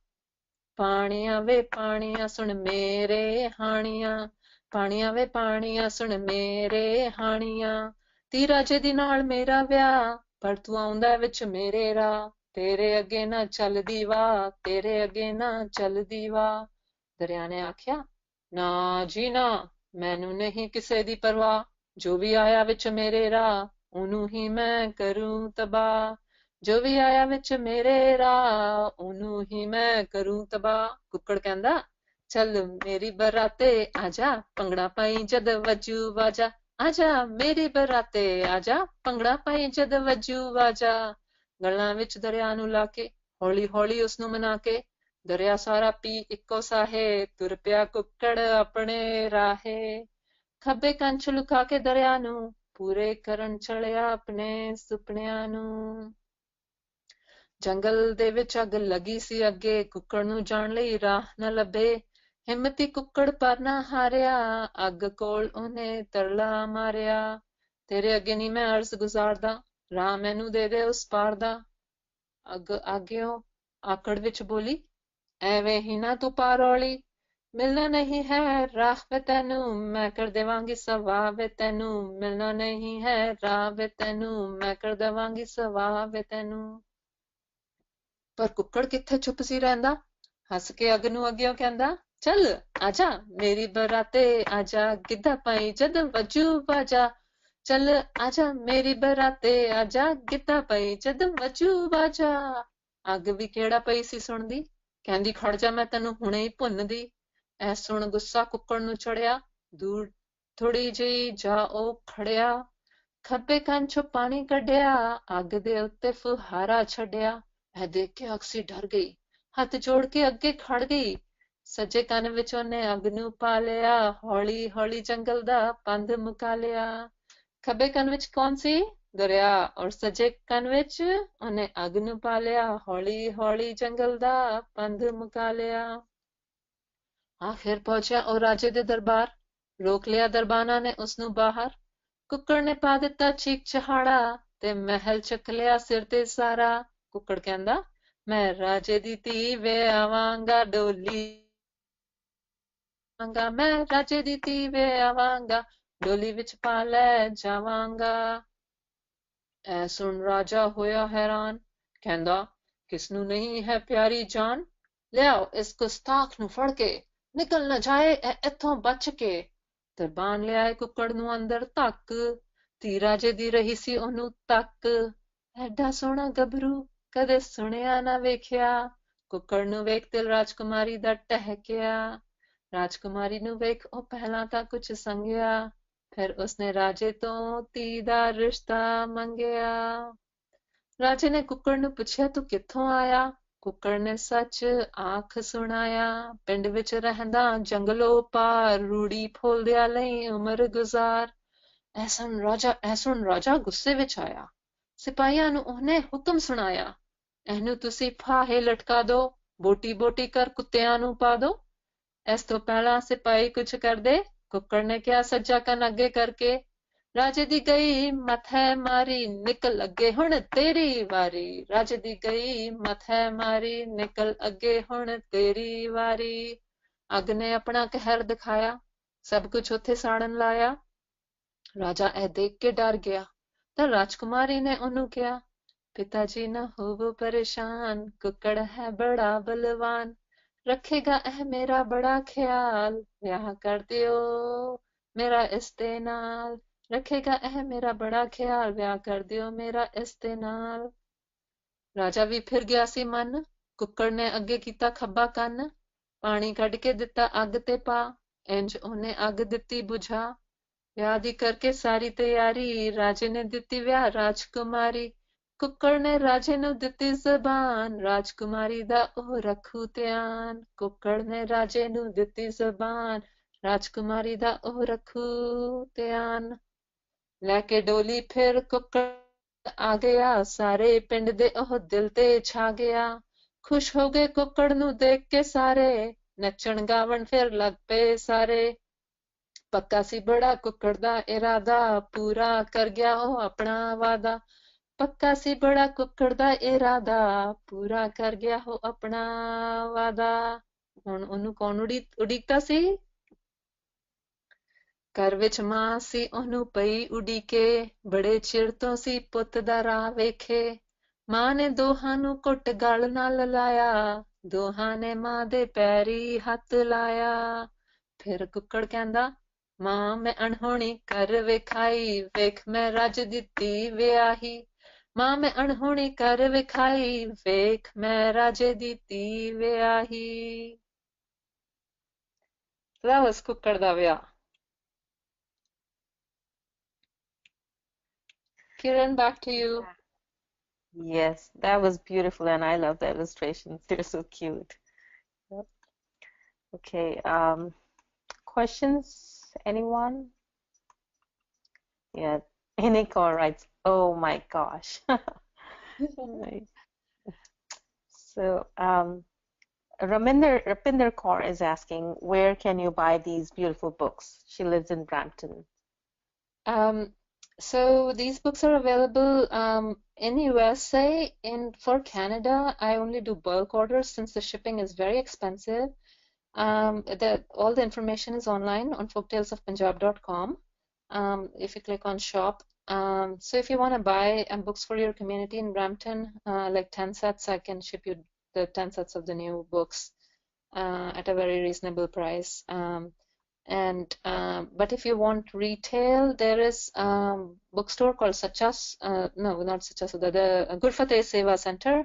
ਪਾਣੀਆਂ ਵੇ ਪਾਣੀਆਂ ਸੁਣ ਮੇਰੇ ਹਾਣੀਆਂ। ਪਾਣੀਆਂ ਵੇ ਪਾਣੀਆਂ ਸੁਣ ਮੇਰੇ ਹਾਣੀਆਂ। ਤੀ ਰਾਜੇ ਦੀ ਨਾਲ ਮੇਰਾ ਵਿਆਹ, ਪਰ ਤੂੰ ਆਉਂਦਾ ਵਿੱਚ ਮੇਰੇ ਰਾਹ। ਤੇਰੇ ਅੱਗੇ ਨਾ ਚੱਲਦੀ ਵਾਹ, ਤੇਰੇ ਅੱਗੇ ਨਾ ਚੱਲਦੀ ਵਾਹ। ਦਰਿਆ ਨੇ ਆਖਿਆ, ਨਾ ਜੀ ਨਾ, ਮੈਨੂੰ ਨਹੀਂ ਕਿਸੇ ਦੀ ਪਰਵਾਹ। ਜੋ ਵੀ ਆਇਆ ਵਿੱਚ ਮੇਰੇ ਰਾਹ, ਉਹਨੂੰ ਹੀ ਮੈਂ ਕਰੂੰ ਤਬਾਹ। ਜੋ ਵੀ ਆਇਆ ਵਿੱਚ ਮੇਰੇ ਰਾਹ, ਉਹਨੂੰ ਹੀ ਮੈਂ ਕਰੂੰ ਤਬਾਹ। ਕੁੱਕੜ ਕਹਿੰਦਾ, ਚੱਲ ਮੇਰੀ ਬਰਾਤੇ ਆਜਾ, ਭੰਗੜਾ ਪਾਈ ਜਦ ਵੱਜੂ ਵਾਜਾ। ਆਜਾ ਮੇਰੀ ਬਰਾਤੇ ਆਜਾ, ਭੰਗੜਾ ਪਾਈ ਜਦ ਵੱਜੂ ਵਾਜਾ। ਗਲਾਂ ਵਿੱਚ ਦਰਿਆ ਨੂੰ ਲਾ ਕੇ, ਹੌਲੀ ਹੌਲੀ ਉਸਨੂੰ ਮਨਾ ਕੇ, ਦਰਿਆ ਸਾਰਾ ਪੀ ਇੱਕੋ ਸਾਹੇ, ਤੁਰ ਪਿਆ ਕੁੱਕੜ ਆਪਣੇ ਰਾਹੇ। ਖੱਬੇ ਕੰਨ ਚ ਲੁਕਾ ਕੇ ਦਰਿਆ ਨੂੰ, ਪੂਰੇ ਕਰਨ ਚਲਿਆ ਆਪਣੇ ਸੁਪਨਿਆਂ ਨੂੰ। ਜੰਗਲ ਦੇ ਵਿੱਚ ਅੱਗ ਲੱਗੀ ਸੀ ਅੱਗੇ, ਕੁੱਕੜ ਨੂੰ ਜਾਣ ਲਈ ਰਾਹ ਨਾ ਲੱਭੇ। ਹਿੰਮਤੀ ਕੁੱਕੜ ਪਰ ਨਾ ਹਾਰਿਆ, ਅੱਗ ਕੋਲ ਉਹਨੇ ਤਰਲਾ ਮਾਰਿਆ। ਤੇਰੇ ਅੱਗੇ ਨੀ ਮੈਂ ਅਰਜ਼ ਗੁਜ਼ਾਰਦਾ, ਰਾਹ ਮੈਨੂੰ ਦੇ ਦੇ ਉਸ ਪਾਰ ਦਾ। ਅੱਗ ਆਗਿਓ ਆਕੜ ਵਿੱਚ ਬੋਲੀ, ਐਵੇਂ ਹੀ ਨਾ ਤੂੰ ਪਾ ਰੌਲੀ। ਮਿਲਣਾ ਨਹੀਂ ਹੈ ਰਾਹ ਵੇ ਤੈਨੂੰ, ਮੈਂ ਕਰ ਦੇਵਾਂਗੀ ਸਵਾਹ ਵੇ ਤੈਨੂੰ। ਮਿਲਣਾ ਨਹੀਂ ਹੈ ਰਾਹ ਵੇ ਤੈਨੂੰ, ਮੈਂ ਕਰ ਦੇਵਾਂਗੀ ਸਵਾਹ ਵੇ ਤੈਨੂੰ। ਪਰ ਕੁੱਕੜ ਕਿੱਥੇ ਚੁੱਪ ਸੀ ਰਹਿੰਦਾ, ਹੱਸ ਕੇ ਅੱਗ ਨੂੰ ਅੱਗਿਓਂ ਕਹਿੰਦਾ, ਚੱਲ ਆਜਾ ਮੇਰੀ ਬਰਾਤੇ ਆਜਾ, ਗਿੱਧਾ ਪਾਈ ਜਦ ਵੱਜੂ ਵਾਜਾ। ਚੱਲ ਆਜਾ ਮੇਰੀ ਬਰਾਤੇ ਆਜਾ, ਗਿੱਧਾ ਪਾਈ ਜਦ ਵੱਜੂ ਵਾਜਾ। ਅੱਗ ਵੀ ਕਿਹੜਾ ਪਈ ਸੀ ਸੁਣਦੀ, ਕਹਿੰਦੀ ਖੜ ਜਾ ਮੈਂ ਤੈਨੂੰ ਹੁਣੇ ਹੀ ਭੁੰਨਦੀ। ਐ ਸੁਣ ਗੁੱਸਾ ਕੁੱਕੜ ਨੂੰ ਚੜਿਆ, ਦੂਰ ਥੋੜੀ ਜਿਹੀ ਜਾ ਉਹ ਖੜਿਆ। ਖੱਬੇ ਕੰਨ ਚੋਂ ਪਾਣੀ ਕੱਢਿਆ, ਅੱਗ ਦੇ ਉੱਤੇ ਫੁਹਾਰਾ ਛੱਡਿਆ। ਇਹ ਦੇਖ ਕੇ ਅਕਸੀ ਡਰ ਗਈ, ਹੱਥ ਜੋੜ ਕੇ ਅੱਗੇ ਖੜ ਗਈ। ਸੱਜੇ ਕੰਨ ਵਿੱਚ ਉਹਨੇ ਅੱਗ ਨੂੰ ਪਾ ਲਿਆ, ਹੌਲੀ ਹੌਲੀ ਜੰਗਲ ਦਾ ਪੰਧ ਮੁਕਾ ਲਿਆ। ਖੱਬੇ ਕੰਨ ਵਿੱਚ ਕੌਣ ਸੀ? ਦਰਿਆ ਔਰ ਸੱਜੇ ਕੰਨ ਵਿੱਚ ਉਹਨੇ ਅੱਗ ਨੂੰ ਪਾ ਲਿਆ, ਹੌਲੀ ਹੌਲੀ ਜੰਗਲ ਦਾ ਪੰਧ ਮੁਕਾ ਲਿਆ। ਆਖਿਰ ਪਹੁੰਚਿਆ ਉਹ ਰਾਜੇ ਦੇ ਦਰਬਾਰ, ਰੋਕ ਲਿਆ ਦਰਬਾਨਾਂ ਨੇ ਉਸਨੂੰ ਬਾਹਰ। ਕੁੱਕੜ ਨੇ ਪਾ ਦਿੱਤਾ ਚੀਕ ਚਹਾੜਾ ਤੇ ਮਹਿਲ ਚੱਕ ਲਿਆ ਸਿਰ ਤੇ ਸਾਰਾ। ਕੁੱਕੜ ਕਹਿੰਦਾ, ਮੈਂ ਰਾਜੇ ਦੀ ਧੀ ਵੇ ਆਵਾਂਗਾ ਡੋਲੀ, ਮੈਂ ਰਾਜੇ ਦੀ ਧੀ ਵੇ ਆਵਾਂਗਾ, ਡੋਲੀ ਵਿੱਚ ਪਾ ਲੈ ਜਾਵਾਂਗਾ। ਐ ਸੁਣ ਰਾਜਾ ਹੋਇਆ ਹੈਰਾਨ, ਕਹਿੰਦਾ, ਕਿਸਨੂੰ ਨਹੀਂ ਹੈ ਪਿਆਰੀ ਜਾਨ, ਲਿਆਓ ਇਸ ਗੁਸਤਾਖ ਨੂੰ ਫੜ ਕੇ, ਨਿਕਲ ਨਾ ਜਾਏ ਇੱਥੋਂ ਬਚ ਕੇ। ਦਰਬਾਨ ਲਿਆਏ ਕੁੱਕੜ ਨੂੰ ਅੰਦਰ ਧੱਕ, ਧੀ ਰਾਜੇ ਦੀ ਰਹੀ ਸੀ ਉਹਨੂੰ ਤੱਕ। ਐਡਾ ਸੋਹਣਾ ਗੱਭਰੂ ਕਦੇ ਸੁਣਿਆ ਨਾ ਵੇਖਿਆ, ਕੁੱਕੜ ਨੂੰ ਵੇਖ ਦਿਲ ਰਾਜਕੁਮਾਰੀ ਦਾ ਟਹਿਕਿਆ। ਰਾਜਕੁਮਾਰੀ ਨੂੰ ਵੇਖ ਉਹ ਪਹਿਲਾਂ ਤਾਂ ਕੁਝ ਸੰਗਿਆ, ਫਿਰ ਉਸਨੇ ਰਾਜੇ ਤੋਂ ਧੀ ਦਾ ਰਿਸ਼ਤਾ ਮੰਗਿਆ। ਰਾਜੇ ਨੇ ਕੁੱਕੜ ਨੂੰ ਪੁੱਛਿਆ, ਤੂੰ ਕਿੱਥੋਂ ਆਇਆ? ਕੁੱਕੜ ਨੇ ਸੱਚ ਆਖ ਸੁਣਾਇਆ, ਪਿੰਡ ਵਿੱਚ ਰਹਿੰਦਾ ਜੰਗਲੋਂ ਪਾਰ, ਰੂੜੀ ਫੋਲਦਿਆਂ ਲਈ ਉਮਰ ਗੁਜ਼ਾਰ। ਐ ਸੁਣ ਰਾਜਾ ਗੁੱਸੇ ਵਿੱਚ ਆਇਆ, ਸਿਪਾਹੀਆਂ ਨੂੰ ਉਹਨੇ ਹੁਕਮ ਸੁਣਾਇਆ, ਇਹਨੂੰ ਤੁਸੀਂ ਫਾਹੇ ਲਟਕਾ ਦੋ, ਬੋਟੀ ਬੋਟੀ ਕਰ ਕੁੱਤਿਆਂ ਨੂੰ ਪਾ ਦੋ। ਇਸ ਤੋਂ ਪਹਿਲਾਂ ਸਿਪਾਹੀ ਕੁਝ ਕਰਦੇ, ਕੁੱਕੜ ਨੇ ਕਿਹਾ ਸੱਜਾ ਕੰਨ ਅੱਗੇ ਕਰਕੇ, ਰਾਜੇ ਦੀ ਗਈ ਮੱਥੇ ਮਾਰੀ, ਨਿਕਲ ਅੱਗੇ ਹੁਣ ਤੇਰੀ ਵਾਰੀ। ਰਾਜੇ ਦੀ ਗਈ ਮੱਥੇ ਮਾਰੀ, ਨਿਕਲ ਅੱਗੇ ਹੁਣ ਤੇਰੀ ਵਾਰੀ। ਅੱਗ ਨੇ ਆਪਣਾ ਕਹਿਰ ਦਿਖਾਇਆ, ਸਭ ਕੁਝ ਉੱਥੇ ਸਾੜਨ ਲਾਇਆ। ਰਾਜਾ ਇਹ ਦੇਖ ਕੇ ਡਰ ਗਿਆ, ਤਾਂ ਰਾਜਕੁਮਾਰੀ ਨੇ ਉਹਨੂੰ ਕਿਹਾ, ਪਿਤਾ ਜੀ ਨਾ ਹੋਵੋ ਪਰੇਸ਼ਾਨ, ਕੁੱਕੜ ਹੈ ਬੜਾ ਬਲਵਾਨ, ਰੱਖੇਗਾ ਇਹ ਮੇਰਾ ਬੜਾ ਖਿਆਲ, ਵਿਆਹ ਕਰ ਦਿਓ ਮੇਰਾ ਇਸ ਦੇ ਨਾਲ, ਰੱਖੇਗਾ ਇਹ ਮੇਰਾ ਬੜਾ ਖਿਆਲ, ਵਿਆਹ ਕਰ ਦਿਓ ਮੇਰਾ ਇਸ ਦੇ ਨਾਲ। ਰਾਜਾ ਵੀ ਫਿਰ ਗਿਆ ਸੀ ਮਨ, ਕੁੱਕੜ ਨੇ ਅੱਗੇ ਕੀਤਾ ਖੱਬਾ ਕੰਨ, ਪਾਣੀ ਕੱਢ ਕੇ ਦਿੱਤਾ ਅੱਗ ਤੇ ਪਾ, ਇੰਜ ਉਹਨੇ ਅੱਗ ਦਿੱਤੀ ਬੁਝਾ। ਵਿਆਹ ਦੀ ਕਰਕੇ ਸਾਰੀ ਤਿਆਰੀ, ਰਾਜੇ ਨੇ ਦਿੱਤੀ ਵਿਆਹ ਰਾਜਕੁਮਾਰੀ। ਕੁੱਕੜ ਨੇ ਰਾਜੇ ਨੂੰ ਦਿੱਤੀ ਜ਼ਬਾਨ, ਰਾਜਕੁਮਾਰੀ ਦਾ ਉਹ ਰੱਖੂ ਧਿਆਨ। ਕੁੱਕੜ ਨੇ ਰਾਜੇ ਨੂੰ ਦਿੱਤੀ ਜ਼ਬਾਨ, ਰਾਜਕੁਮਾਰੀ ਦਾ ਉਹ ਰੱਖੂ ਧਿਆਨ। ਲੈ ਕੇ ਡੋਲੀ ਫਿਰ ਕੁੱਕੜ ਆ ਗਿਆ, ਸਾਰੇ ਪਿੰਡ ਦੇ ਉਹ ਦਿਲ ਤੇ ਛਾ ਗਿਆ। ਖੁਸ਼ ਹੋ ਗਏ ਕੁੱਕੜ ਨੂੰ ਦੇਖ ਕੇ ਸਾਰੇ, ਨੱਚਣ ਗਾਵਣ ਫਿਰ ਲੱਗ ਪਏ ਸਾਰੇ। ਪੱਕਾ ਸੀ ਬੜਾ ਕੁੱਕੜ ਦਾ ਇਰਾਦਾ, ਪੂਰਾ ਕਰ ਗਿਆ ਉਹ ਆਪਣਾ ਵਾਦਾ। ਪੱਕਾ ਸੀ ਬੜਾ ਕੁੱਕੜ ਦਾ ਇਰਾਦਾ, ਪੂਰਾ ਕਰ ਗਿਆ ਉਹ ਆਪਣਾ ਵਾਦਾ। ਹੁਣ ਉਹਨੂੰ ਕੌਣ ਉਡੀਕਦਾ ਸੀ? ਘਰ ਵਿੱਚ ਮਾਂ ਸੀ ਉਹਨੂੰ ਪਈ ਉਡੀਕੇ, ਬੜੇ ਚਿਰ ਤੋਂ ਸੀ ਪੁੱਤ ਦਾ ਰਾਹ ਵੇਖੇ। ਮਾਂ ਨੇ ਦੋਹਾਂ ਨੂੰ ਘੁੱਟ ਗਲ ਨਾਲ ਲਾਇਆ, ਦੋਹਾਂ ਨੇ ਮਾਂ ਦੇ ਪੈਰੀ ਹੱਥ ਲਾਇਆ। ਫਿਰ ਕੁੱਕੜ ਕਹਿੰਦਾ, ਮਾਂ ਮੈਂ ਅਣਹੋਣੀ ਕਰ ਵੇਖਾਈ, ਵੇਖ ਮੈਂ ਰੱਜ ਦਿੱਤੀ ਵਿਆਹੀ। ਮਾਂ ਮੈਂ ਅਣਹੋਣੀ ਕਰ ਵਿਖਾਈ, ਵੇਖ ਮੈਂ ਰਾਜੇ ਦੀ ਧੀ ਵਿਆਹੀ। That was ਕੁੱਕੜ ਦਾ ਵਿਆਹ। Kiran, back to you. Yes, that was beautiful, and I love the illustrations. They're so cute. Yep. Okay, questions? Anyone? Yeah, Iniko writes, oh my gosh. Right. So, Rapinder Kaur is asking, where can you buy these beautiful books? She lives in Brampton. So these books are available in USA. For Canada, I only do bulk orders since the shipping is very expensive. All the information is online on folktalesofunjab.com. If you click on shop. So if you want to buy books for your community in Brampton, like 10 sets, I can ship you the 10 sets of the new books at a very reasonable price. But if you want retail, there is bookstore called Sachas, no, not Sachasuda, the Gurfateh Seva Center.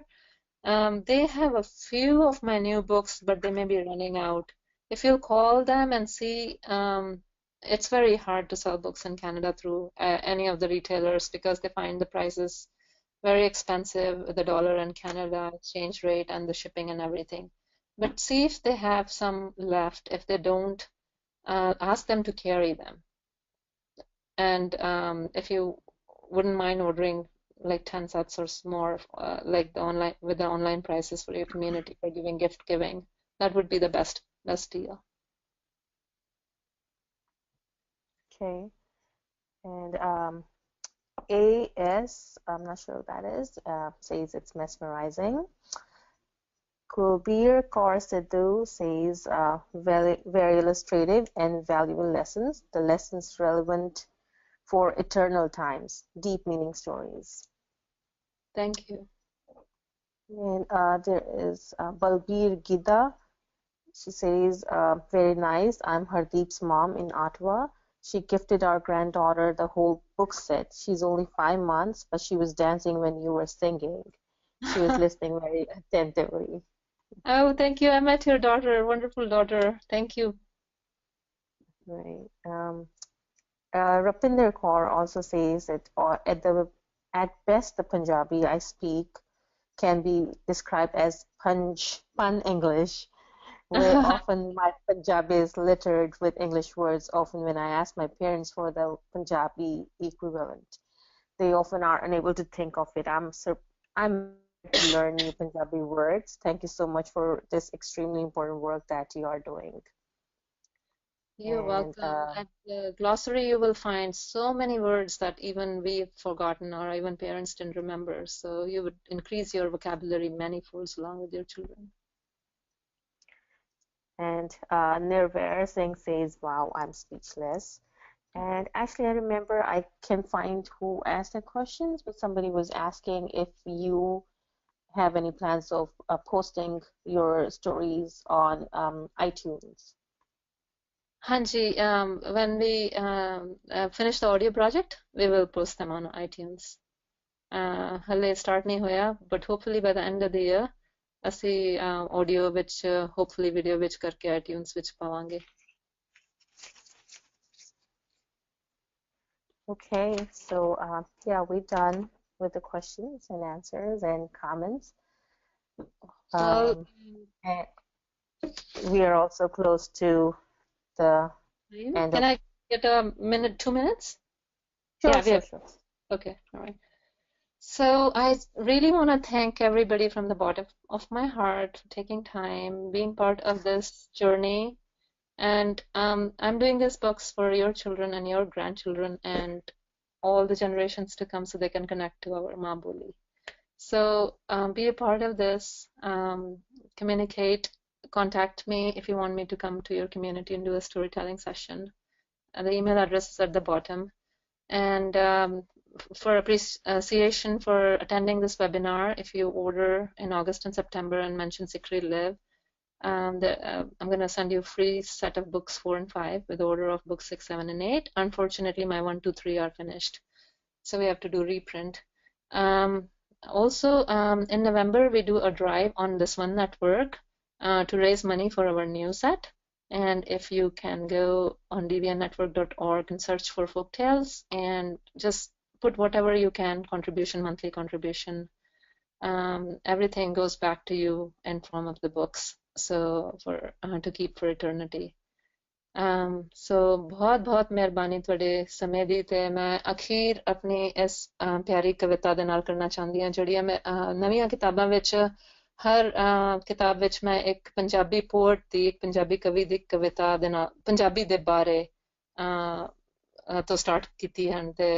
They have a few of my new books, but they may be running out. If you call them and see, it's very hard to sell books in Canada through any of the retailers because they find the prices very expensive, the dollar and Canada exchange rate and the shipping and everything. But see if they have some left. If they don't, ask them to carry them. And if you wouldn't mind ordering like 10 sets or more, like the online prices for your community for gift giving. That would be the best deal. Okay. And AS, I'm not sure what that is, says it's mesmerizing. Gurmeet Kaur says very illustrative and valuable lessons. The lessons relevant for eternal times. Deep meaning stories. Thank you. And there is Balbir Gida. She says, very nice. I'm Hardeep's mom in Ottawa. She gifted our granddaughter the whole book set. She's only 5 months, but she was dancing when you were singing. She was listening very attentively. Oh, thank you. I met your daughter, wonderful daughter. Thank you. Right. Rapinder Kaur also says that at best the Punjabi I speak can be described as pun English, where often my Punjabi is littered with English words. Often when I ask my parents for the Punjabi equivalent, they often are unable to think of it. I'm to learn new Punjabi words. Thank you so much for this extremely important work that you are doing. You're welcome. At the glossary, you will find so many words that even we've forgotten or even parents didn't remember. So you would increase your vocabulary manifolds along with your children. And Nirvana Singh says, wow, I'm speechless. And actually, I remember I can find who asked the questions, but somebody was asking if you have any plans of posting your stories on iTunes. Hanji, when we finish the audio project, we will post them on iTunes. Halle start nahi hoya, but hopefully by the end of the year, ਅਸੀਂ audio ਵਿੱਚ hopefully video ਵਿੱਚ ਕਰਕੇ iTunes ਵਿੱਚ ਪਾਵਾਂਗੇ. Okay, so yeah, we're done with the questions and answers and comments. And we are also close to the end. Can I get a minute, 2 minutes? Sure, yeah, sure. Okay, all right. So I really want to thank everybody from the bottom of my heart for taking time, being part of this journey. And I'm doing these books for your children and your grandchildren and all the generations to come so they can connect to our Maa Boli. So be a part of this, communicate, contact me if you want me to come to your community and do a storytelling session. The email address is at the bottom. And for appreciation for attending this webinar, if you order in August and September and mention Sikri Live, I'm going to send you a free set of books 4 and 5 with order of books 6, 7, and 8. Unfortunately, my 1, 2, 3 are finished, so we have to do reprint. Also, in November, we do a drive on this one network to raise money for our new set. And if you can go on dvnnetwork.org and search for folktales and just put whatever you can, contribution, monthly contribution, everything goes back to you in form of the books. So for to keep for eternity. So बहुत मेहरबानी ਤੁਹਾਡੇ ਸਮੇਂ ਦੀ ਤੇ ਮੈਂ ਅਖੀਰ ਆਪਣੀ ਇਸ ਪਿਆਰੀ ਕਵਿਤਾ ਦੇ ਨਾਲ ਕਰਨਾ ਚਾਹੁੰਦੀ ਹਾਂ ਜਿਹੜੀਆਂ ਮੈਂ ਨਵੀਆਂ ਕਿਤਾਬਾਂ ਵਿੱਚ ਹਰ ਕਿਤਾਬ ਵਿੱਚ ਮੈਂ ਇੱਕ ਪੰਜਾਬੀ ਪੋਇਟ ਦੀ ਇੱਕ ਪੰਜਾਬੀ ਕਵੀ ਦੀ ਕਵਿਤਾ ਦੇ ਨਾਲ ਪੰਜਾਬੀ ਦੇ ਬਾਰੇ ਤੋਂ ਸਟਾਰਟ ਕੀਤੀ ਹਨ ਤੇ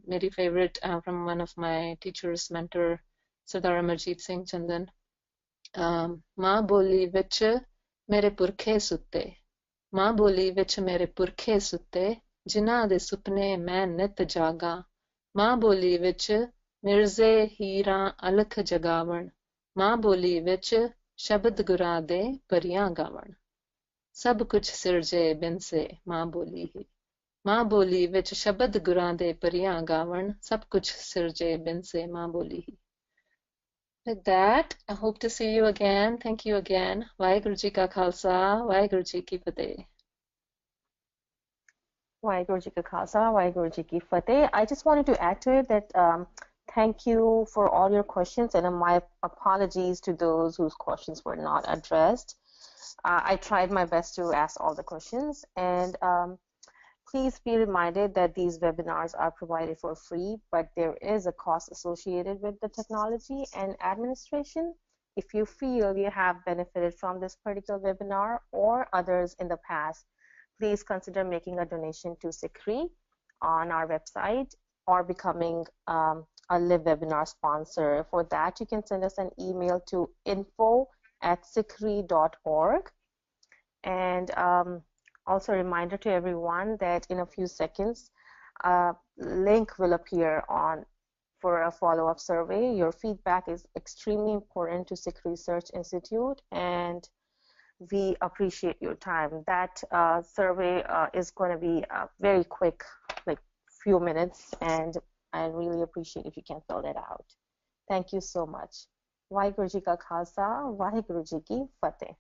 ਮੇਰੀ favourite from one of my teachers mentor ਸਰਦਾਰ ਅਮਰਜੀਤ ਸਿੰਘ ਚੰਦਨ ਮਾਂ ਬੋਲੀ ਵਿੱਚ ਮੇਰੇ ਪੁਰਖੇ ਸੁੱਤੇ ਮਾਂ ਬੋਲੀ ਵਿੱਚ ਮੇਰੇ ਪੁਰਖੇ ਸੁੱਤੇ ਜਿਨ੍ਹਾਂ ਦੇ ਸੁਪਨੇ ਮੈਂ ਨਿਤ ਜਾਗਾ ਮਾਂ ਬੋਲੀ ਵਿੱਚ ਮਿਰਜ਼ੇ ਹੀਰਾਂ ਅਲਖ ਜਗਾਵਣ ਮਾਂ ਬੋਲੀ ਵਿੱਚ ਸ਼ਬਦ ਗੁਰਾਂ ਦੇ ਪਰੀਆਂ ਗਾਵਣ ਸਭ ਕੁਝ ਸਿਰਜੇ ਬਿਨ ਸੇ ਮਾਂ ਬੋਲੀ ਹੀ ਮਾਂ ਬੋਲੀ ਵਿੱਚ ਸ਼ਬਦ ਗੁਰਾਂ ਦੇ ਪਰੀਆਂ ਗਾਵਣ ਸਭ ਕੁਝ ਸਿਰਜੇ ਬਿਨ ਸੇ ਮਾਂ ਬੋਲੀ ਹੀ With that, I hope to see you again. Thank you again. Vaheguru Ji Ka Khalsa, Vaheguru Ji Ki Fateh. Vaheguru Ji Ka Khalsa, Vaheguru Ji Ki Fateh. I just wanted to add to it that thank you for all your questions and my apologies to those whose questions were not addressed. I tried my best to ask all the questions and Please be reminded that these webinars are provided for free, but there is a cost associated with the technology and administration. If you feel you have benefited from this particular webinar or others in the past, please consider making a donation to SICRI on our website or becoming a live webinar sponsor. For that, you can send us an email to info@sicri.org. And also a reminder to everyone that in a few seconds, a link will appear for a follow-up survey. Your feedback is extremely important to SICRI Research Institute, and we appreciate your time. That survey is going to be very quick, like few minutes, and I really appreciate if you can fill that out. Thank you so much. Waheguru Ji Ka Khalsa, Waheguru Ji Ki Fateh.